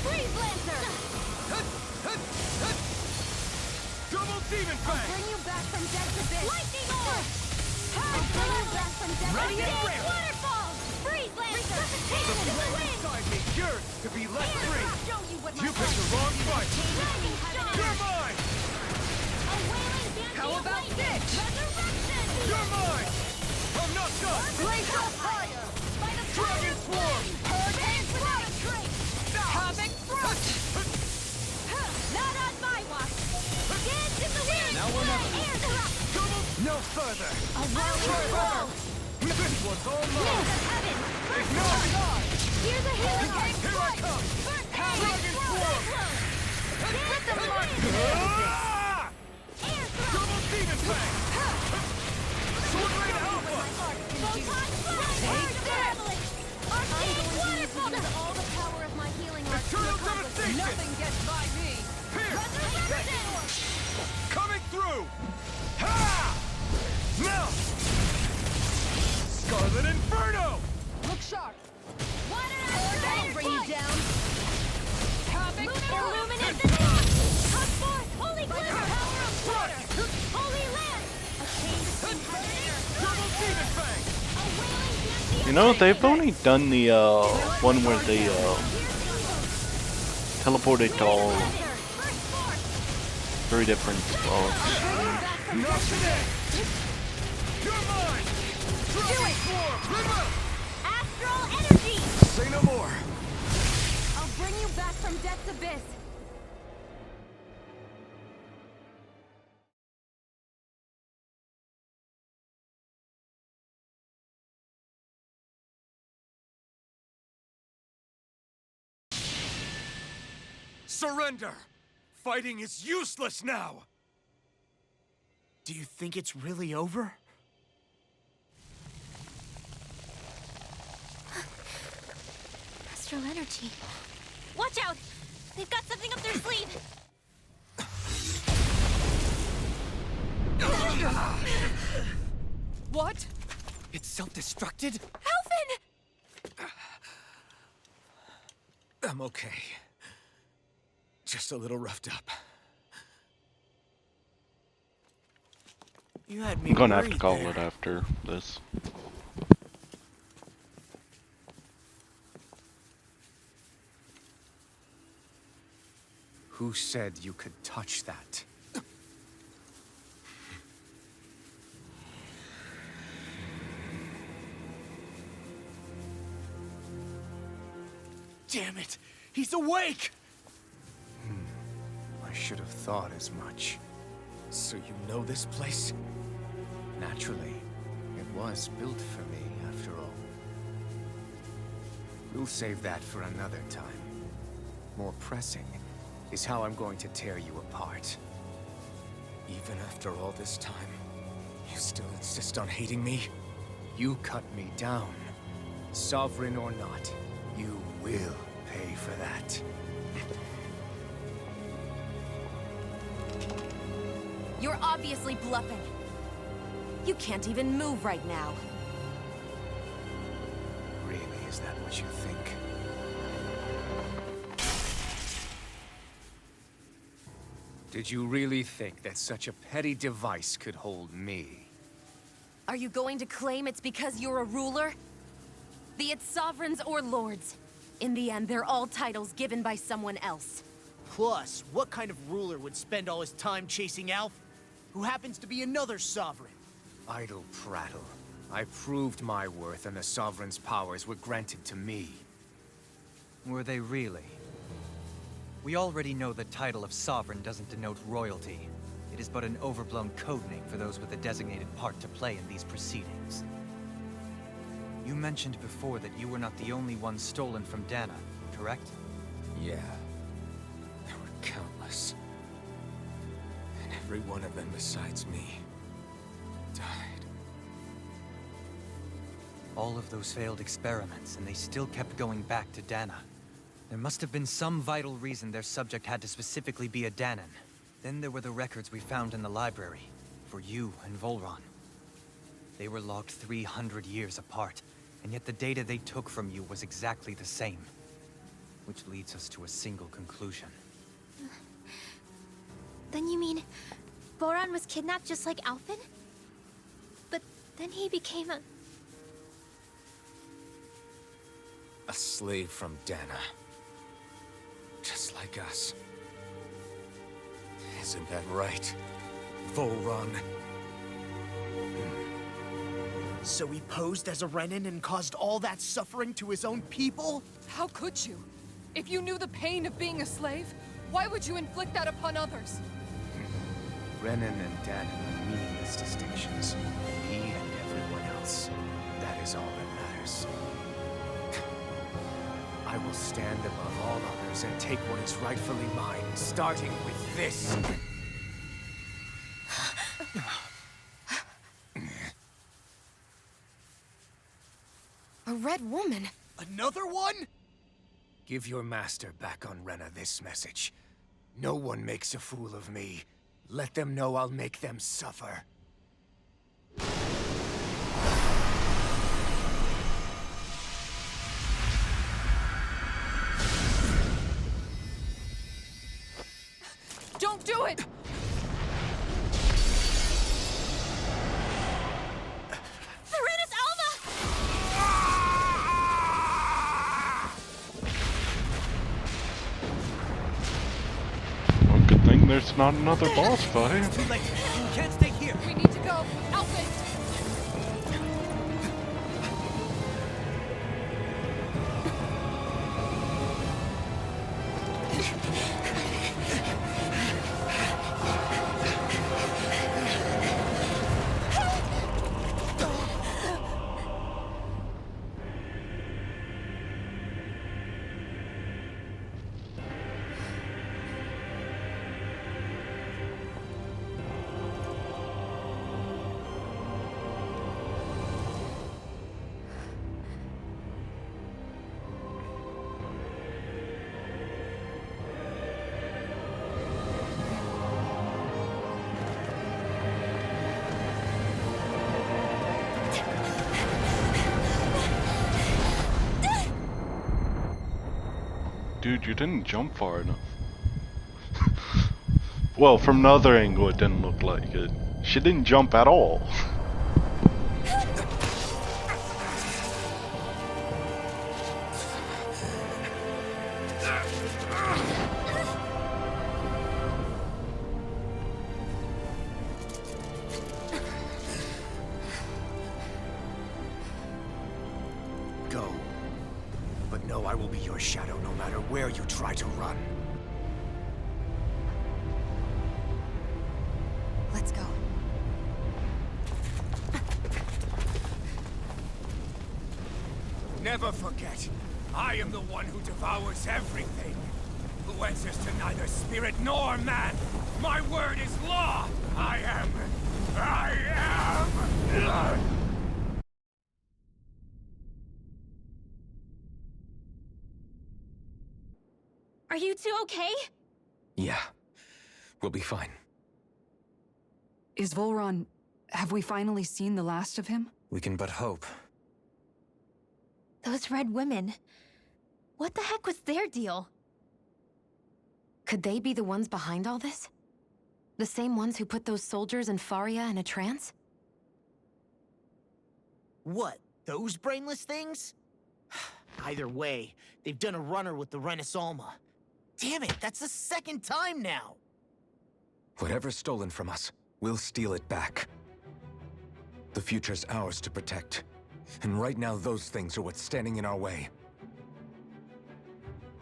Freeze Lancer! Double Demon Fang! Bring you back from death to this! Lightning Orb! I'll bring you back from death to Ready and this! ready. Waterfall! Freeze Lancer! Resuscitation in the wind! Inside me yearns to be let free! I'll show you what You picked the wrong fight! Lightning Shot! You're mine! A wailing banshee How of about lightning! this? Resurrection! You're mine! I'm not done! Glacial Fire! By the Dragon Swarm! Hurricane Strike! Havoc Thrust! Not on my watch! Dance in the wind! Now or never. Air drop! No further! A whirling whirl! This one's all Winds mine! of heaven! Ignite! Here's a healing Here I strike! come! First Dragon aid! Swarm! Let them mark! Ah! Air thrust! Double Demon Fang! Sword Rain Alpha! Photon blast! Take that! Arcane waterfall! All the power of my healing arts to Eternal accomplish devastation! nothing gets by me! Here! Resurrection! Coming through! Ha! Now! Scarlet Inferno! Look sharp! I'll bring you down! Havoc! Illuminate the dark! Come forth! Holy glimmer! Power of water! Holy land! A chain between heaven and earth! Double Demon Fang! A wailing banshee of You know, they've lightning! only done the one where they teleported to all First force! 3 different spots. Not today! You're mine! Dragon Swarm! River! Astral energy! Say no more! I'll bring you back from death's abyss! Surrender! Fighting is useless now! Do you think it's really over? Astral energy. Watch out! They've got something up their sleeve! What? It's self-destructed? Alphen! I'm okay. Just a little roughed up. You had me I'm gonna have to worried call there. it after this. Who said you could touch that? Damn it! He's awake! I should have thought as much. So you know this place? Naturally. It was built for me, after all. We'll save that for another time. More pressing is how I'm going to tear you apart. Even after all this time, you still insist on hating me? You cut me down. Sovereign or not, you will pay for that. You're obviously bluffing. You can't even move right now. Really, is that what you think? Did you really think that such a petty device could hold me? Are you going to claim it's because you're a ruler? Be it sovereigns or lords. In the end, they're all titles given by someone else. Plus, what kind of ruler would spend all his time chasing Alph, who happens to be another sovereign? Idle prattle. I proved my worth and the Sovereign's powers were granted to me. Were they really? We already know the title of Sovereign doesn't denote royalty. It is but an overblown codename for those with a designated part to play in these proceedings. You mentioned before that you were not the only one stolen from Dana, correct? Yeah. There were countless. And every one of them besides me died. All of those failed experiments, and they still kept going back to Dana. There must have been some vital reason their subject had to specifically be a Danan. Then there were the records we found in the library, for you and Volron. They were logged 300 years apart, and yet the data they took from you was exactly the same. Which leads us to a single conclusion. Then you mean Boran was kidnapped just like Alphen? But then he became a slave from Dana. Just like us. Isn't that right, Volron? So he posed as a Renan and caused all that suffering to his own people? How could you? If you knew the pain of being a slave, why would you inflict that upon others? Renan and Dana are meaningless distinctions. Me and everyone else. That is all that matters. I will stand above all others and take what is rightfully mine, starting with this. A red woman? Another one? Give your master back on Rena this message. No one makes a fool of me. Let them know I'll make them suffer. Don't do it! Serenus Alva! Well, good thing there's not another boss fight. Too late. You can't stay here. We need to go. Alphen! dude, you didn't jump far enough. Well, from another angle, it didn't look like it. She didn't jump at all. Go. But know I will be your shadow no matter where you try to run. Let's go. Never forget, I am the one who devours everything. Who answers to neither spirit nor man. My word is law. I am. Are you two okay? Yeah, we'll be fine. Is Volron... have we finally seen the last of him? We can but hope. Those red women. What the heck was their deal? Could they be the ones behind all this? The same ones who put those soldiers in Faria in a trance? What? Those brainless things? Either way, they've done a runner with the Renaissance. Damn it, that's the second time now! Whatever's stolen from us, we'll steal it back. The future's ours to protect. And right now, those things are what's standing in our way.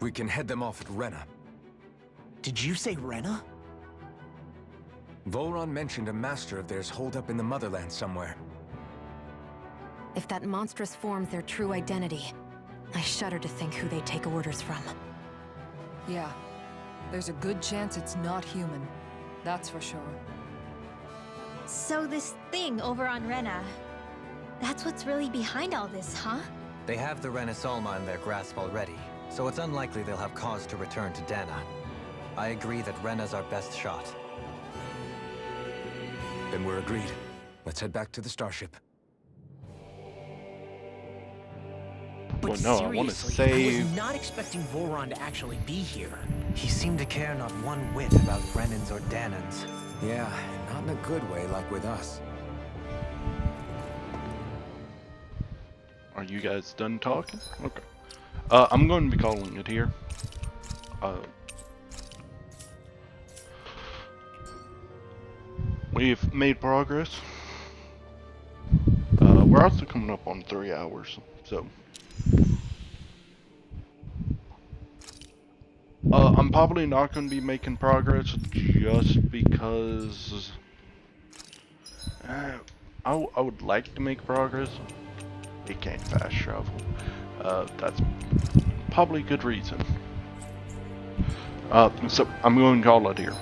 We can head them off at Rena. Did you say Rena? Volron mentioned a master of theirs holed up in the Motherland somewhere. If that monstrous form's their true identity, I shudder to think who they take orders from. Yeah. There's a good chance it's not human. That's for sure. So this thing over on Rena, that's what's really behind all this, huh? They have the Renaissance in their grasp already, so it's unlikely they'll have cause to return to Dana. I agree that Rena's our best shot. Then we're agreed. Let's head back to the starship. But no, I want to seriously, I was not expecting Volron to actually be here. He seemed to care not one whit about Renans or Danans. Yeah, not in a good way like with us. Are you guys done talking? Okay. I'm going to be calling it here. We've made progress. We're also coming up on 3 hours, so... I'm probably not going to be making progress just because... I would like to make progress. It can't fast travel. That's probably a good reason. So I'm going to call it here.